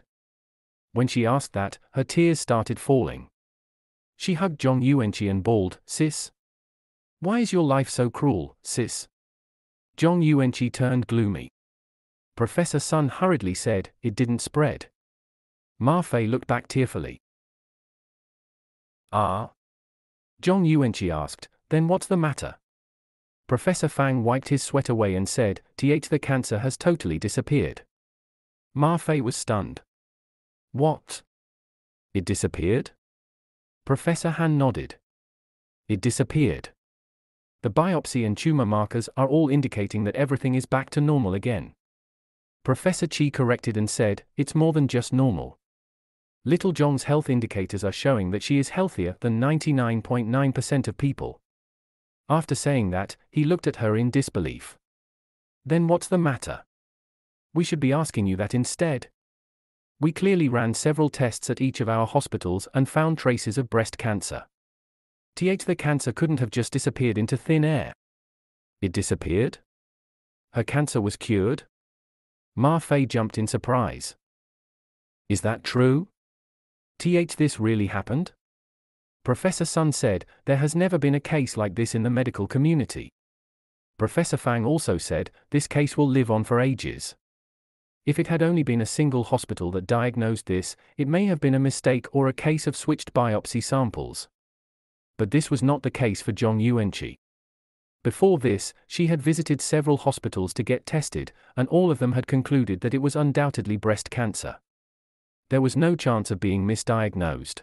Speaker 1: When she asked that, her tears started falling. She hugged Zhong Yuanqi and bawled, sis? Why is your life so cruel, sis? Zhong Yuanqi turned gloomy. Professor Sun hurriedly said, it didn't spread. Ma Fei looked back tearfully. Ah? Zhong Yuanqi asked, then what's the matter? Professor Fang wiped his sweat away and said, the cancer has totally disappeared. Ma Fei was stunned. What? It disappeared? Professor Han nodded. It disappeared. The biopsy and tumor markers are all indicating that everything is back to normal again. Professor Chi corrected and said, it's more than just normal. Little Zhong's health indicators are showing that she is healthier than 99.9% of people. After saying that, he looked at her in disbelief. Then what's the matter? We should be asking you that instead. We clearly ran several tests at each of our hospitals and found traces of breast cancer. The cancer couldn't have just disappeared into thin air. It disappeared? Her cancer was cured? Ma Fei jumped in surprise. Is that true? This really happened? Professor Sun said, there has never been a case like this in the medical community. Professor Fang also said, this case will live on for ages. If it had only been a single hospital that diagnosed this, it may have been a mistake or a case of switched biopsy samples. But this was not the case for Zhong Yuanqi. Before this, she had visited several hospitals to get tested, and all of them had concluded that it was undoubtedly breast cancer. There was no chance of being misdiagnosed.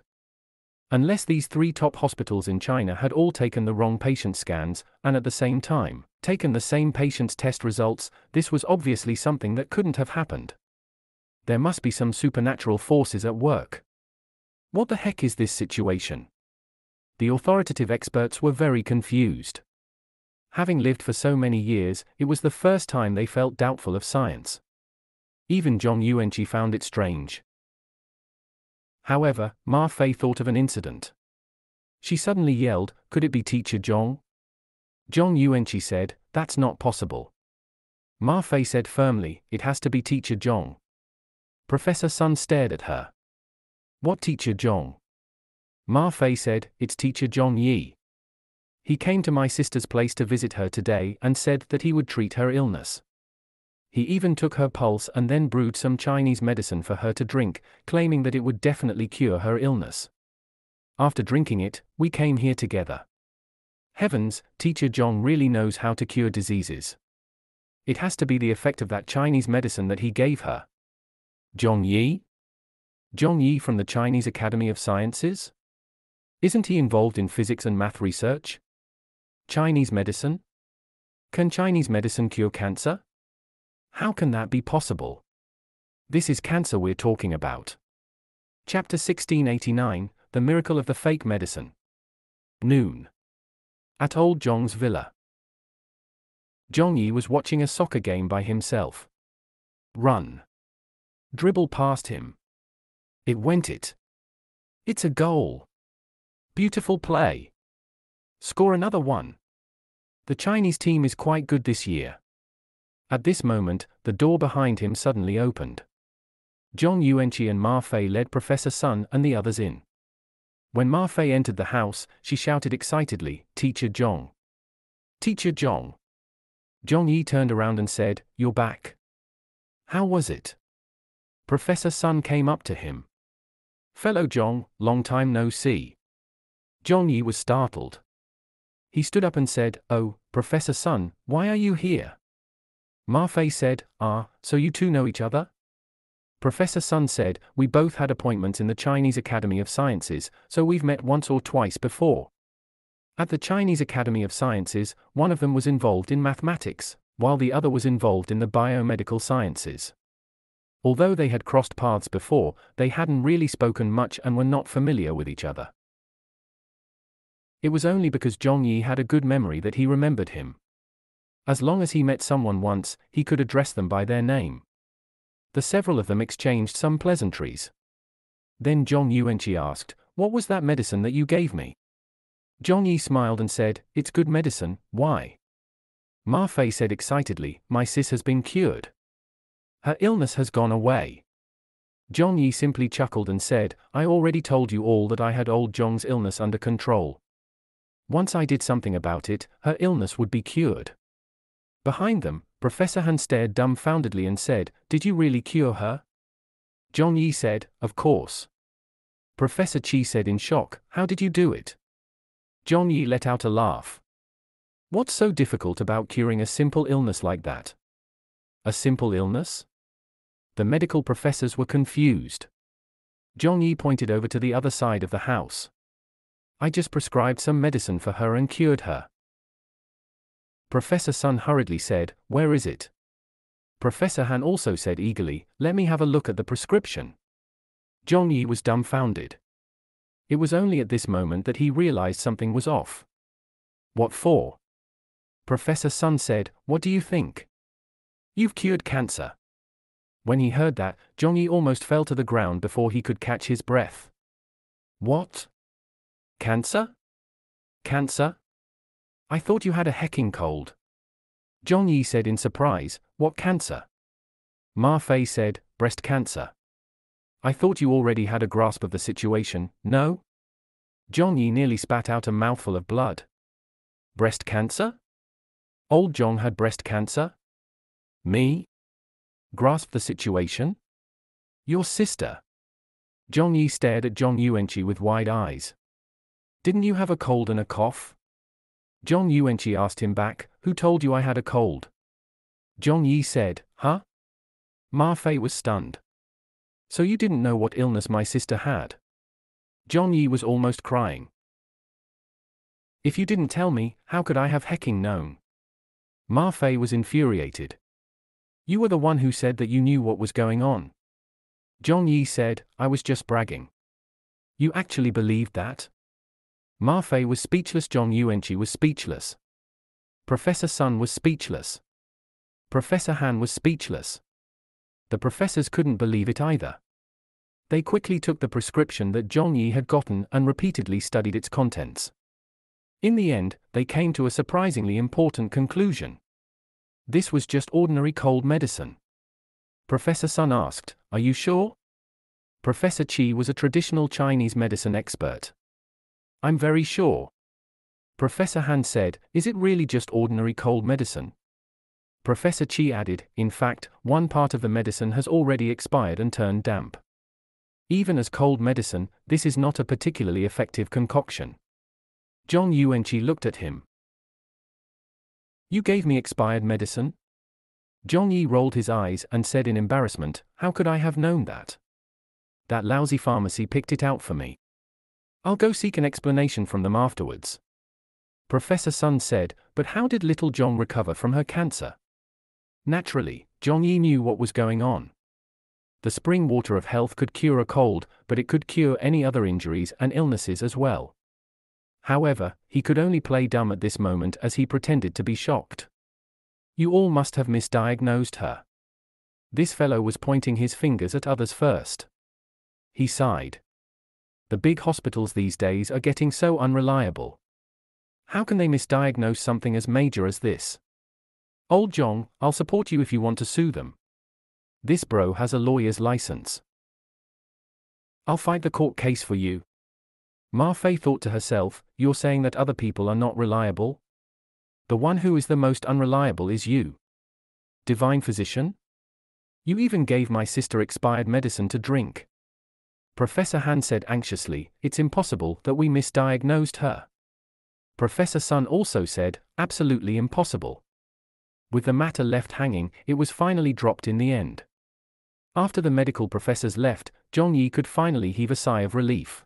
Speaker 1: Unless these 3 top hospitals in China had all taken the wrong patient scans, and at the same time, taken the same patient's test results, this was obviously something that couldn't have happened. There must be some supernatural forces at work. What the heck is this situation? The authoritative experts were very confused. Having lived for so many years, it was the first time they felt doubtful of science. Even Zhong Yuanqi found it strange. However, Ma Fei thought of an incident. She suddenly yelled, could it be Teacher Zhong? Zhong Yuanqi said, that's not possible. Ma Fei said firmly, it has to be Teacher Zhong. Professor Sun stared at her. What Teacher Zhong? Ma Fei said, it's Teacher Zhong Yi. He came to my sister's place to visit her today and said that he would treat her illness. He even took her pulse and then brewed some Chinese medicine for her to drink, claiming that it would definitely cure her illness. After drinking it, we came here together. Heavens, Teacher Zhong really knows how to cure diseases. It has to be the effect of that Chinese medicine that he gave her. Zhong Yi? Zhong Yi from the Chinese Academy of Sciences? Isn't he involved in physics and math research? Chinese medicine? Can Chinese medicine cure cancer? How can that be possible? This is cancer we're talking about. Chapter 1689, The Miracle of the Fake Medicine. Noon. At old Zhong's villa. Zhong Yi was watching a soccer game by himself. Run. Dribble past him. It went it. It's a goal. Beautiful play. Score another one. The Chinese team is quite good this year. At this moment, the door behind him suddenly opened. Zhong Yuanqi and Ma Fei led Professor Sun and the others in. When Ma Fei entered the house, she shouted excitedly, Teacher Zhong. Teacher Zhong. Zhong Yi turned around and said, you're back. How was it? Professor Sun came up to him. Fellow Zhong, long time no see. Zhong Yi was startled. He stood up and said, oh, Professor Sun, why are you here? Ma Fei said, so you two know each other? Professor Sun said, we both had appointments in the Chinese Academy of Sciences, so we've met once or twice before. At the Chinese Academy of Sciences, one of them was involved in mathematics, while the other was involved in the biomedical sciences. Although they had crossed paths before, they hadn't really spoken much and were not familiar with each other. It was only because Zhong Yi had a good memory that he remembered him. As long as he met someone once, he could address them by their name. The several of them exchanged some pleasantries. Then Zhong Yuanqi asked, what was that medicine that you gave me? Zhong Yi smiled and said, it's good medicine, why? Ma Fei said excitedly, my sis has been cured. Her illness has gone away. Zhong Yi simply chuckled and said, I already told you all that I had old Zhong's illness under control. Once I did something about it, her illness would be cured. Behind them, Professor Han stared dumbfoundedly and said, did you really cure her? Zhong Yi said, of course. Professor Qi said in shock, how did you do it? Zhong Yi let out a laugh. What's so difficult about curing a simple illness like that? A simple illness? The medical professors were confused. Zhong Yi pointed over to the other side of the house. I just prescribed some medicine for her and cured her. Professor Sun hurriedly said, where is it? Professor Han also said eagerly, let me have a look at the prescription. Zhong Yi was dumbfounded. It was only at this moment that he realized something was off. What for? Professor Sun said, what do you think? You've cured cancer. When he heard that, Zhongyi almost fell to the ground before he could catch his breath. What? Cancer? Cancer? I thought you had a hecking cold. Zhongyi said in surprise, what cancer? Ma Fei said, breast cancer. I thought you already had a grasp of the situation, no? Zhongyi nearly spat out a mouthful of blood. Breast cancer? Old Zhong had breast cancer? Me? Grasp the situation? Your sister. Zhongyi stared at Zhong Yuanqi with wide eyes. Didn't you have a cold and a cough? Zhong Yuanqi asked him back, who told you I had a cold? Zhongyi said, huh? Ma Fei was stunned. So you didn't know what illness my sister had? Zhongyi was almost crying. If you didn't tell me, how could I have hecking known? Ma Fei was infuriated. You were the one who said that you knew what was going on. Zhongyi said, I was just bragging. You actually believed that? Ma Fei was speechless. Zhong Yuanqi was speechless. Professor Sun was speechless. Professor Han was speechless. The professors couldn't believe it either. They quickly took the prescription that Zhongyi had gotten and repeatedly studied its contents. In the end, they came to a surprisingly important conclusion. This was just ordinary cold medicine. Professor Sun asked, are you sure? Professor Qi was a traditional Chinese medicine expert. I'm very sure. Professor Han said, is it really just ordinary cold medicine? Professor Qi added, in fact, one part of the medicine has already expired and turned damp. Even as cold medicine, this is not a particularly effective concoction. Zhong Yuanqi looked at him. You gave me expired medicine? Zhongyi rolled his eyes and said in embarrassment, how could I have known that? That lousy pharmacy picked it out for me. I'll go seek an explanation from them afterwards. Professor Sun said, but how did little Zhong recover from her cancer? Naturally, Zhongyi knew what was going on. The spring water of health could cure a cold, but it could cure any other injuries and illnesses as well. However, he could only play dumb at this moment as he pretended to be shocked. You all must have misdiagnosed her. This fellow was pointing his fingers at others first. He sighed. The big hospitals these days are getting so unreliable. How can they misdiagnose something as major as this? Old Zhong, I'll support you if you want to sue them. This bro has a lawyer's license. I'll fight the court case for you. Ma Fei thought to herself, you're saying that other people are not reliable? The one who is the most unreliable is you. Divine physician? You even gave my sister expired medicine to drink. Professor Han said anxiously, it's impossible that we misdiagnosed her. Professor Sun also said, absolutely impossible. With the matter left hanging, it was finally dropped in the end. After the medical professors left, Zhongyi could finally heave a sigh of relief.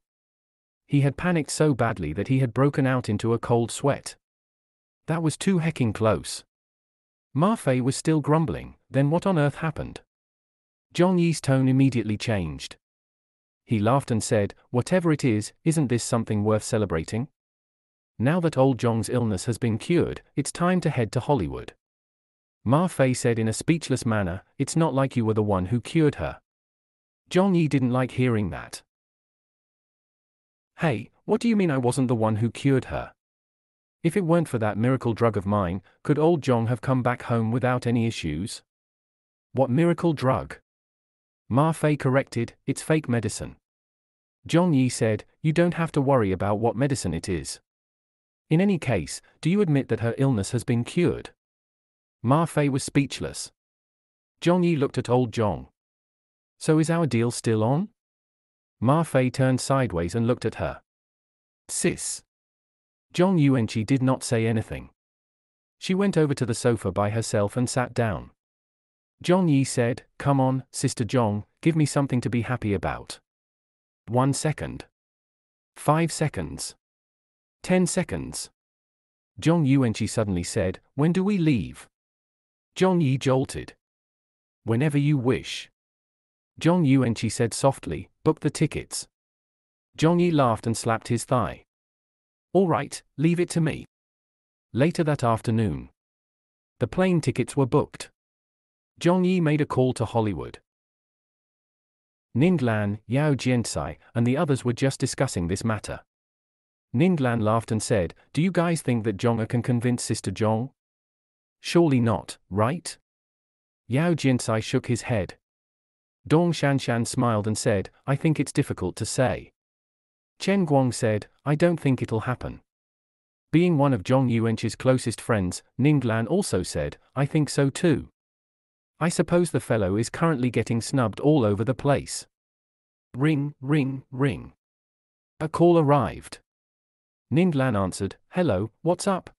Speaker 1: He had panicked so badly that he had broken out into a cold sweat. That was too hecking close. Ma Fei was still grumbling, then what on earth happened? Zhongyi's tone immediately changed. He laughed and said, whatever it is, isn't this something worth celebrating? Now that old Zhong's illness has been cured, it's time to head to Hollywood. Ma Fei said in a speechless manner, it's not like you were the one who cured her. Zhongyi didn't like hearing that. Hey, what do you mean I wasn't the one who cured her? If it weren't for that miracle drug of mine, could old Zhong have come back home without any issues? What miracle drug? Ma Fei corrected, it's fake medicine. Zhongyi said, you don't have to worry about what medicine it is. In any case, do you admit that her illness has been cured? Ma Fei was speechless. Zhongyi looked at old Zhong. So is our deal still on? Ma Fei turned sideways and looked at her. Sis. Zhong Yuanqi did not say anything. She went over to the sofa by herself and sat down. Zhongyi said, come on, Sister Zhong, give me something to be happy about. 1 second. 5 seconds. 10 seconds. Zhong Yuanqi suddenly said, when do we leave? Zhongyi jolted. Whenever you wish. Zhong Yuanqi said softly, book the tickets. Zhongyi laughed and slapped his thigh. All right, leave it to me. Later that afternoon. The plane tickets were booked. Zhong Yi made a call to Hollywood. Ninglan, Yao Jiantai, and the others were just discussing this matter. Ninglan laughed and said, "Do you guys think that Zhong can convince Sister Zhong? Surely not, right?" Yao Jiantai shook his head. Dong Shanshan smiled and said, "I think it's difficult to say." Chen Guang said, "I don't think it'll happen." Being one of Zhong Yuanqi's closest friends, Ninglan also said, "I think so too. I suppose the fellow is currently getting snubbed all over the place." Ring, ring, ring. A call arrived. Ninglan answered, "Hello, what's up?"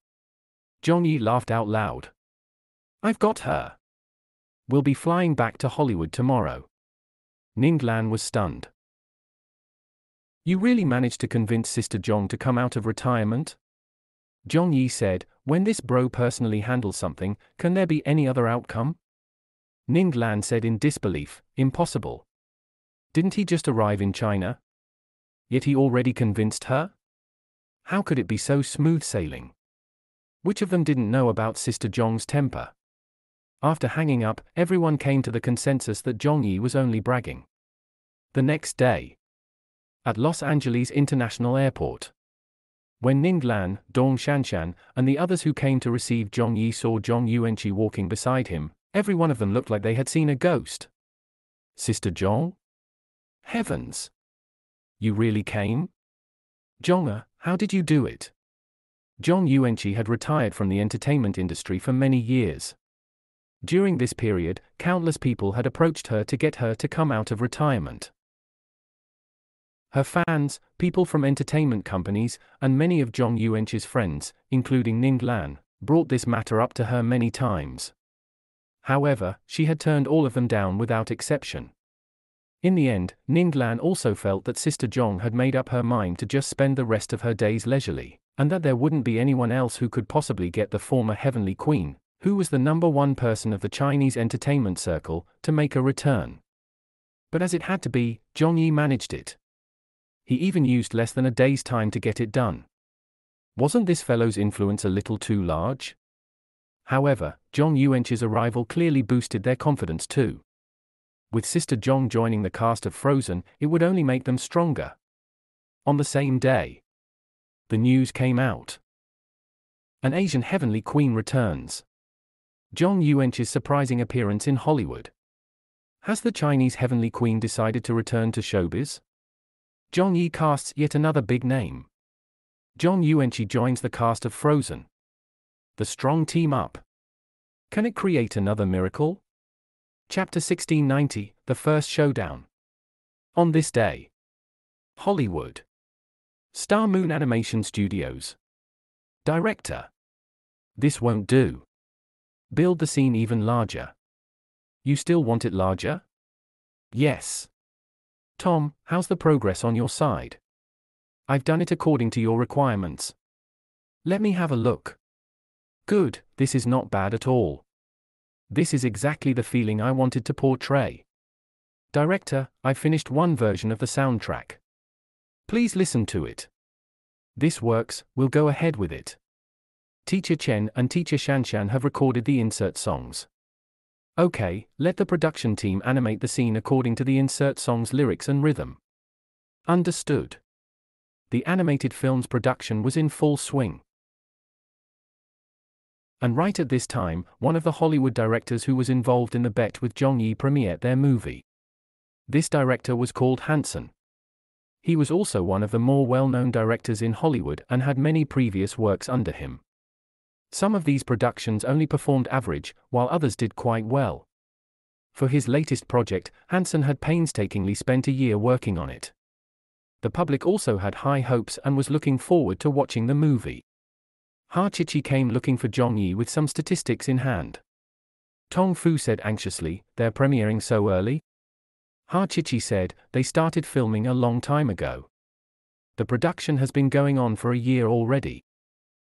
Speaker 1: Zhong Yi laughed out loud. "I've got her. We'll be flying back to Hollywood tomorrow." Ninglan was stunned. "You really managed to convince Sister Zhong to come out of retirement?" Zhong Yi said, "When this bro personally handles something, can there be any other outcome?" Ninglan said in disbelief, "Impossible. Didn't he just arrive in China? Yet he already convinced her? How could it be so smooth sailing?" Which of them didn't know about Sister Zhong's temper? After hanging up, everyone came to the consensus that Zhong Yi was only bragging. The next day, at Los Angeles International Airport, when Ninglan, Dong Shanshan, and the others who came to receive Zhong Yi saw Zhong Yuanqi walking beside him, every one of them looked like they had seen a ghost. "Sister Zhong? Heavens! You really came? Zhong, how did you do it?" Zhong Yuanqi had retired from the entertainment industry for many years. During this period, countless people had approached her to get her to come out of retirement. Her fans, people from entertainment companies, and many of Zhong Yuanqi's friends, including Ninglan, brought this matter up to her many times. However, she had turned all of them down without exception. In the end, Ninglan also felt that Sister Zhong had made up her mind to just spend the rest of her days leisurely, and that there wouldn't be anyone else who could possibly get the former Heavenly Queen, who was the #1 person of the Chinese entertainment circle, to make a return. But as it had to be, Zhong Yi managed it. He even used less than a day's time to get it done. Wasn't this fellow's influence a little too large? However, Zhong Yuanqi's arrival clearly boosted their confidence too. With Sister Zhong joining the cast of Frozen, it would only make them stronger. On the same day, the news came out. An Asian Heavenly Queen returns. Zhong Yuanqi's surprising appearance in Hollywood. Has the Chinese Heavenly Queen decided to return to showbiz? Zhong Yi casts yet another big name. Zhong Yuanqi joins the cast of Frozen. The strong team up. Can it create another miracle? Chapter 1690, The First Showdown. On this day, Hollywood. Star Moon Animation Studios. Director. This won't do. Build the scene even larger. You still want it larger? Yes. Tom, how's the progress on your side? I've done it according to your requirements. Let me have a look. Good, this is not bad at all. This is exactly the feeling I wanted to portray. Director, I finished one version of the soundtrack. Please listen to it. This works, we'll go ahead with it. Teacher Chen and Teacher Shanshan have recorded the insert songs. Okay, let the production team animate the scene according to the insert song's lyrics and rhythm. Understood. The animated film's production was in full swing. And right at this time, one of the Hollywood directors who was involved in the bet with Zhong Yi premiered their movie. This director was called Hansen. He was also one of the more well-known directors in Hollywood and had many previous works under him. Some of these productions only performed average, while others did quite well. For his latest project, Hansen had painstakingly spent a year working on it. The public also had high hopes and was looking forward to watching the movie. Ha Chichi came looking for Zhong Yi with some statistics in hand. Tong Fu said anxiously, "They're premiering so early?" Ha Chichi said, "They started filming a long time ago. The production has been going on for a year already."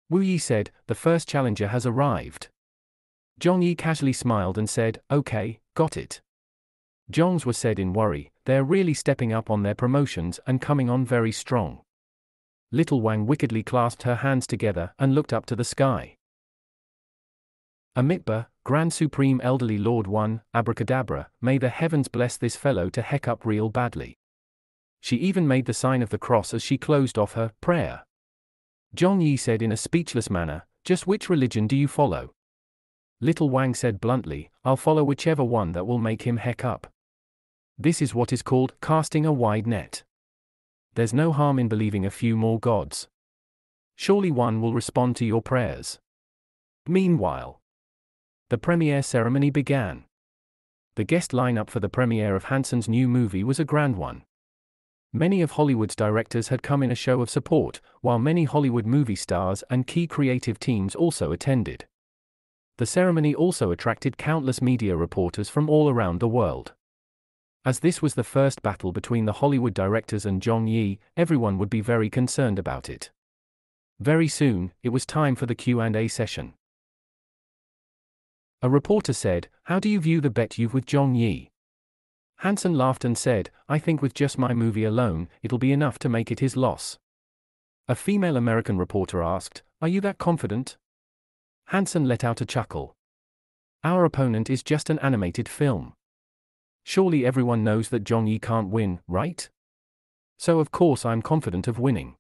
Speaker 1: Wu Yi said, "The first challenger has arrived." Zhong Yi casually smiled and said, "Okay, got it." Zhong's were said in worry, "They're really stepping up on their promotions and coming on very strong." Little Wang wickedly clasped her hands together and looked up to the sky. Amitba, Grand Supreme Elderly Lord 1, abracadabra, may the heavens bless this fellow to heck up real badly. She even made the sign of the cross as she closed off her prayer. Zhong Yi said in a speechless manner, just which religion do you follow? Little Wang said bluntly, I'll follow whichever one that will make him heck up. This is what is called casting a wide net. There's no harm in believing a few more gods. Surely one will respond to your prayers. Meanwhile, the premiere ceremony began. The guest lineup for the premiere of Hanson's new movie was a grand one. Many of Hollywood's directors had come in a show of support, while many Hollywood movie stars and key creative teams also attended. The ceremony also attracted countless media reporters from all around the world. As this was the first battle between the Hollywood directors and Zhong Yi, everyone would be very concerned about it. Very soon, it was time for the Q&A session. A reporter said, "How do you view the bet you've with Zhong Yi?" Hanson laughed and said, "I think with just my movie alone, it'll be enough to make it his loss." A female American reporter asked, "Are you that confident?" Hanson let out a chuckle. "Our opponent is just an animated film. Surely everyone knows that Zhong Yi can't win, right? So of course I'm confident of winning.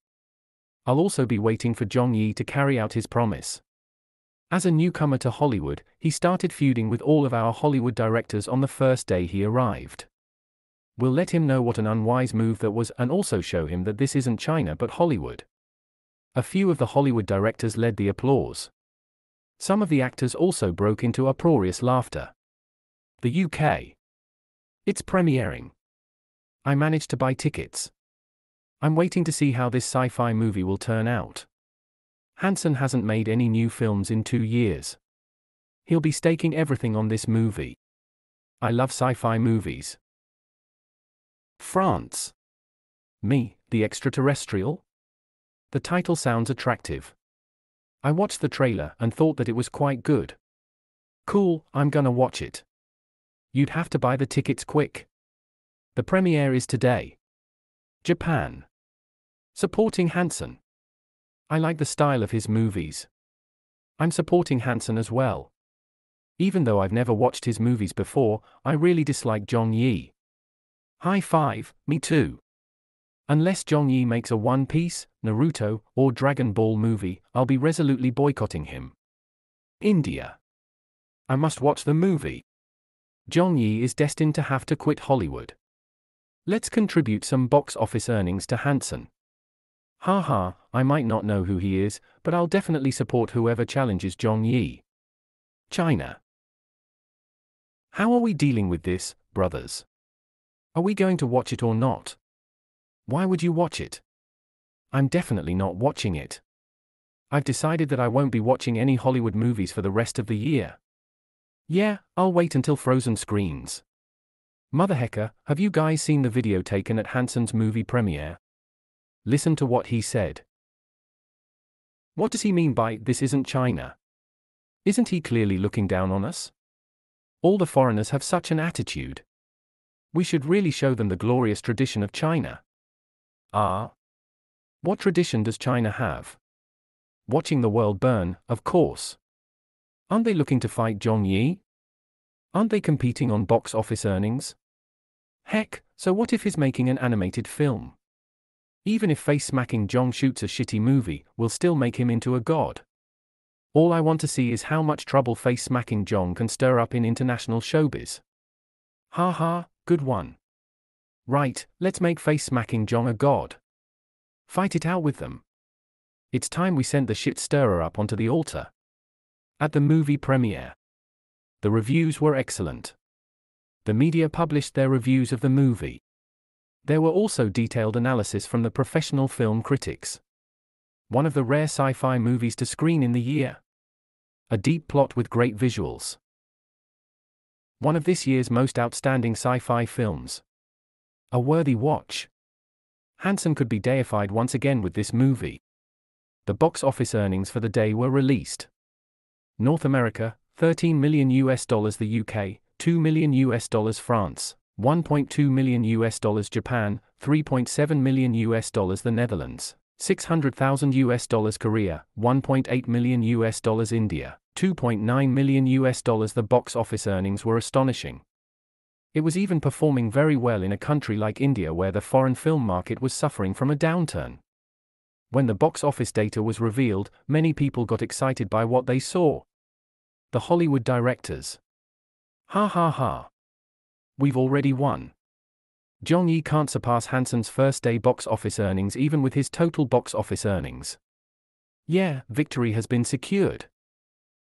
Speaker 1: I'll also be waiting for Zhong Yi to carry out his promise." As a newcomer to Hollywood, he started feuding with all of our Hollywood directors on the first day he arrived. We'll let him know what an unwise move that was and also show him that this isn't China but Hollywood. A few of the Hollywood directors led the applause. Some of the actors also broke into uproarious laughter. The UK. It's premiering. I managed to buy tickets. I'm waiting to see how this sci-fi movie will turn out. Hanson hasn't made any new films in 2 years. He'll be staking everything on this movie. I love sci-fi movies. France. Me, the extraterrestrial? The title sounds attractive. I watched the trailer and thought that it was quite good. Cool, I'm gonna watch it. You'd have to buy the tickets quick. The premiere is today. Japan. Supporting Hanson. I like the style of his movies. I'm supporting Hanson as well. Even though I've never watched his movies before, I really dislike Zhong Yi. High five, me too. Unless Zhong Yi makes a One Piece, Naruto, or Dragon Ball movie, I'll be resolutely boycotting him. India. I must watch the movie. Zhong Yi is destined to have to quit Hollywood. Let's contribute some box office earnings to Hanson. Haha, I might not know who he is, but I'll definitely support whoever challenges Zhong Yi. China. How are we dealing with this, brothers? Are we going to watch it or not? Why would you watch it? I'm definitely not watching it. I've decided that I won't be watching any Hollywood movies for the rest of the year. Yeah, I'll wait until Frozen screens. Motherhecker, have you guys seen the video taken at Hanson's movie premiere? Listen to what he said. What does he mean by, "This isn't China"? Isn't he clearly looking down on us? All the foreigners have such an attitude. We should really show them the glorious tradition of China. Ah. What tradition does China have? Watching the world burn, of course. Aren't they looking to fight Zhong Yi? Aren't they competing on box office earnings? Heck, so what if he's making an animated film? Even if face-smacking Zhong shoots a shitty movie, we'll still make him into a god. All I want to see is how much trouble face-smacking Zhong can stir up in international showbiz. Haha, good one. Right, let's make face-smacking Zhong a god. Fight it out with them. It's time we sent the shit stirrer up onto the altar. At the movie premiere. The reviews were excellent. The media published their reviews of the movie. There were also detailed analysis from the professional film critics. One of the rare sci-fi movies to screen in the year. A deep plot with great visuals. One of this year's most outstanding sci-fi films. A worthy watch. Hanson could be deified once again with this movie. The box office earnings for the day were released. North America, $13 million the UK, $2 million France. $1.2 million Japan, $3.7 million the Netherlands, $600,000 Korea, $1.8 million India, $2.9 million. The box office earnings were astonishing. It was even performing very well in a country like India where the foreign film market was suffering from a downturn. When the box office data was revealed, many people got excited by what they saw. The Hollywood directors. Ha ha ha. We've already won. Zhong Yi can't surpass Hanson's first-day box office earnings even with his total box office earnings. Yeah, victory has been secured.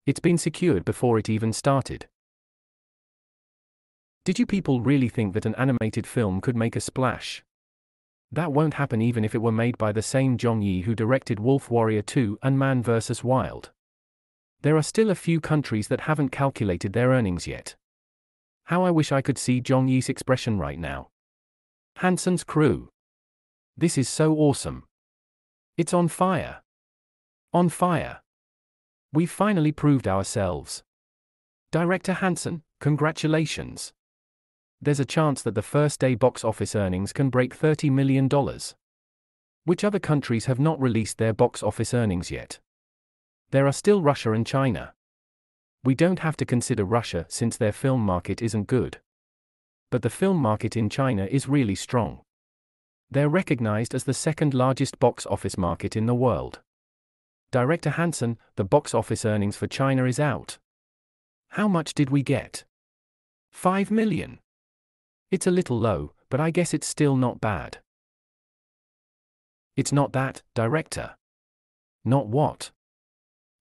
Speaker 1: It's been secured before it even started. Did you people really think that an animated film could make a splash? That won't happen even if it were made by the same Zhong Yi who directed Wolf Warrior 2 and Man vs. Wild. There are still a few countries that haven't calculated their earnings yet. How I wish I could see Zhong Yi's expression right now. Hanson's crew. This is so awesome. It's on fire. On fire. We've finally proved ourselves. Director Hanson, congratulations. There's a chance that the first-day box office earnings can break $30 million. Which other countries have not released their box office earnings yet? There are still Russia and China. We don't have to consider Russia since their film market isn't good. But the film market in China is really strong. They're recognized as the second largest box office market in the world. Director Hanson, the box office earnings for China is out. How much did we get? 5 million. It's a little low, but I guess it's still not bad. It's not that, director. Not what?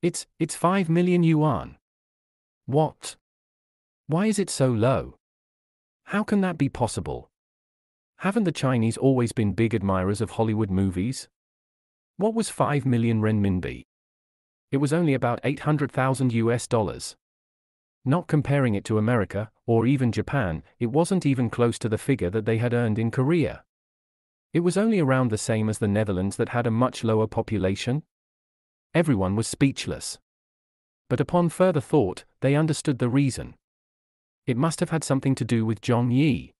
Speaker 1: It's 5 million yuan. What? Why is it so low? How can that be possible? Haven't the Chinese always been big admirers of Hollywood movies? What was 5 million renminbi? It was only about $800,000. Not comparing it to America, or even Japan, it wasn't even close to the figure that they had earned in Korea. It was only around the same as the Netherlands that had a much lower population. Everyone was speechless. But upon further thought, they understood the reason. It must have had something to do with Zhong Yi.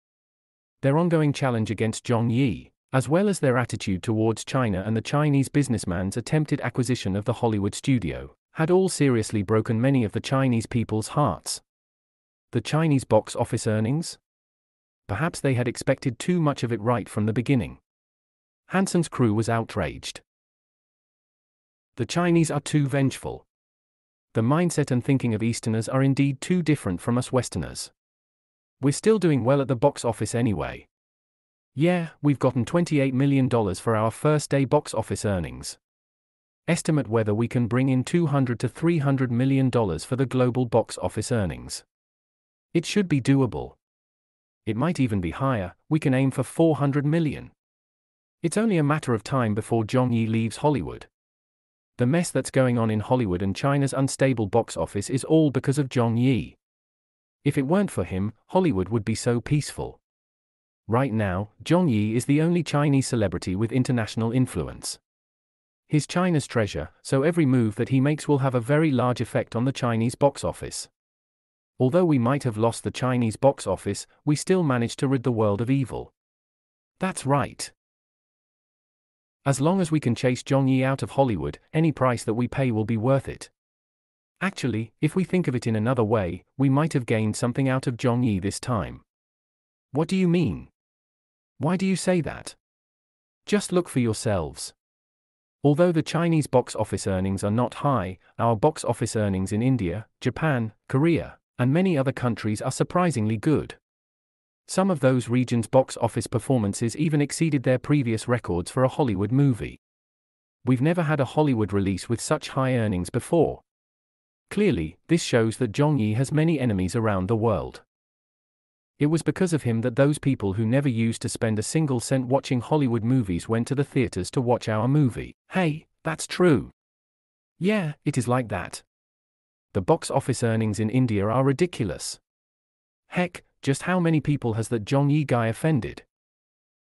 Speaker 1: Their ongoing challenge against Zhong Yi, as well as their attitude towards China and the Chinese businessman's attempted acquisition of the Hollywood studio, had all seriously broken many of the Chinese people's hearts. The Chinese box office earnings? Perhaps they had expected too much of it right from the beginning. Hanson's crew was outraged. The Chinese are too vengeful. The mindset and thinking of Easterners are indeed too different from us Westerners. We're still doing well at the box office anyway. Yeah, we've gotten $28 million for our first-day box office earnings. Estimate whether we can bring in $200 to $300 million for the global box office earnings. It should be doable. It might even be higher, we can aim for $400 million. It's only a matter of time before Zhong Yi leaves Hollywood. The mess that's going on in Hollywood and China's unstable box office is all because of Zhong Yi. If it weren't for him, Hollywood would be so peaceful. Right now, Zhong Yi is the only Chinese celebrity with international influence. He's China's treasure, so every move that he makes will have a very large effect on the Chinese box office. Although we might have lost the Chinese box office, we still managed to rid the world of evil. That's right. As long as we can chase Zhong Yi out of Hollywood, any price that we pay will be worth it. Actually, if we think of it in another way, we might have gained something out of Zhong Yi this time. What do you mean? Why do you say that? Just look for yourselves. Although the Chinese box office earnings are not high, our box office earnings in India, Japan, Korea, and many other countries are surprisingly good. Some of those regions' box office performances even exceeded their previous records for a Hollywood movie. We've never had a Hollywood release with such high earnings before. Clearly, this shows that Zhong Yi has many enemies around the world. It was because of him that those people who never used to spend a single cent watching Hollywood movies went to the theaters to watch our movie. Hey, that's true. Yeah, it is like that. The box office earnings in India are ridiculous. Heck, just how many people has that Zhong Yi guy offended?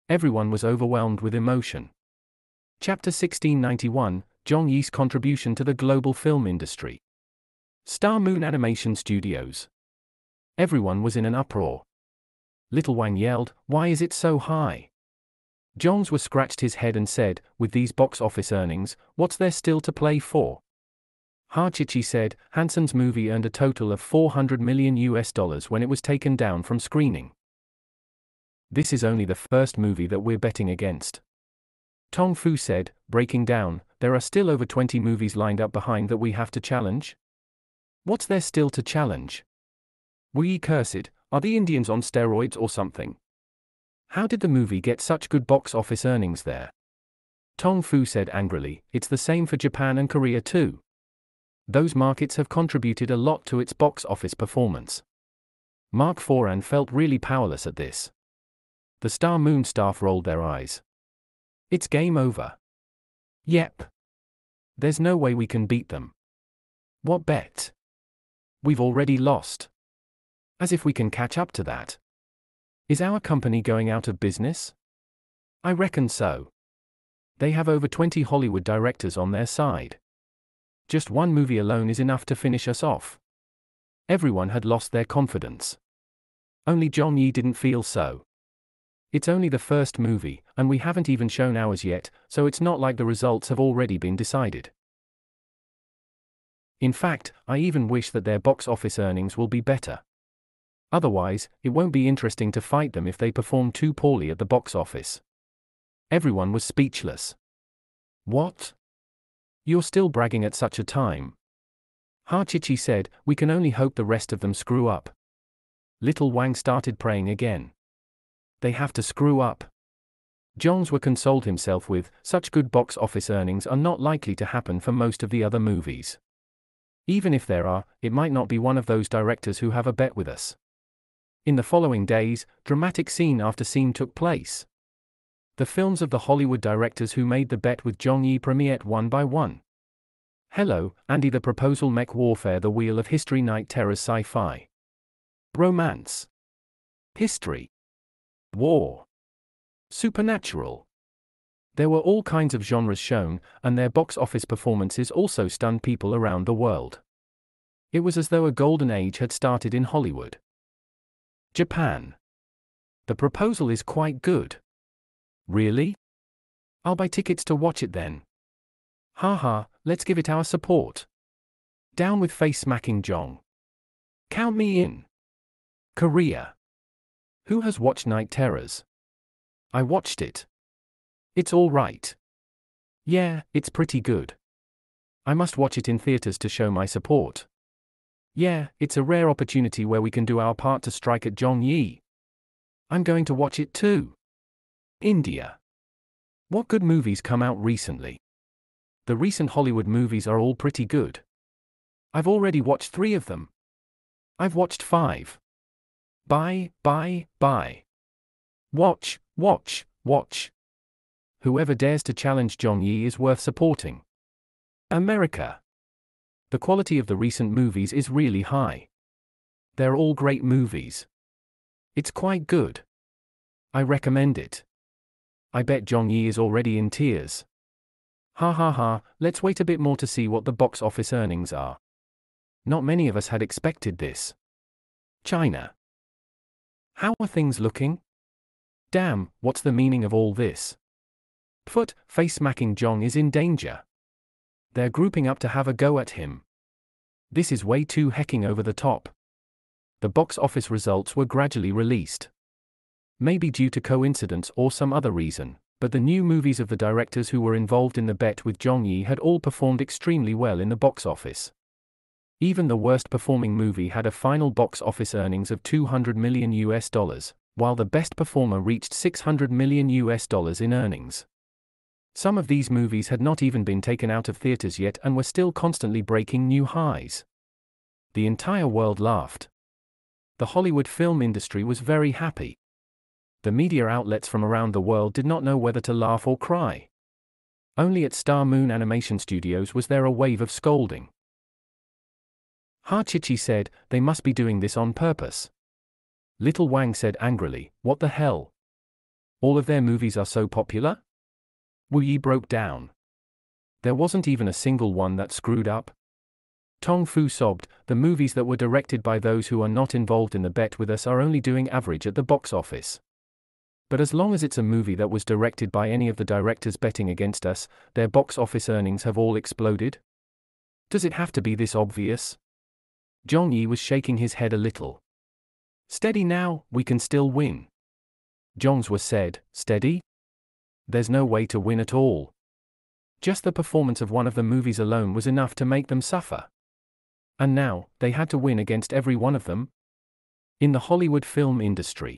Speaker 1: Everyone was overwhelmed with emotion. Chapter 1691, Zhong Yi's contribution to the global film industry. Star Moon Animation Studios. Everyone was in an uproar. Little Wang yelled, "Why is it so high?" Zhongzhou scratched his head and said, "With these box office earnings, what's there still to play for?" Chichi said, Hanson's movie earned a total of $400 million when it was taken down from screening. This is only the first movie that we're betting against. Tong Fu said, breaking down, there are still over 20 movies lined up behind that we have to challenge? What's there still to challenge? We cursed, are the Indians on steroids or something? How did the movie get such good box office earnings there? Tong Fu said angrily, it's the same for Japan and Korea too. Those markets have contributed a lot to its box office performance. Mark Foran felt really powerless at this. The Star Moon staff rolled their eyes. It's game over. Yep. There's no way we can beat them. What bet? We've already lost. As if we can catch up to that. Is our company going out of business? I reckon so. They have over 20 Hollywood directors on their side. Just one movie alone is enough to finish us off. Everyone had lost their confidence. Only Zhong Yi didn't feel so. It's only the first movie, and we haven't even shown ours yet, so it's not like the results have already been decided. In fact, I even wish that their box office earnings will be better. Otherwise, it won't be interesting to fight them if they perform too poorly at the box office. Everyone was speechless. What? You're still bragging at such a time? Chichi said, we can only hope the rest of them screw up. Little Wang started praying again. They have to screw up. Zhongzhou consoled himself with, such good box office earnings are not likely to happen for most of the other movies. Even if there are, it might not be one of those directors who have a bet with us. In the following days, dramatic scene after scene took place. The films of the Hollywood directors who made the bet with Zhong Yi premiered one by one. Hello, Andy, The Proposal, Mech Warfare, The Wheel of History, Night Terrors, Sci-Fi, Romance, History, War, Supernatural. There were all kinds of genres shown, and their box office performances also stunned people around the world. It was as though a golden age had started in Hollywood. Japan. The Proposal is quite good. Really? I'll buy tickets to watch it then. Haha, let's give it our support. Down with face-smacking Zhong. Count me in. Korea. Who has watched Night Terrors? I watched it. It's all right. Yeah, it's pretty good. I must watch it in theaters to show my support. Yeah, it's a rare opportunity where we can do our part to strike at Zhong Yi. I'm going to watch it too. India. What good movies come out recently? The recent Hollywood movies are all pretty good. I've already watched 3 of them. I've watched 5. Buy. Watch. Whoever dares to challenge Zhong Yi is worth supporting. America. The quality of the recent movies is really high. They're all great movies. It's quite good. I recommend it. I bet Zhong Yi is already in tears. Ha, let's wait a bit more to see what the box office earnings are. Not many of us had expected this. China. How are things looking? Damn, what's the meaning of all this? Pfut, face-smacking Zhong is in danger. They're grouping up to have a go at him. This is way too hecking over the top. The box office results were gradually released. Maybe due to coincidence or some other reason, but the new movies of the directors who were involved in the bet with Zhong Yi had all performed extremely well in the box office. Even the worst performing movie had a final box office earnings of $200 million, while the best performer reached $600 million in earnings. Some of these movies had not even been taken out of theaters yet and were still constantly breaking new highs. The entire world laughed. The Hollywood film industry was very happy. The media outlets from around the world did not know whether to laugh or cry. Only at Star Moon Animation Studios was there a wave of scolding. Chichi said, they must be doing this on purpose. Little Wang said angrily, what the hell? All of their movies are so popular? Wu Yi broke down. There wasn't even a single one that screwed up. Tong Fu sobbed, the movies that were directed by those who are not involved in the bet with us are only doing average at the box office. But as long as it's a movie that was directed by any of the directors betting against us, their box office earnings have all exploded. Does it have to be this obvious? Zhong Yi was shaking his head a little. Steady now, we can still win. Zhong's said, steady? There's no way to win at all. Just the performance of one of the movies alone was enough to make them suffer. And now, they had to win against every one of them? In the Hollywood film industry.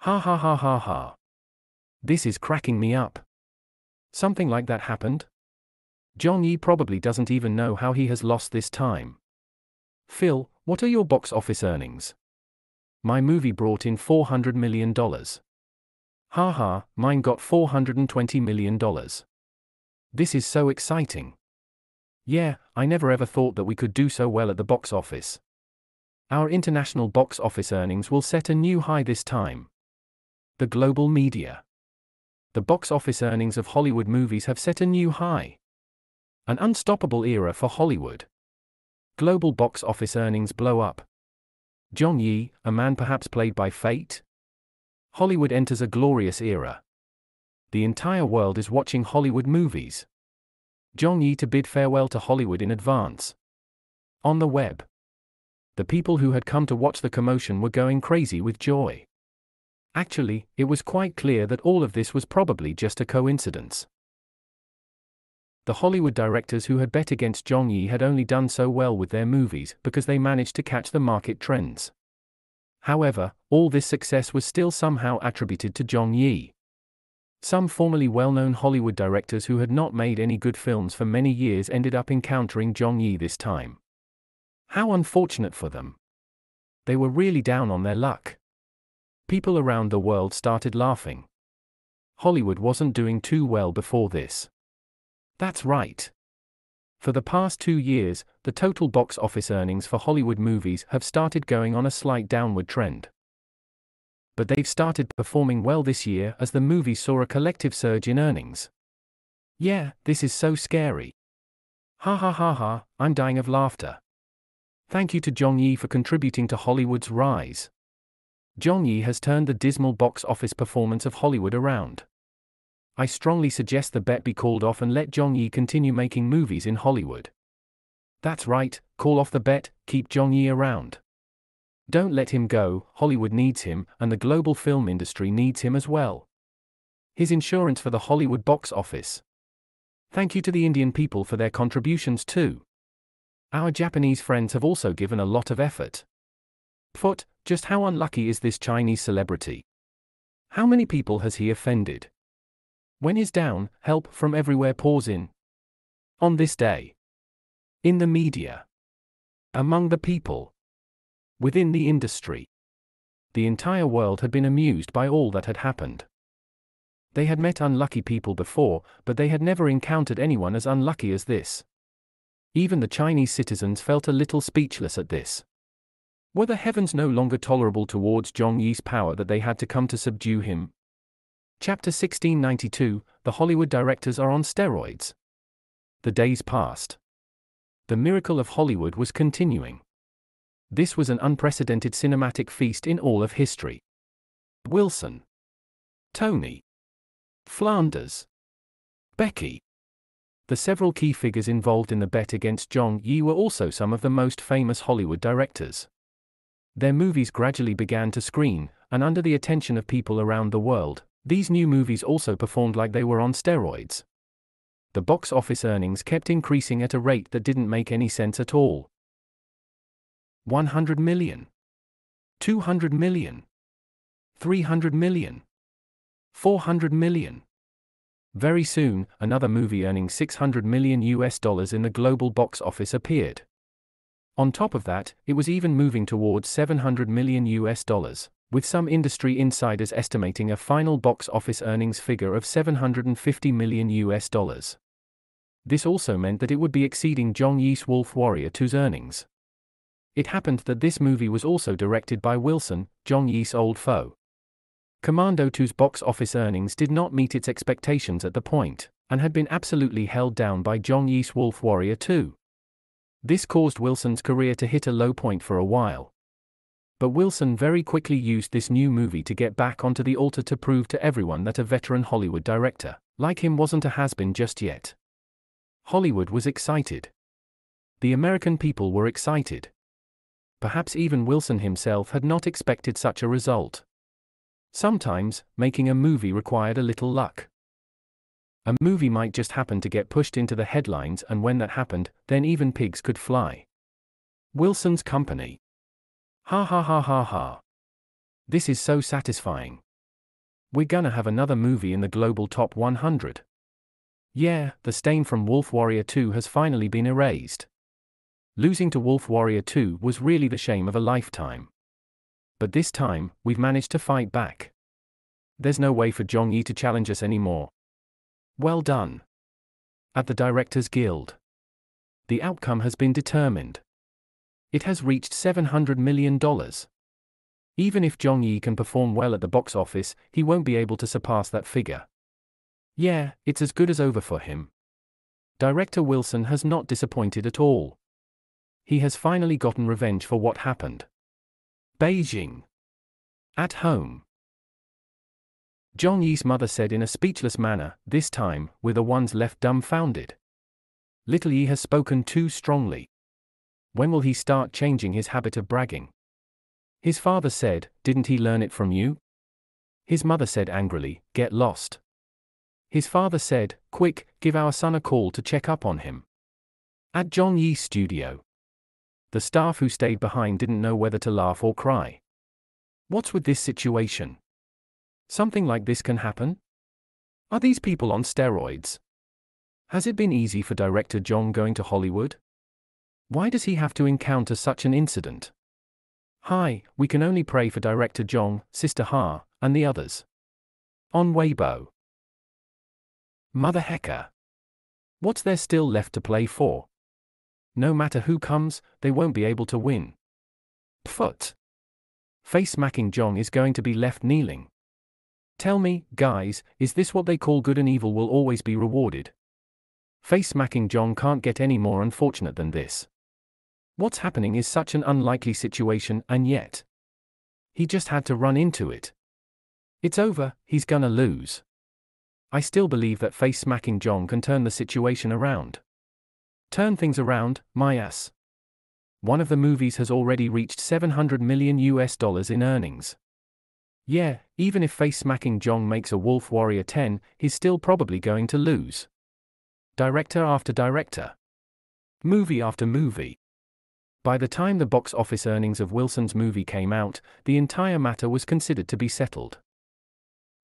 Speaker 1: Ha ha ha ha ha. This is cracking me up. Something like that happened? Zhong Yi probably doesn't even know how he has lost this time. Phil, what are your box office earnings? My movie brought in $400 million. Haha, mine got $420 million. This is so exciting. Yeah, I never ever thought that we could do so well at the box office. Our international box office earnings will set a new high this time. The global media. The box office earnings of Hollywood movies have set a new high. An unstoppable era for Hollywood. Global box office earnings blow up. Zhong Yi, a man perhaps played by fate? Hollywood enters a glorious era. The entire world is watching Hollywood movies. Zhong Yi to bid farewell to Hollywood in advance. On the web. The people who had come to watch the commotion were going crazy with joy. Actually, it was quite clear that all of this was probably just a coincidence. The Hollywood directors who had bet against Zhong Yi had only done so well with their movies because they managed to catch the market trends. However, all this success was still somehow attributed to Zhong Yi. Some formerly well-known Hollywood directors who had not made any good films for many years ended up encountering Zhong Yi this time. How unfortunate for them. They were really down on their luck. People around the world started laughing. Hollywood wasn't doing too well before this. That's right. For the past 2 years, the total box office earnings for Hollywood movies have started going on a slight downward trend. But they've started performing well this year as the movies saw a collective surge in earnings. Yeah, this is so scary. Ha ha ha ha, I'm dying of laughter. Thank you to Zhong Yi for contributing to Hollywood's rise. Zhong Yi has turned the dismal box office performance of Hollywood around. I strongly suggest the bet be called off and let Zhong Yi continue making movies in Hollywood. That's right, call off the bet, keep Zhong Yi around. Don't let him go, Hollywood needs him, and the global film industry needs him as well. His insurance for the Hollywood box office. Thank you to the Indian people for their contributions too. Our Japanese friends have also given a lot of effort. Pfft, just how unlucky is this Chinese celebrity? How many people has he offended? When is down, help from everywhere pours in. On this day. In the media. Among the people. Within the industry. The entire world had been amused by all that had happened. They had met unlucky people before, but they had never encountered anyone as unlucky as this. Even the Chinese citizens felt a little speechless at this. Were the heavens no longer tolerable towards Zhong Yi's power that they had to come to subdue him? Chapter 1692, The Hollywood Directors Are on Steroids. The days passed. The miracle of Hollywood was continuing. This was an unprecedented cinematic feast in all of history. Wilson. Tony. Flanders. Becky. The several key figures involved in the bet against Zhong Yi were also some of the most famous Hollywood directors. Their movies gradually began to screen, and under the attention of people around the world, these new movies also performed like they were on steroids. The box office earnings kept increasing at a rate that didn't make any sense at all. 100 million. 200 million. 300 million. 400 million. Very soon, another movie earning $600 million in the global box office appeared. On top of that, it was even moving towards $700 million, with some industry insiders estimating a final box office earnings figure of $750 million. This also meant that it would be exceeding Zhong Yi's Wolf Warrior 2's earnings. It happened that this movie was also directed by Wilson, Zhong Yi's old foe. Commando 2's box office earnings did not meet its expectations at the point, and had been absolutely held down by Zhong Yi's Wolf Warrior 2. This caused Wilson's career to hit a low point for a while. But Wilson very quickly used this new movie to get back onto the altar to prove to everyone that a veteran Hollywood director, like him, wasn't a has-been just yet. Hollywood was excited. The American people were excited. Perhaps even Wilson himself had not expected such a result. Sometimes, making a movie required a little luck. A movie might just happen to get pushed into the headlines, and when that happened, then even pigs could fly. Wilson's company. Ha ha ha ha ha. This is so satisfying. We're gonna have another movie in the global top 100. Yeah, the stain from Wolf Warrior 2 has finally been erased. Losing to Wolf Warrior 2 was really the shame of a lifetime. But this time, we've managed to fight back. There's no way for Zhong Yi to challenge us anymore. Well done. At the Directors Guild. The outcome has been determined. It has reached $700 million. Even if Zhong Yi can perform well at the box office, he won't be able to surpass that figure. Yeah, it's as good as over for him. Director Wilson has not disappointed at all. He has finally gotten revenge for what happened. Beijing. At home. Zhong Yi's mother said in a speechless manner, this time, with the ones left dumbfounded. Little Yi has spoken too strongly. When will he start changing his habit of bragging? His father said, didn't he learn it from you? His mother said angrily, get lost. His father said, quick, give our son a call to check up on him. At Zhong Yi's studio. The staff who stayed behind didn't know whether to laugh or cry. What's with this situation? Something like this can happen? Are these people on steroids? Has it been easy for director Zhong going to Hollywood? Why does he have to encounter such an incident? Hi, we can only pray for director Zhong, Sister Ha, and the others. On Weibo. Mother Hecker. What's there still left to play for? No matter who comes, they won't be able to win. Pfut. Face-smacking Zhong is going to be left kneeling. Tell me, guys, is this what they call good and evil will always be rewarded? Face-smacking Zhong can't get any more unfortunate than this. What's happening is such an unlikely situation, and yet he just had to run into it. It's over, he's gonna lose. I still believe that face-smacking Zhong can turn the situation around. Turn things around, my ass. One of the movies has already reached $700 million in earnings. Yeah, even if face-smacking Zhong makes a Wolf Warrior 10, he's still probably going to lose. Director after director. Movie after movie. By the time the box office earnings of Wilson's movie came out, the entire matter was considered to be settled.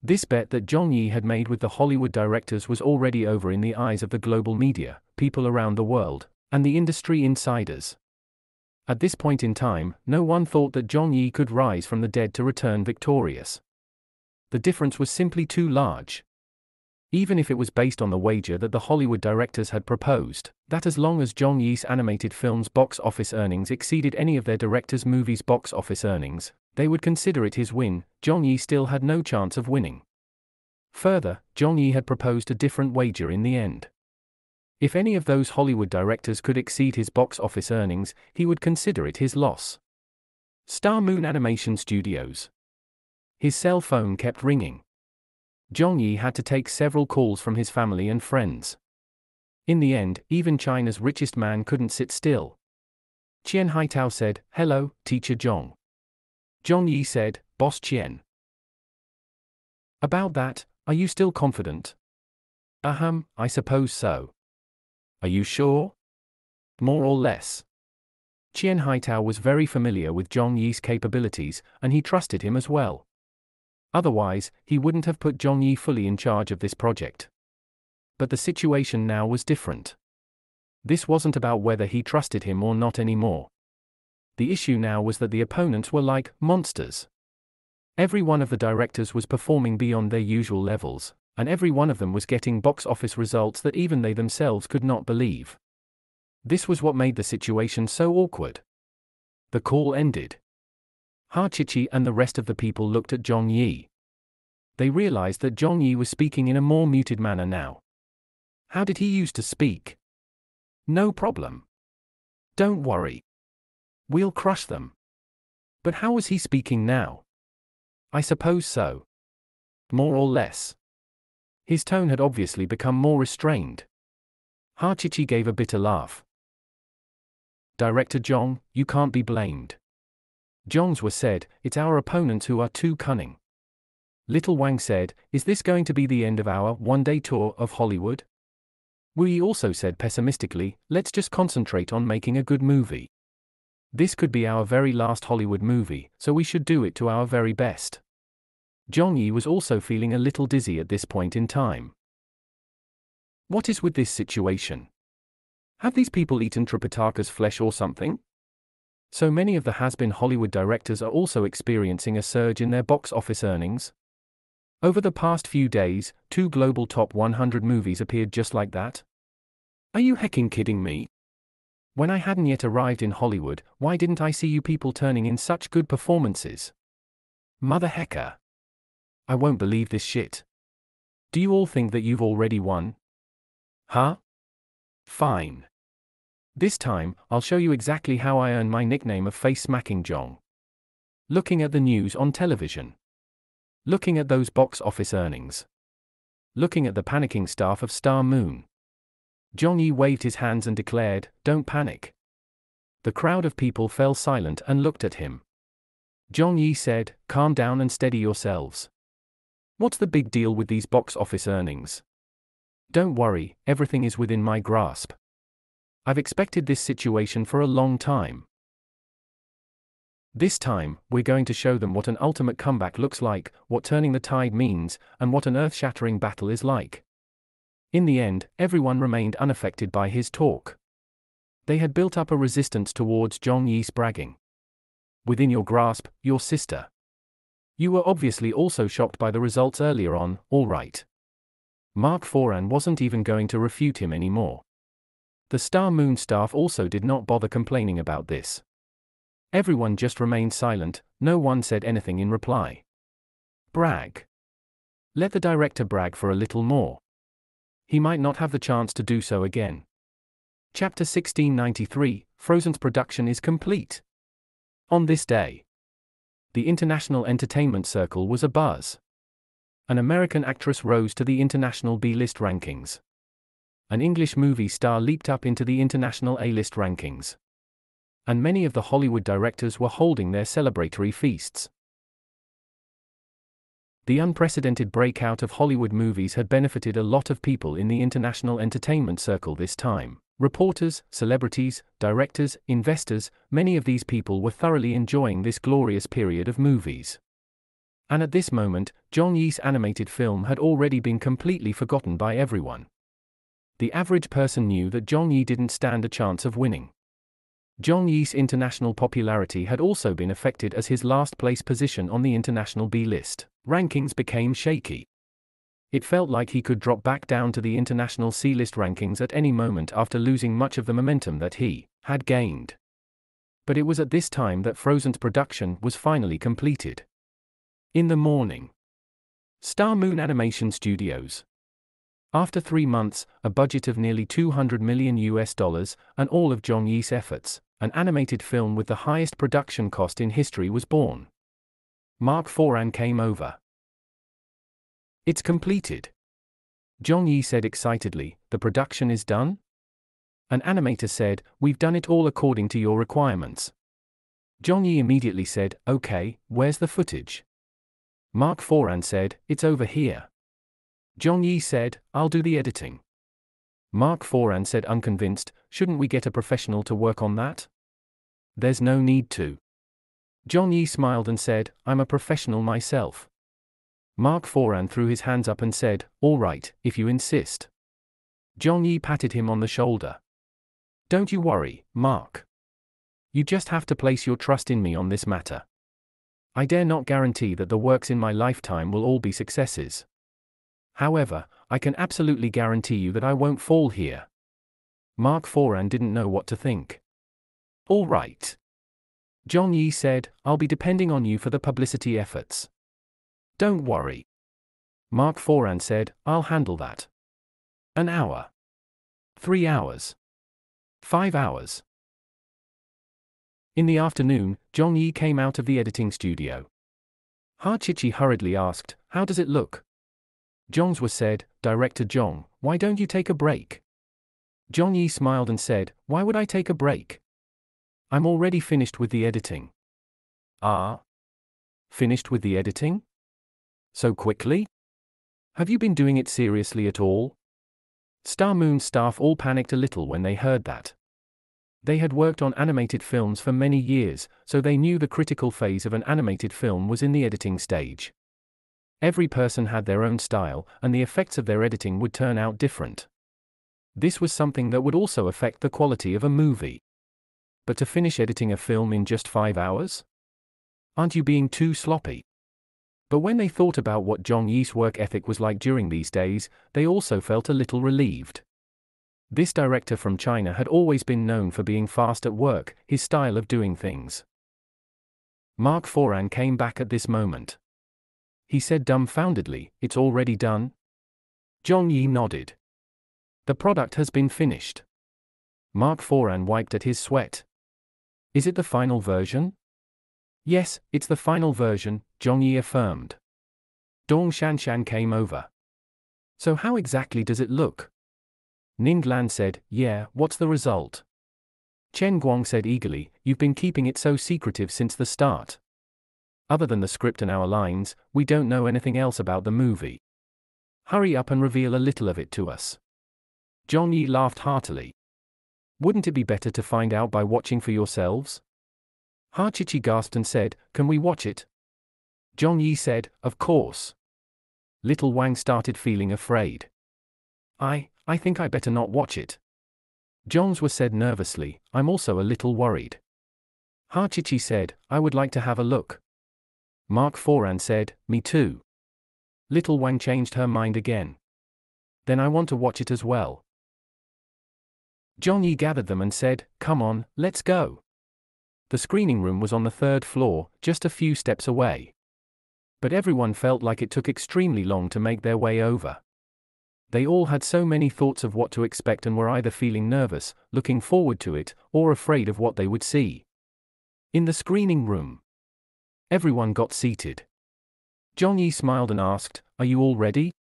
Speaker 1: This bet that Zhong Yi had made with the Hollywood directors was already over in the eyes of the global media, people around the world, and the industry insiders. At this point in time, no one thought that Zhong Yi could rise from the dead to return victorious. The difference was simply too large. Even if it was based on the wager that the Hollywood directors had proposed, that as long as Zhong Yi's animated film's box office earnings exceeded any of their directors' movies' box office earnings, they would consider it his win. Zhong Yi still had no chance of winning. Further, Zhong Yi had proposed a different wager in the end. If any of those Hollywood directors could exceed his box office earnings, he would consider it his loss. Star Moon Animation Studios. His cell phone kept ringing. Zhong Yi had to take several calls from his family and friends. In the end, even China's richest man couldn't sit still. Qian Haitao said, hello, teacher Zhong. Zhong Yi said, Boss Qian. About that, are you still confident? I suppose so. Are you sure? More or less. Qian Haitao was very familiar with Zhong Yi's capabilities, and he trusted him as well. Otherwise, he wouldn't have put Zhong Yi fully in charge of this project. But the situation now was different. This wasn't about whether he trusted him or not anymore. The issue now was that the opponents were like monsters. Every one of the directors was performing beyond their usual levels, and every one of them was getting box office results that even they themselves could not believe. This was what made the situation so awkward. The call ended. Ha Chichi and the rest of the people looked at Zhong Yi. They realized that Zhong Yi was speaking in a more muted manner now. How did he used to speak? No problem. Don't worry. We'll crush them. But how was he speaking now? I suppose so. More or less. His tone had obviously become more restrained. Hachichi gave a bitter laugh. Director Zhong, you can't be blamed. Zhong's was said, it's our opponents who are too cunning. Little Wang said, is this going to be the end of our one-day tour of Hollywood? Wu Yi also said pessimistically, let's just concentrate on making a good movie. This could be our very last Hollywood movie, so we should do it to our very best. Zhong Yi was also feeling a little dizzy at this point in time. What is with this situation? Have these people eaten Tripitaka's flesh or something? So many of the has-been Hollywood directors are also experiencing a surge in their box office earnings. Over the past few days, 2 global top 100 movies appeared just like that. Are you hecking kidding me? When I hadn't yet arrived in Hollywood, why didn't I see you people turning in such good performances? Mother hecker. I won't believe this shit. Do you all think that you've already won? Huh? Fine. This time, I'll show you exactly how I earn my nickname of Face-Smacking Zhong. Looking at the news on television. Looking at those box office earnings. Looking at the panicking staff of Star Moon. Zhong Yi waved his hands and declared, don't panic. The crowd of people fell silent and looked at him. Zhong Yi said, calm down and steady yourselves. What's the big deal with these box office earnings? Don't worry, everything is within my grasp. I've expected this situation for a long time. This time, we're going to show them what an ultimate comeback looks like, what turning the tide means, and what an earth-shattering battle is like. In the end, everyone remained unaffected by his talk. They had built up a resistance towards Zhong Yi's bragging. Within your grasp, your sister. You were obviously also shocked by the results earlier on, all right. Mark Foran wasn't even going to refute him anymore. The Star Moon staff also did not bother complaining about this. Everyone just remained silent, no one said anything in reply. Brag. Let the director brag for a little more. He might not have the chance to do so again. Chapter 1693, Frozen's production is complete. On this day, the international entertainment circle was abuzz. An American actress rose to the international B-list rankings. An English movie star leaped up into the international A-list rankings. And many of the Hollywood directors were holding their celebratory feasts. The unprecedented breakout of Hollywood movies had benefited a lot of people in the international entertainment circle this time. Reporters, celebrities, directors, investors, many of these people were thoroughly enjoying this glorious period of movies. And at this moment, Zhong Yi's animated film had already been completely forgotten by everyone. The average person knew that Zhong Yi didn't stand a chance of winning. Zhong Yi's international popularity had also been affected as his last place position on the international B-list rankings became shaky. It felt like he could drop back down to the international C-list rankings at any moment after losing much of the momentum that he had gained. But it was at this time that Frozen's production was finally completed. In the morning. Star Moon Animation Studios. After 3 months, a budget of nearly $200 million, and all of Zhong Yi's efforts, an animated film with the highest production cost in history was born. Mark Foran came over. It's completed. Zhong Yi said excitedly, the production is done? An animator said, we've done it all according to your requirements. Zhong Yi immediately said, okay, where's the footage? Mark Foran said, it's over here. Zhong Yi said, I'll do the editing. Mark Foran said unconvinced, shouldn't we get a professional to work on that? There's no need to. Zhong Yi smiled and said, I'm a professional myself. Mark Foran threw his hands up and said, all right, if you insist. Zhong Yi patted him on the shoulder. Don't you worry, Mark. You just have to place your trust in me on this matter. I dare not guarantee that the works in my lifetime will all be successes. However, I can absolutely guarantee you that I won't fall here. Mark Foran didn't know what to think. All right. Zhong Yi said, I'll be depending on you for the publicity efforts. Don't worry. Mark Foran said, I'll handle that. An hour. 3 hours. 5 hours. In the afternoon, Zhong Yi came out of the editing studio. Hachichi hurriedly asked, how does it look? Zhong's was said, Director Zhong, why don't you take a break? Zhong Yi smiled and said, "Why would I take a break? I'm already finished with the editing." "Ah? Finished with the editing? So quickly? Have you been doing it seriously at all?" Star Moon's staff all panicked a little when they heard that. They had worked on animated films for many years, so they knew the critical phase of an animated film was in the editing stage. Every person had their own style, and the effects of their editing would turn out different. This was something that would also affect the quality of a movie. But to finish editing a film in just 5 hours? Aren't you being too sloppy? But when they thought about what Zhong Yi's work ethic was like during these days, they also felt a little relieved. This director from China had always been known for being fast at work, his style of doing things. Mark Foran came back at this moment. He said dumbfoundedly, "It's already done?" Zhong Yi nodded. "The product has been finished." Mark Foran wiped at his sweat. "Is it the final version?" "Yes, it's the final version," Zhong Yi affirmed. Dong Shanshan came over. "So how exactly does it look?" Ning Lan said, "Yeah, what's the result?" Chen Guang said eagerly, "You've been keeping it so secretive since the start. Other than the script and our lines, we don't know anything else about the movie. Hurry up and reveal a little of it to us." Zhong Yi laughed heartily. "Wouldn't it be better to find out by watching for yourselves?" Ha Chichi gasped and said, "Can we watch it?" Zhong Yi said, "Of course." Little Wang started feeling afraid. I think I better not watch it." Zhongzhua said nervously, "I'm also a little worried." Ha Chichi said, "I would like to have a look." Mark Foran said, "Me too." Little Wang changed her mind again. "Then I want to watch it as well." Zhong Yi gathered them and said, "Come on, let's go." The screening room was on the 3rd floor, just a few steps away. But everyone felt like it took extremely long to make their way over. They all had so many thoughts of what to expect and were either feeling nervous, looking forward to it, or afraid of what they would see. In the screening room, everyone got seated. Zhong Yi smiled and asked, "Are you all ready?"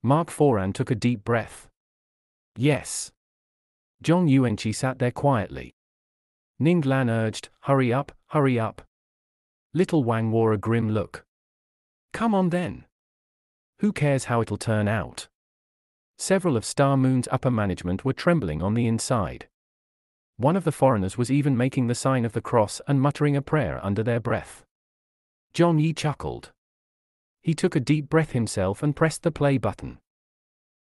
Speaker 1: Mark Foran took a deep breath. "Yes." Zhong Yuanqi sat there quietly. Ning Lan urged, "Hurry up, hurry up." Little Wang wore a grim look. "Come on then. Who cares how it'll turn out?" Several of Star Moon's upper management were trembling on the inside. One of the foreigners was even making the sign of the cross and muttering a prayer under their breath. Zhong Yi chuckled. He took a deep breath himself and pressed the play button.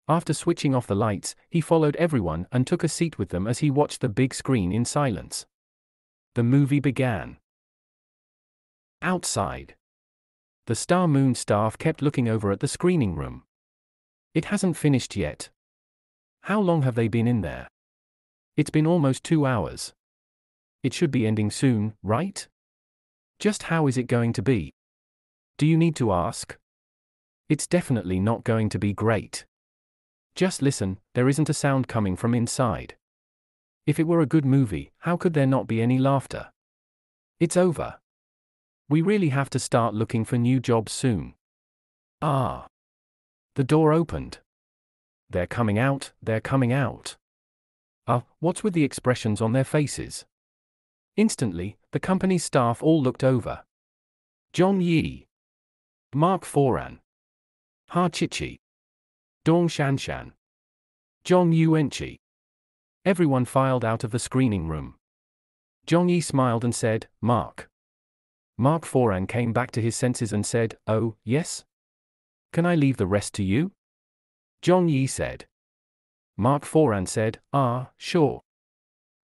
Speaker 1: After switching off the lights, he followed everyone and took a seat with them as he watched the big screen in silence. The movie began. Outside, the Star Moon staff kept looking over at the screening room. "It hasn't finished yet. How long have they been in there?" "It's been almost 2 hours. It should be ending soon, right?" "Just how is it going to be?" "Do you need to ask?" "It's definitely not going to be great. Just listen, there isn't a sound coming from inside. If it were a good movie, how could there not be any laughter? It's over. We really have to start looking for new jobs soon." Ah. The door opened. "They're coming out, they're coming out." What's with the expressions on their faces? Instantly, the company's staff all looked over. Zhong Yi, Mark Foran, Ha Chichi, Dong Shanshan, Zhong Yuanqi. Everyone filed out of the screening room. Zhong Yi smiled and said, "Mark." Mark Foran came back to his senses and said, "Oh, yes? Can I leave the rest to you?" Zhong Yi said. Mark Foran said, Sure."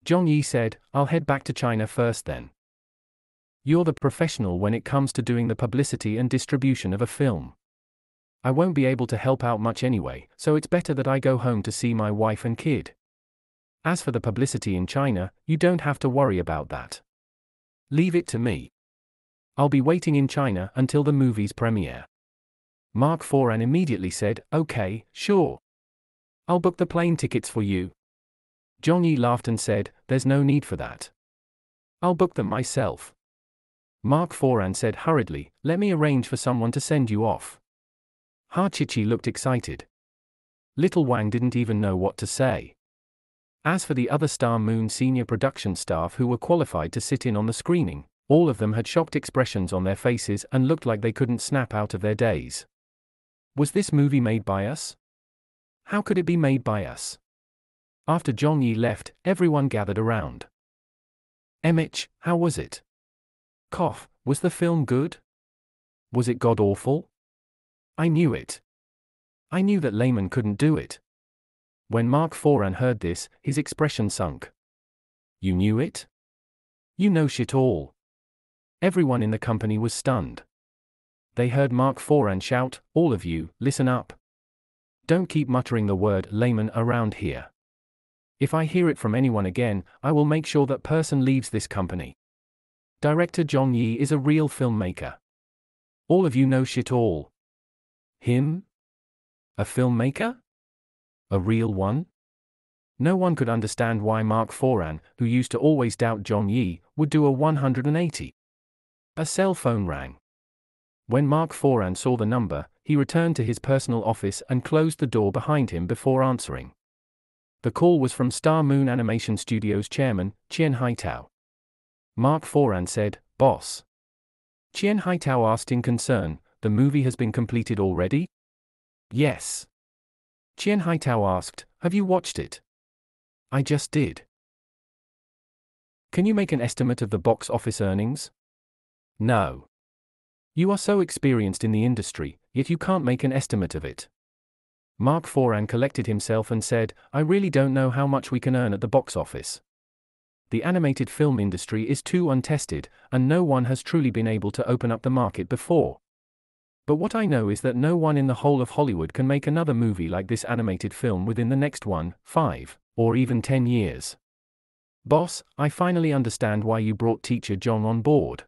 Speaker 1: Zhong Yi said, "I'll head back to China first then. You're the professional when it comes to doing the publicity and distribution of a film. I won't be able to help out much anyway, so it's better that I go home to see my wife and kid. As for the publicity in China, you don't have to worry about that. Leave it to me. I'll be waiting in China until the movie's premiere." Mark Foran immediately said, "Okay, sure. I'll book the plane tickets for you." Zhong Yi laughed and said, "There's no need for that. I'll book them myself." Mark Foran said hurriedly, "Let me arrange for someone to send you off." Ha Chichi looked excited. Little Wang didn't even know what to say. As for the other Star Moon senior production staff who were qualified to sit in on the screening, all of them had shocked expressions on their faces and looked like they couldn't snap out of their daze. Was this movie made by us? How could it be made by us? After Zhong Yi left, everyone gathered around. Mitch, how was it? Cough, was the film good? Was it god-awful? I knew it. I knew that Layman couldn't do it. When Mark Foran heard this, his expression sunk. You knew it? You know shit all. Everyone in the company was stunned. They heard Mark Foran shout, all of you, listen up. Don't keep muttering the word Layman around here. If I hear it from anyone again, I will make sure that person leaves this company. Director Zhong Yi is a real filmmaker. All of you know shit all. Him? A filmmaker? A real one? No one could understand why Mark Foran, who used to always doubt Zhong Yi, would do a 180. A cell phone rang. When Mark Foran saw the number, he returned to his personal office and closed the door behind him before answering. The call was from Star Moon Animation Studios chairman, Qian Haitao. Mark Foran said, "Boss." Qian Haitao asked in concern, "The movie has been completed already?" "Yes." Qian Haitao asked, "Have you watched it?" "I just did." "Can you make an estimate of the box office earnings?" "No." "You are so experienced in the industry, yet you can't make an estimate of it." Mark Foran collected himself and said, "I really don't know how much we can earn at the box office. The animated film industry is too untested, and no one has truly been able to open up the market before. But what I know is that no one in the whole of Hollywood can make another movie like this animated film within the next 1, 5, or even 10 years. Boss, I finally understand why you brought Teacher Zhong on board.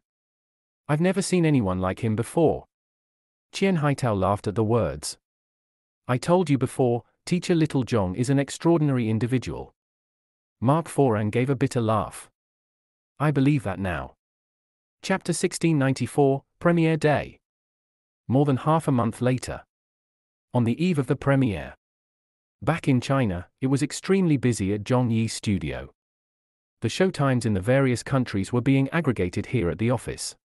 Speaker 1: I've never seen anyone like him before." Qian Haitao laughed at the words. "I told you before, Teacher Little Zhong is an extraordinary individual." Mark Foran gave a bitter laugh. "I believe that now." Chapter 1694, Premiere Day. More than half a month later. On the eve of the premiere. Back in China, it was extremely busy at Zhong Yi's studio. The showtimes in the various countries were being aggregated here at the office.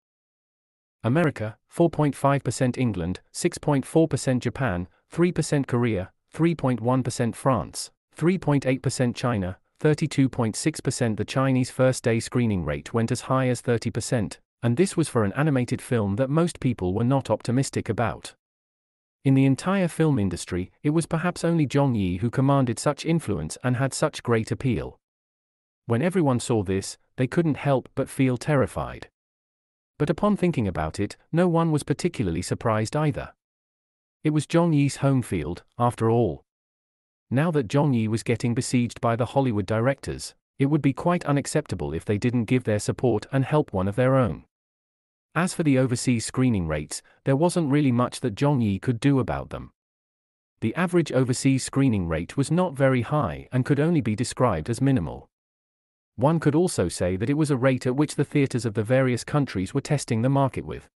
Speaker 1: America, 4.5% England, 6.4% Japan, 3% Korea, 3.1% France, 3.8% China, 32.6%. The Chinese first-day screening rate went as high as 30%, and this was for an animated film that most people were not optimistic about. In the entire film industry, it was perhaps only Zhong Yi who commanded such influence and had such great appeal. When everyone saw this, they couldn't help but feel terrified. But upon thinking about it, no one was particularly surprised either. It was Zhong Yi's home field, after all. Now that Zhong Yi was getting besieged by the Hollywood directors, it would be quite unacceptable if they didn't give their support and help one of their own. As for the overseas screening rates, there wasn't really much that Zhong Yi could do about them. The average overseas screening rate was not very high and could only be described as minimal. One could also say that it was a rate at which the theaters of the various countries were testing the market with.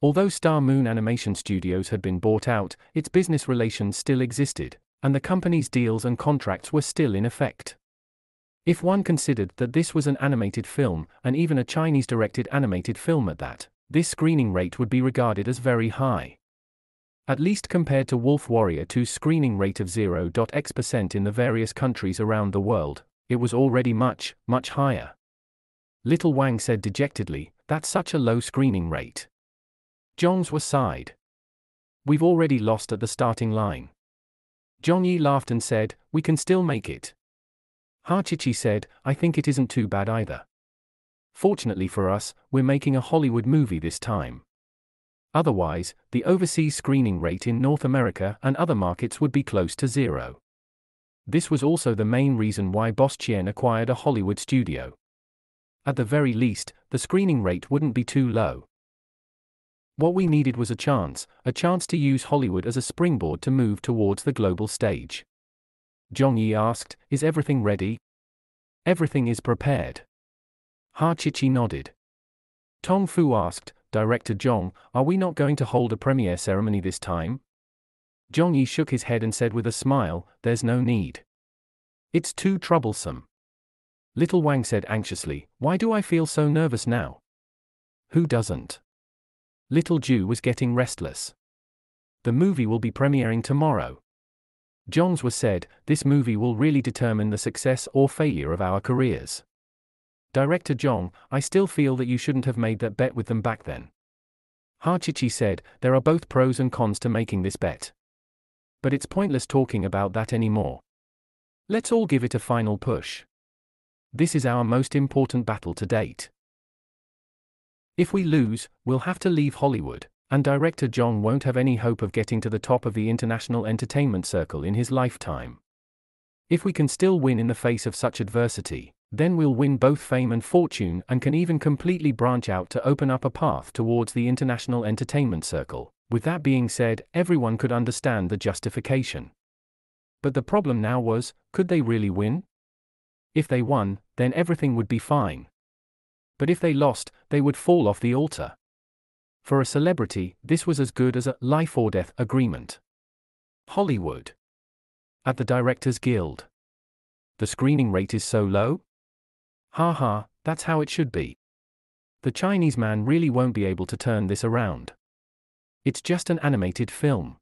Speaker 1: Although Star Moon Animation Studios had been bought out, its business relations still existed, and the company's deals and contracts were still in effect. If one considered that this was an animated film, and even a Chinese-directed animated film at that, this screening rate would be regarded as very high. At least compared to Wolf Warrior 2's screening rate of 0.x% in the various countries around the world, it was already much, much higher. Little Wang said dejectedly, "That's such a low screening rate." Zhong's sighed. "We've already lost at the starting line." Zhong Yi laughed and said, "We can still make it." Hachichi said, "I think it isn't too bad either. Fortunately for us, we're making a Hollywood movie this time. Otherwise, the overseas screening rate in North America and other markets would be close to zero." This was also the main reason why Boss Qian acquired a Hollywood studio. At the very least, the screening rate wouldn't be too low. What we needed was a chance to use Hollywood as a springboard to move towards the global stage. Zhong Yi asked, "Is everything ready?" "Everything is prepared." Hachichi nodded. Tong Fu asked, "Director Zhong, are we not going to hold a premiere ceremony this time?" Zhong Yi shook his head and said with a smile, "There's no need. It's too troublesome. Little Wang said anxiously, why do I feel so nervous now? Who doesn't? Little Ju was getting restless. The movie will be premiering tomorrow. Zhong's was said, this movie will really determine the success or failure of our careers. Director Zhong, I still feel that you shouldn't have made that bet with them back then. Ha Chichi said, there are both pros and cons to making this bet. But it's pointless talking about that anymore. Let's all give it a final push. This is our most important battle to date. If we lose, we'll have to leave Hollywood, and director Zhong won't have any hope of getting to the top of the international entertainment circle in his lifetime. If we can still win in the face of such adversity, then we'll win both fame and fortune and can even completely branch out to open up a path towards the international entertainment circle. With that being said, everyone could understand the justification. But the problem now was, could they really win? If they won, then everything would be fine. But if they lost, they would fall off the altar. For a celebrity, this was as good as a life or death agreement. Hollywood. At the Directors Guild. The screening rate is so low? Haha, that's how it should be. The Chinese man really won't be able to turn this around. It's just an animated film.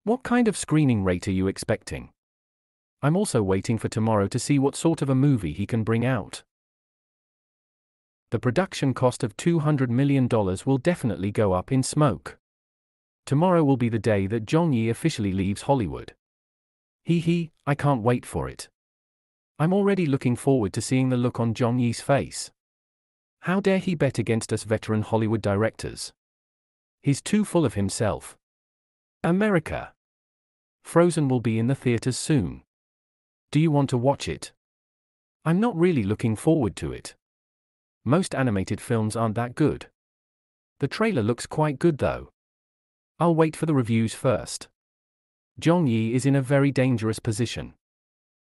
Speaker 1: What kind of screening rate are you expecting? I'm also waiting for tomorrow to see what sort of a movie he can bring out. The production cost of $200 million will definitely go up in smoke. Tomorrow will be the day that Zhong Yi officially leaves Hollywood. I can't wait for it. I'm already looking forward to seeing the look on Zhong Yi's face. How dare he bet against us veteran Hollywood directors? He's too full of himself. America. Frozen will be in the theaters soon. Do you want to watch it? I'm not really looking forward to it. Most animated films aren't that good. The trailer looks quite good though. I'll wait for the reviews first. Zhong Yi is in a very dangerous position.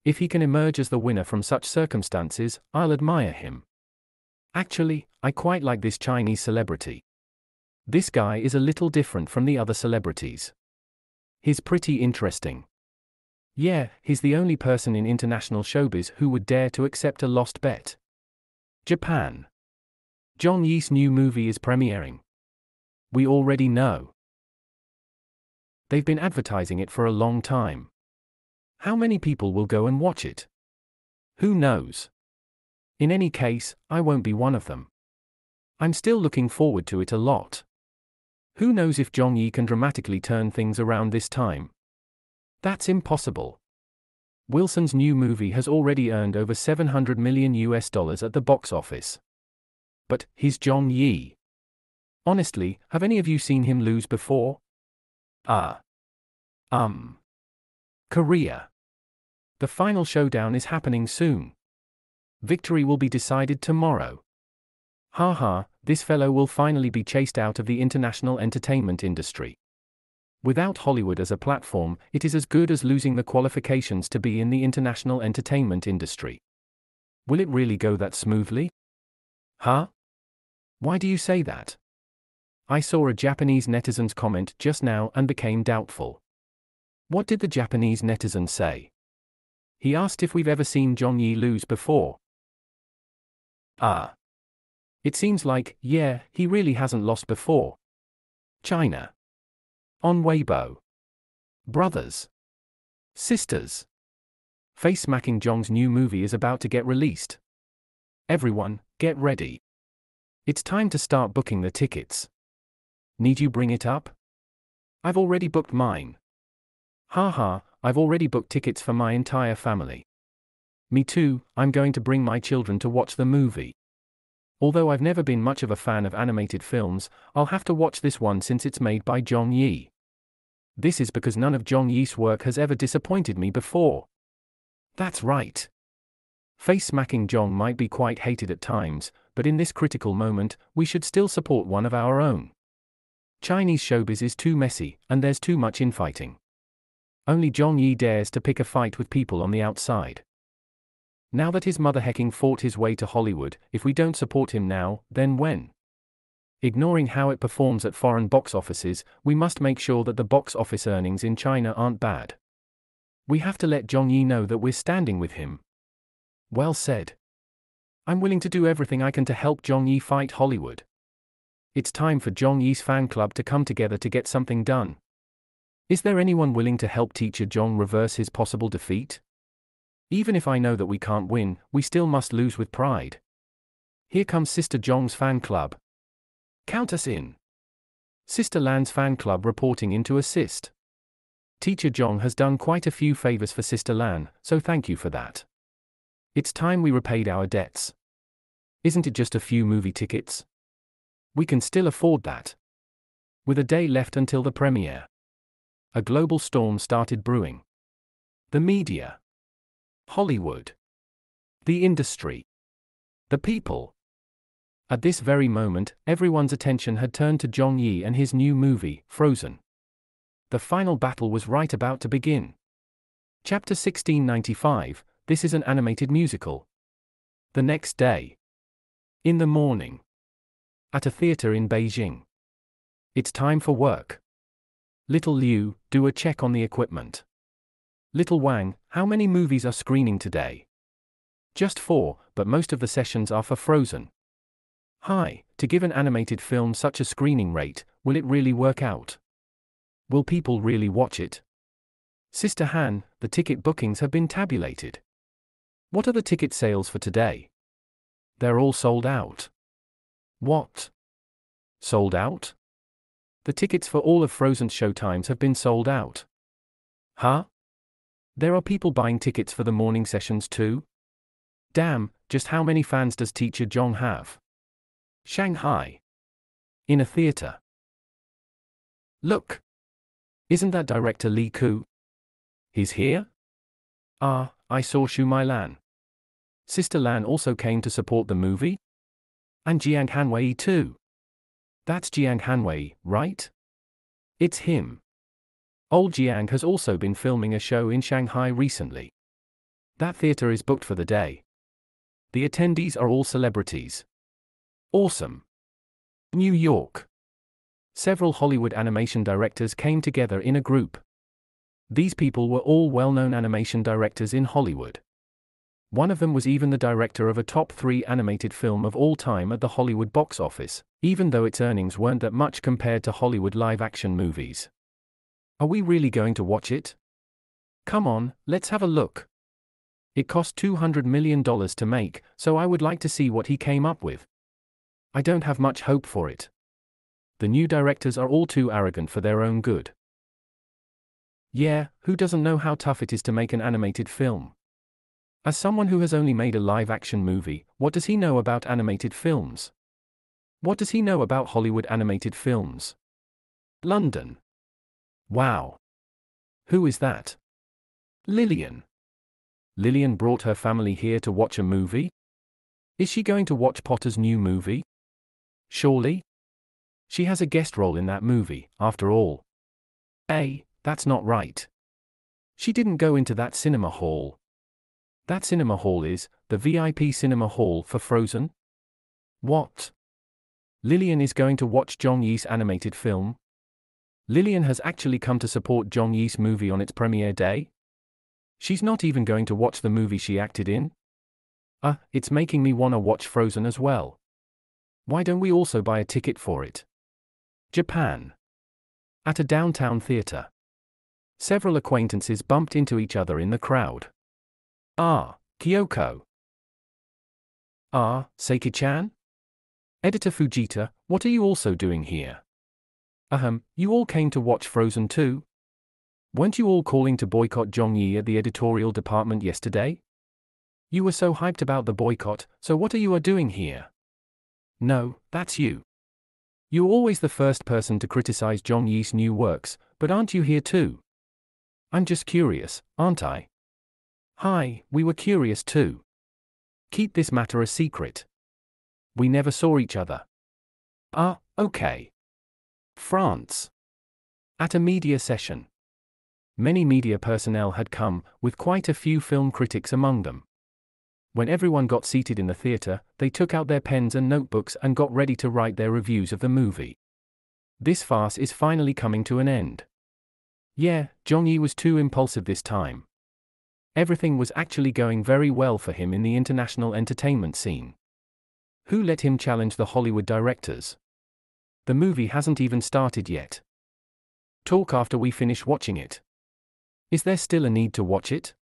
Speaker 1: If he can emerge as the winner from such circumstances, I'll admire him. Actually, I quite like this Chinese celebrity. This guy is a little different from the other celebrities. He's pretty interesting. Yeah, he's the only person in international showbiz who would dare to accept a lost bet. Japan. Zhong Yi's new movie is premiering. We already know. They've been advertising it for a long time. How many people will go and watch it? Who knows? In any case, I won't be one of them. I'm still looking forward to it a lot. Who knows if Zhong Yi can dramatically turn things around this time? That's impossible. Wilson's new movie has already earned over $700 million at the box office. But he's Zhong Yi. Honestly, have any of you seen him lose before? Korea. The final showdown is happening soon. Victory will be decided tomorrow. Haha, this fellow will finally be chased out of the international entertainment industry. Without Hollywood as a platform, it is as good as losing the qualifications to be in the international entertainment industry. Will it really go that smoothly? Huh? Why do you say that? I saw a Japanese netizen's comment just now and became doubtful. What did the Japanese netizen say? He asked if we've ever seen Zhong Yi lose before. It seems like, yeah, he really hasn't lost before. China. On Weibo. Brothers. Sisters. Face-smacking Zhong's new movie is about to get released. Everyone, get ready. It's time to start booking the tickets. Need you bring it up? I've already booked mine. Haha, I've already booked tickets for my entire family. Me too, I'm going to bring my children to watch the movie. Although I've never been much of a fan of animated films, I'll have to watch this one since it's made by Zhong Yi. This is because none of Zhong Yi's work has ever disappointed me before. That's right. Face-smacking Zhong might be quite hated at times, but in this critical moment, we should still support one of our own. Chinese showbiz is too messy, and there's too much infighting. Only Zhong Yi dares to pick a fight with people on the outside. Now that his mother hecking fought his way to Hollywood, if we don't support him now, then when? Ignoring how it performs at foreign box offices, we must make sure that the box office earnings in China aren't bad. We have to let Jong-yi know that we're standing with him. Well said. I'm willing to do everything I can to help Jong-yi fight Hollywood. It's time for Jong-yi's fan club to come together to get something done. Is there anyone willing to help teacher Jong reverse his possible defeat? Even if I know that we can't win, we still must lose with pride. Here comes Sister Jong's fan club. Count us in. Sister Lan's fan club reporting in to assist. Teacher Jong has done quite a few favors for Sister Lan, so thank you for that. It's time we repaid our debts. Isn't it just a few movie tickets? We can still afford that. With a day left until the premiere, a global storm started brewing. The media, Hollywood, the industry, the people. At this very moment, everyone's attention had turned to Jong-yi and his new movie, Frozen. The final battle was right about to begin. Chapter 1695, this is an animated musical. The next day. In the morning. At a theater in Beijing. It's time for work. Little Liu, do a check on the equipment. Little Wang, how many movies are screening today? Just 4, but most of the sessions are for Frozen. Hi, to give an animated film such a screening rate, will it really work out? Will people really watch it? Sister Han, the ticket bookings have been tabulated. What are the ticket sales for today? They're all sold out. What? Sold out? The tickets for all of Frozen's showtimes have been sold out. Huh? There are people buying tickets for the morning sessions too? Damn, just how many fans does Teacher Jong have? Shanghai. In a theater. Look. Isn't that director Li Ku? He's here? Ah, I saw Shu Mai Lan. Sister Lan also came to support the movie? And Jiang Hanwei too. That's Jiang Hanwei, right? It's him. Old Jiang has also been filming a show in Shanghai recently. That theater is booked for the day. The attendees are all celebrities. Awesome. New York. Several Hollywood animation directors came together in a group. These people were all well-known animation directors in Hollywood. One of them was even the director of a top 3 animated film of all time at the Hollywood box office, even though its earnings weren't that much compared to Hollywood live-action movies. Are we really going to watch it? Come on, let's have a look. It cost $200 million to make, so I would like to see what he came up with. I don't have much hope for it. The new directors are all too arrogant for their own good. Yeah, who doesn't know how tough it is to make an animated film? As someone who has only made a live-action movie, what does he know about animated films? What does he know about Hollywood animated films? London. Wow. Who is that? Lillian. Lillian brought her family here to watch a movie? Is she going to watch Potter's new movie? Surely? She has a guest role in that movie, after all. That's not right. She didn't go into that cinema hall. That cinema hall is the VIP cinema hall for Frozen? What? Lillian is going to watch Jong-yi's animated film? Lillian has actually come to support Jong-yi's movie on its premiere day? She's not even going to watch the movie she acted in? It's making me wanna watch Frozen as well. Why don't we also buy a ticket for it? Japan. At a downtown theater. Several acquaintances bumped into each other in the crowd. Kyoko. Seiki-chan? Editor Fujita, what are you also doing here? You all came to watch Frozen too? Weren't you all calling to boycott Jong-yi at the editorial department yesterday? You were so hyped about the boycott, so what are you doing here? No, that's you. You're always the first person to criticize Jong-yi's new works, but aren't you here too? I'm just curious, aren't I? Hi, we were curious too. Keep this matter a secret. We never saw each other. Okay. France. At a media session. Many media personnel had come, with quite a few film critics among them. When everyone got seated in the theater, they took out their pens and notebooks and got ready to write their reviews of the movie. This farce is finally coming to an end. Yeah, Jong-yi was too impulsive this time. Everything was actually going very well for him in the international entertainment scene. Who let him challenge the Hollywood directors? The movie hasn't even started yet. Talk after we finish watching it. Is there still a need to watch it?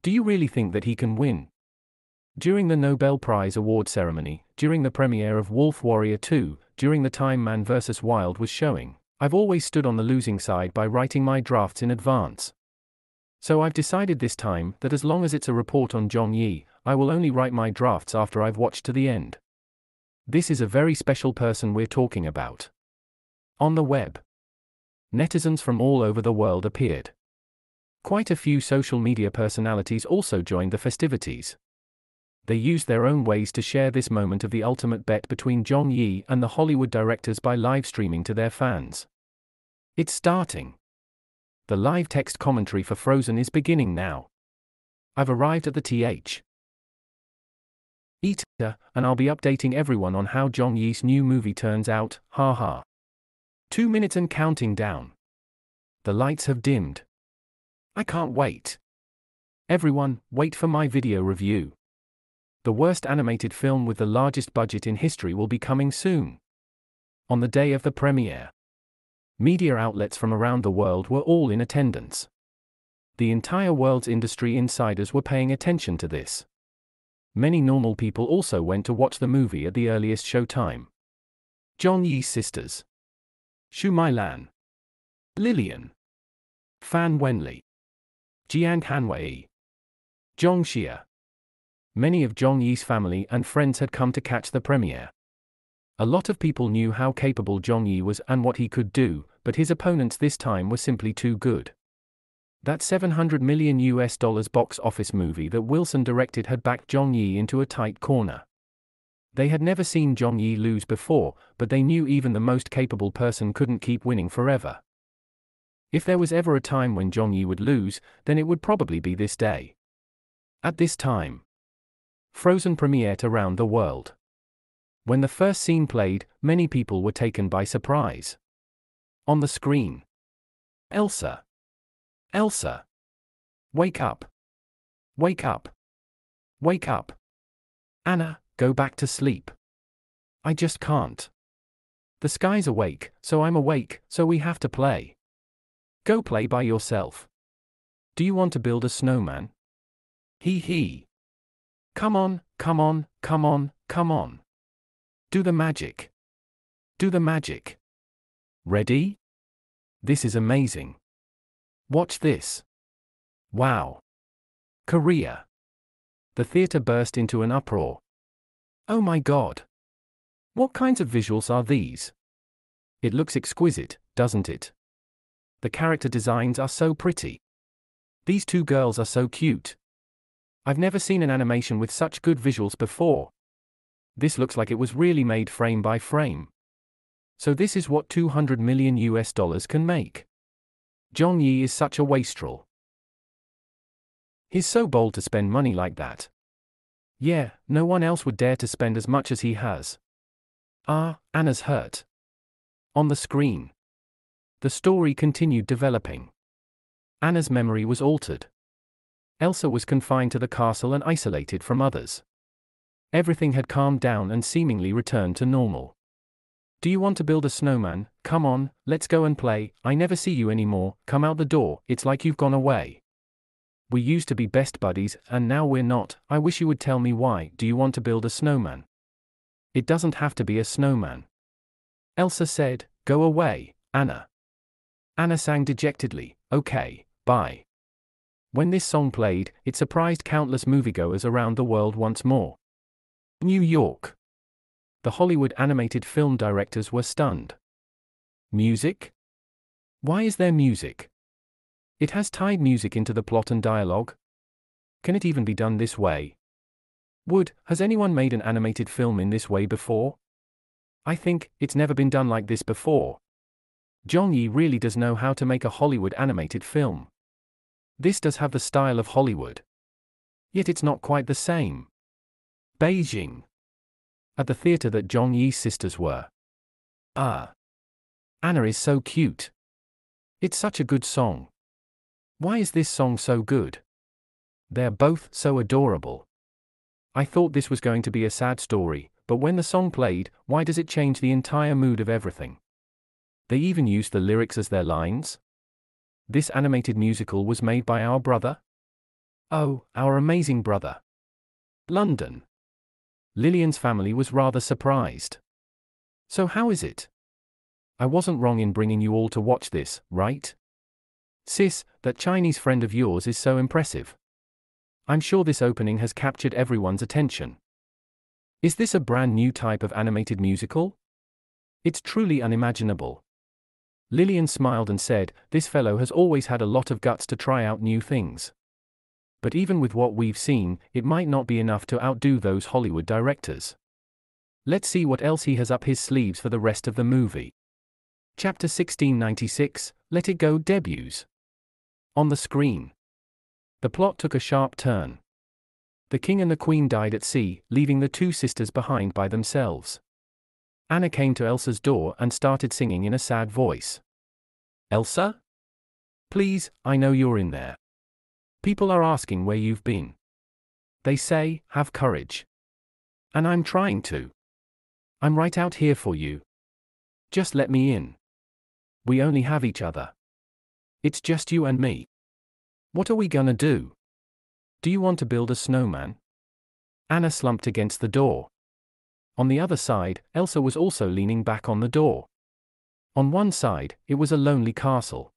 Speaker 1: Do you really think that he can win? During the Nobel Prize award ceremony, during the premiere of Wolf Warrior 2, during the time Man vs. Wild was showing, I've always stood on the losing side by writing my drafts in advance. So I've decided this time that as long as it's a report on Zhong Yi, I will only write my drafts after I've watched to the end. This is a very special person we're talking about. On the web, netizens from all over the world appeared. Quite a few social media personalities also joined the festivities. They used their own ways to share this moment of the ultimate bet between Zhong Yi and the Hollywood directors by live streaming to their fans. It's starting. The live text commentary for Frozen is beginning now. I've arrived at the TH. Eater, and I'll be updating everyone on how Zhong Yi's new movie turns out, haha. 2 minutes and counting down. The lights have dimmed. I can't wait. Everyone, wait for my video review. The worst animated film with the largest budget in history will be coming soon. On the day of the premiere, media outlets from around the world were all in attendance. The entire world's industry insiders were paying attention to this. Many normal people also went to watch the movie at the earliest show time. Zhong Yi's sisters. Xu Mailan. Lillian. Fan Wenli. Jiang Hanwei. Zhong Xia. Many of Zhong Yi's family and friends had come to catch the premiere. A lot of people knew how capable Zhong Yi was and what he could do, but his opponents this time were simply too good. That $700 million box office movie that Wilson directed had backed Zhong Yi into a tight corner. They had never seen Zhong Yi lose before, but they knew even the most capable person couldn't keep winning forever. If there was ever a time when Zhong Yi would lose, then it would probably be this day. At this time, Frozen premiered around the world. When the first scene played, many people were taken by surprise. On the screen, Elsa. Elsa. Wake up. Wake up. Wake up. Anna, go back to sleep. I just can't. The sky's awake, so I'm awake, so we have to play. Go play by yourself. Do you want to build a snowman? Hee hee. Come on, come on, come on, come on. Do the magic. Do the magic. Ready? This is amazing. Watch this. Wow. Korea. The theater burst into an uproar. Oh my God. What kinds of visuals are these? It looks exquisite, doesn't it? The character designs are so pretty. These two girls are so cute. I've never seen an animation with such good visuals before. This looks like it was really made frame by frame. So this is what $200 million can make. Zhong Yi is such a wastrel. He's so bold to spend money like that. Yeah, no one else would dare to spend as much as he has. Anna's hurt. On the screen, the story continued developing. Anna's memory was altered. Elsa was confined to the castle and isolated from others. Everything had calmed down and seemingly returned to normal. Do you want to build a snowman? Come on, let's go and play. I never see you anymore. Come out the door, it's like you've gone away. We used to be best buddies, and now we're not. I wish you would tell me why. Do you want to build a snowman? It doesn't have to be a snowman. Elsa said, go away, Anna. Anna sang dejectedly, okay, bye. When this song played, it surprised countless moviegoers around the world once more. New York. The Hollywood animated film directors were stunned. Music? Why is there music? It has tied music into the plot and dialogue. Can it even be done this way? Has anyone made an animated film in this way before? I think it's never been done like this before. Zhong Yi really does know how to make a Hollywood animated film. This does have the style of Hollywood. Yet it's not quite the same. Beijing. At the theater that Zhong Yi's sisters were. Anna is so cute. It's such a good song. Why is this song so good? They're both so adorable. I thought this was going to be a sad story, but when the song played, why does it change the entire mood of everything? They even used the lyrics as their lines? This animated musical was made by our brother? Oh, our amazing brother. London. Lillian's family was rather surprised. So how is it? I wasn't wrong in bringing you all to watch this, right? Sis, that Chinese friend of yours is so impressive. I'm sure this opening has captured everyone's attention. Is this a brand new type of animated musical? It's truly unimaginable. Lillian smiled and said, this fellow has always had a lot of guts to try out new things. But even with what we've seen, it might not be enough to outdo those Hollywood directors. Let's see what else he has up his sleeves for the rest of the movie. Chapter 1696, Let It Go debuts. On the screen. The plot took a sharp turn. The king and the queen died at sea, leaving the two sisters behind by themselves. Anna came to Elsa's door and started singing in a sad voice. Elsa? Please, I know you're in there. People are asking where you've been. They say, have courage. And I'm trying to. I'm right out here for you. Just let me in. We only have each other. It's just you and me. What are we gonna do? Do you want to build a snowman? Anna slumped against the door. On the other side, Elsa was also leaning back on the door. On one side, it was a lonely castle.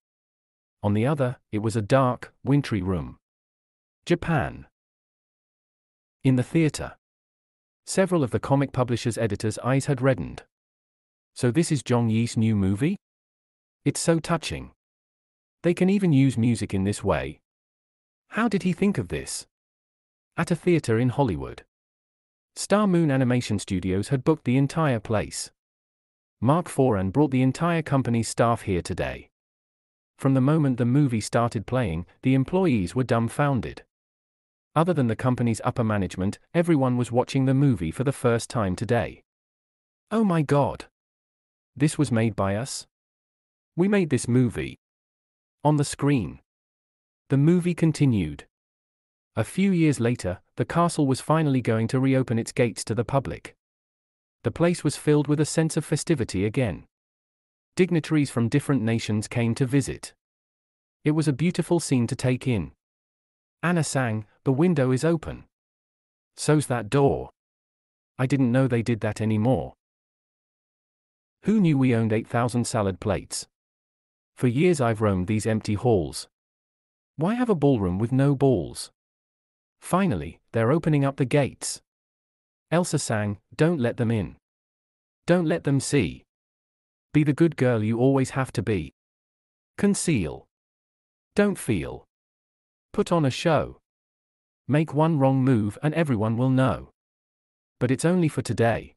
Speaker 1: On the other, it was a dark, wintry room. Japan. In the theater. Several of the comic publisher's editors' eyes had reddened. So this is Zhong Yi's new movie? It's so touching. They can even use music in this way. How did he think of this? At a theater in Hollywood. Star Moon Animation Studios had booked the entire place. Mark Foran brought the entire company's staff here today. From the moment the movie started playing, the employees were dumbfounded. Other than the company's upper management, everyone was watching the movie for the first time today. Oh my God! This was made by us? We made this movie. On the screen. The movie continued. A few years later, the castle was finally going to reopen its gates to the public. The place was filled with a sense of festivity again. Dignitaries from different nations came to visit. It was a beautiful scene to take in. Anna sang, "The window is open. So's that door. I didn't know they did that anymore. Who knew we owned 8,000 salad plates? For years I've roamed these empty halls. Why have a ballroom with no balls? Finally, they're opening up the gates." Elsa sang, "Don't let them in. Don't let them see. Be the good girl you always have to be. Conceal. Don't feel. Put on a show. Make one wrong move and everyone will know. But it's only for today.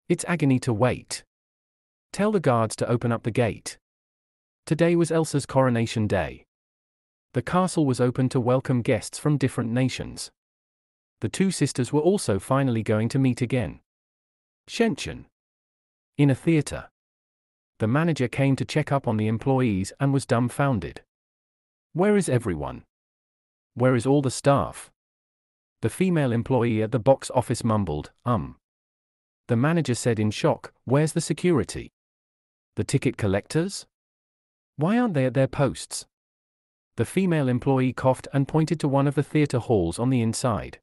Speaker 1: It's agony to wait. Tell the guards to open up the gate." Today was Elsa's coronation day. The castle was open to welcome guests from different nations. The two sisters were also finally going to meet again. Shenzhen. In a theater. The manager came to check up on the employees and was dumbfounded. Where is everyone? Where is all the staff? The female employee at the box office mumbled, The manager said in shock, "Where's the security? The ticket collectors? Why aren't they at their posts?" The female employee coughed and pointed to one of the theater halls on the inside.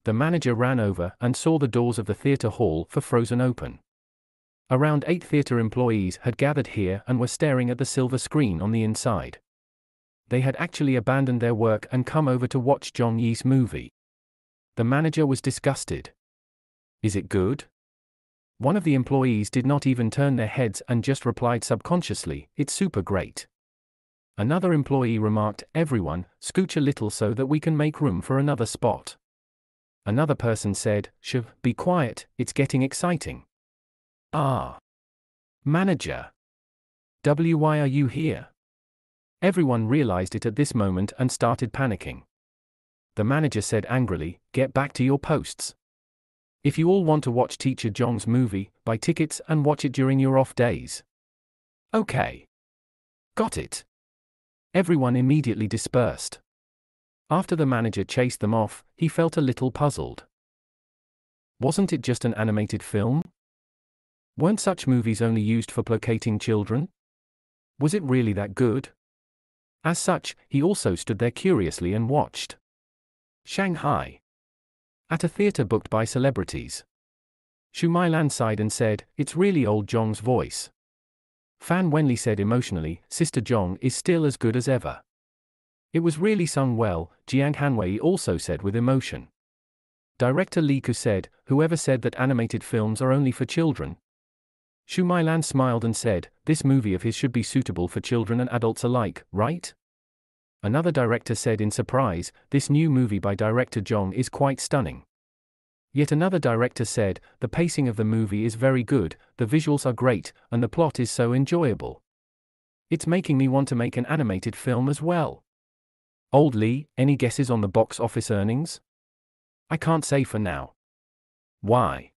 Speaker 1: The manager ran over and saw the doors of the theater hall for frozen open. Around 8 theater employees had gathered here and were staring at the silver screen on the inside. They had actually abandoned their work and come over to watch Zhong Yi's movie. The manager was disgusted. "Is it good?" One of the employees did not even turn their heads and just replied subconsciously, "It's super great." Another employee remarked, "Everyone, scooch a little so that we can make room for another spot." Another person said, "Shh, be quiet, it's getting exciting." "Ah. Manager. Why are you here?" Everyone realized it at this moment and started panicking. The manager said angrily, "Get back to your posts. If you all want to watch Teacher Zhong's movie, buy tickets and watch it during your off days." "Okay. Got it." Everyone immediately dispersed. After the manager chased them off, he felt a little puzzled. Wasn't it just an animated film? Weren't such movies only used for placating children? Was it really that good? As such, he also stood there curiously and watched. Shanghai. At a theater booked by celebrities. Xu Mailan sighed and said, "It's really old Zhong's voice." Fan Wenli said emotionally, "Sister Zhong is still as good as ever." "It was really sung well," Jiang Hanwei also said with emotion. Director Li Ku said, "Whoever said that animated films are only for children?" Xu Mailan smiled and said, "This movie of his should be suitable for children and adults alike, right?" Another director said in surprise, "This new movie by director Zhong is quite stunning." Yet another director said, "The pacing of the movie is very good, the visuals are great, and the plot is so enjoyable. It's making me want to make an animated film as well." Old Lee, any guesses on the box office earnings? I can't say for now. Why?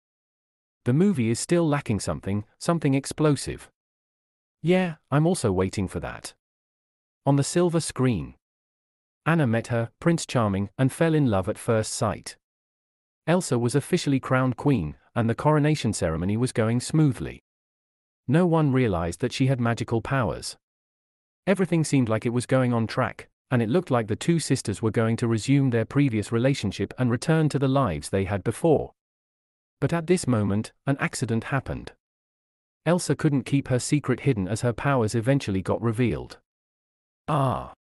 Speaker 1: The movie is still lacking something explosive. Yeah, I'm also waiting for that. On the silver screen. Anna met her, Prince Charming, and fell in love at first sight. Elsa was officially crowned queen, and the coronation ceremony was going smoothly. No one realized that she had magical powers. Everything seemed like it was going on track, and it looked like the two sisters were going to resume their previous relationship and return to the lives they had before. But at this moment, an accident happened. Elsa couldn't keep her secret hidden as her powers eventually got revealed. Ah!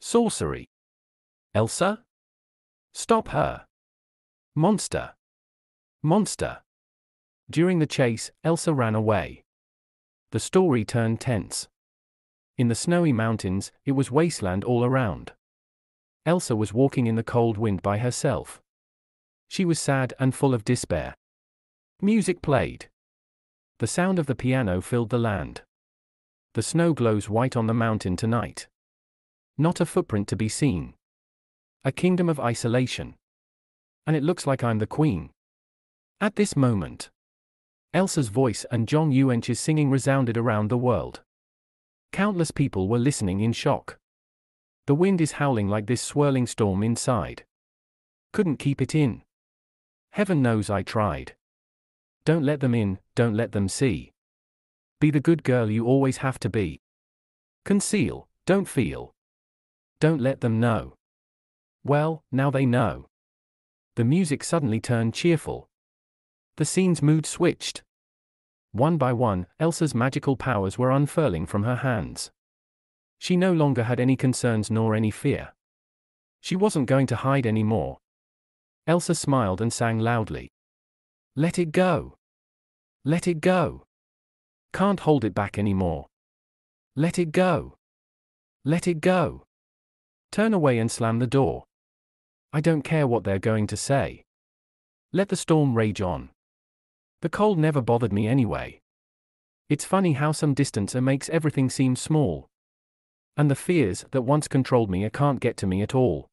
Speaker 1: Sorcery! Elsa? Stop her! Monster! Monster! During the chase, Elsa ran away. The story turned tense. In the snowy mountains, it was wasteland all around. Elsa was walking in the cold wind by herself. She was sad and full of despair. Music played. The sound of the piano filled the land. The snow glows white on the mountain tonight. Not a footprint to be seen. A kingdom of isolation. And it looks like I'm the queen. At this moment, Elsa's voice and Zhong Yuanqi's singing resounded around the world. Countless people were listening in shock. The wind is howling like this swirling storm inside. Couldn't keep it in. Heaven knows I tried. Don't let them in, don't let them see. Be the good girl you always have to be. Conceal, don't feel. Don't let them know. Well, now they know. The music suddenly turned cheerful. The scene's mood switched. One by one, Elsa's magical powers were unfurling from her hands. She no longer had any concerns nor any fear. She wasn't going to hide anymore. Elsa smiled and sang loudly. Let it go. Let it go. Can't hold it back anymore. Let it go. Let it go. Turn away and slam the door. I don't care what they're going to say. Let the storm rage on. The cold never bothered me anyway. It's funny how some distance makes everything seem small. And the fears that once controlled me can't get to me at all.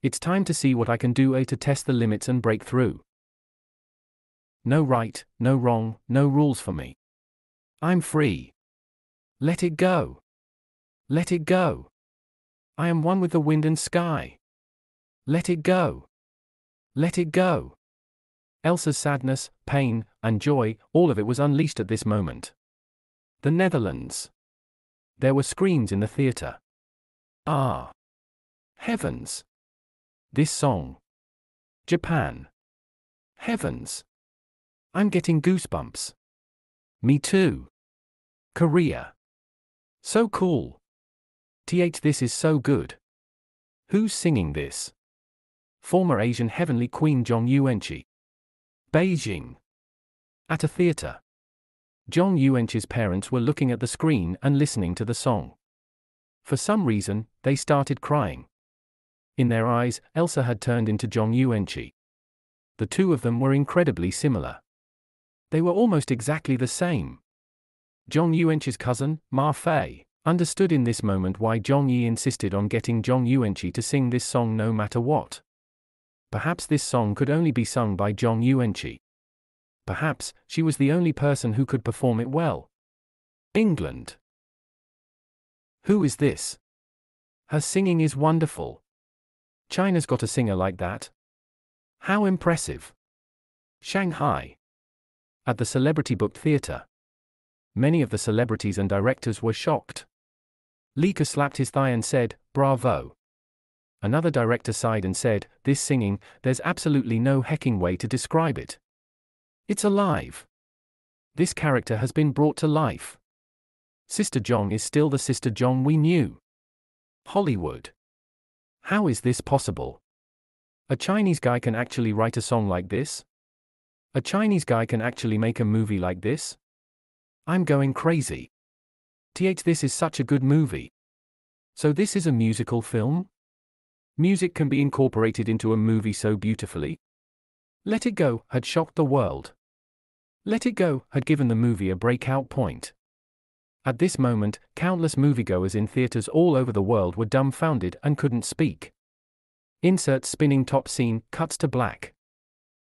Speaker 1: It's time to see what I can do to test the limits and break through. No right, no wrong, no rules for me. I'm free. Let it go. Let it go. I am one with the wind and sky. Let it go. Let it go. Elsa's sadness, pain, and joy, all of it was unleashed at this moment. The Netherlands. There were screams in the theater. Ah! Heavens! This song. Japan. Heavens! I'm getting goosebumps. Me too. Korea. So cool. This is so good. Who's singing this? Former Asian heavenly queen Zhong Yuanqi. Beijing. At a theater. Zhong Yuanqi's parents were looking at the screen and listening to the song. For some reason, they started crying. In their eyes, Elsa had turned into Zhong Yuanqi. The two of them were incredibly similar. They were almost exactly the same. Zhong Yuanqi's cousin, Ma Fei, understood in this moment why Zhong Yi insisted on getting Zhong Yuanqi to sing this song no matter what. Perhaps this song could only be sung by Zhong Yuanqi. Perhaps she was the only person who could perform it well. England. Who is this? Her singing is wonderful. China's got a singer like that? How impressive. Shanghai. At the celebrity booked theater. Many of the celebrities and directors were shocked. Lika slapped his thigh and said, "Bravo." Another director sighed and said, "This singing, there's absolutely no hecking way to describe it. It's alive. This character has been brought to life. Sister Zhong is still the Sister Zhong we knew." Hollywood. How is this possible? A Chinese guy can actually write a song like this? A Chinese guy can actually make a movie like this? I'm going crazy. This is such a good movie. So this is a musical film? Music can be incorporated into a movie so beautifully? Let It Go had shocked the world. Let It Go had given the movie a breakout point. At this moment, countless moviegoers in theaters all over the world were dumbfounded and couldn't speak. Insert spinning top scene, cuts to black.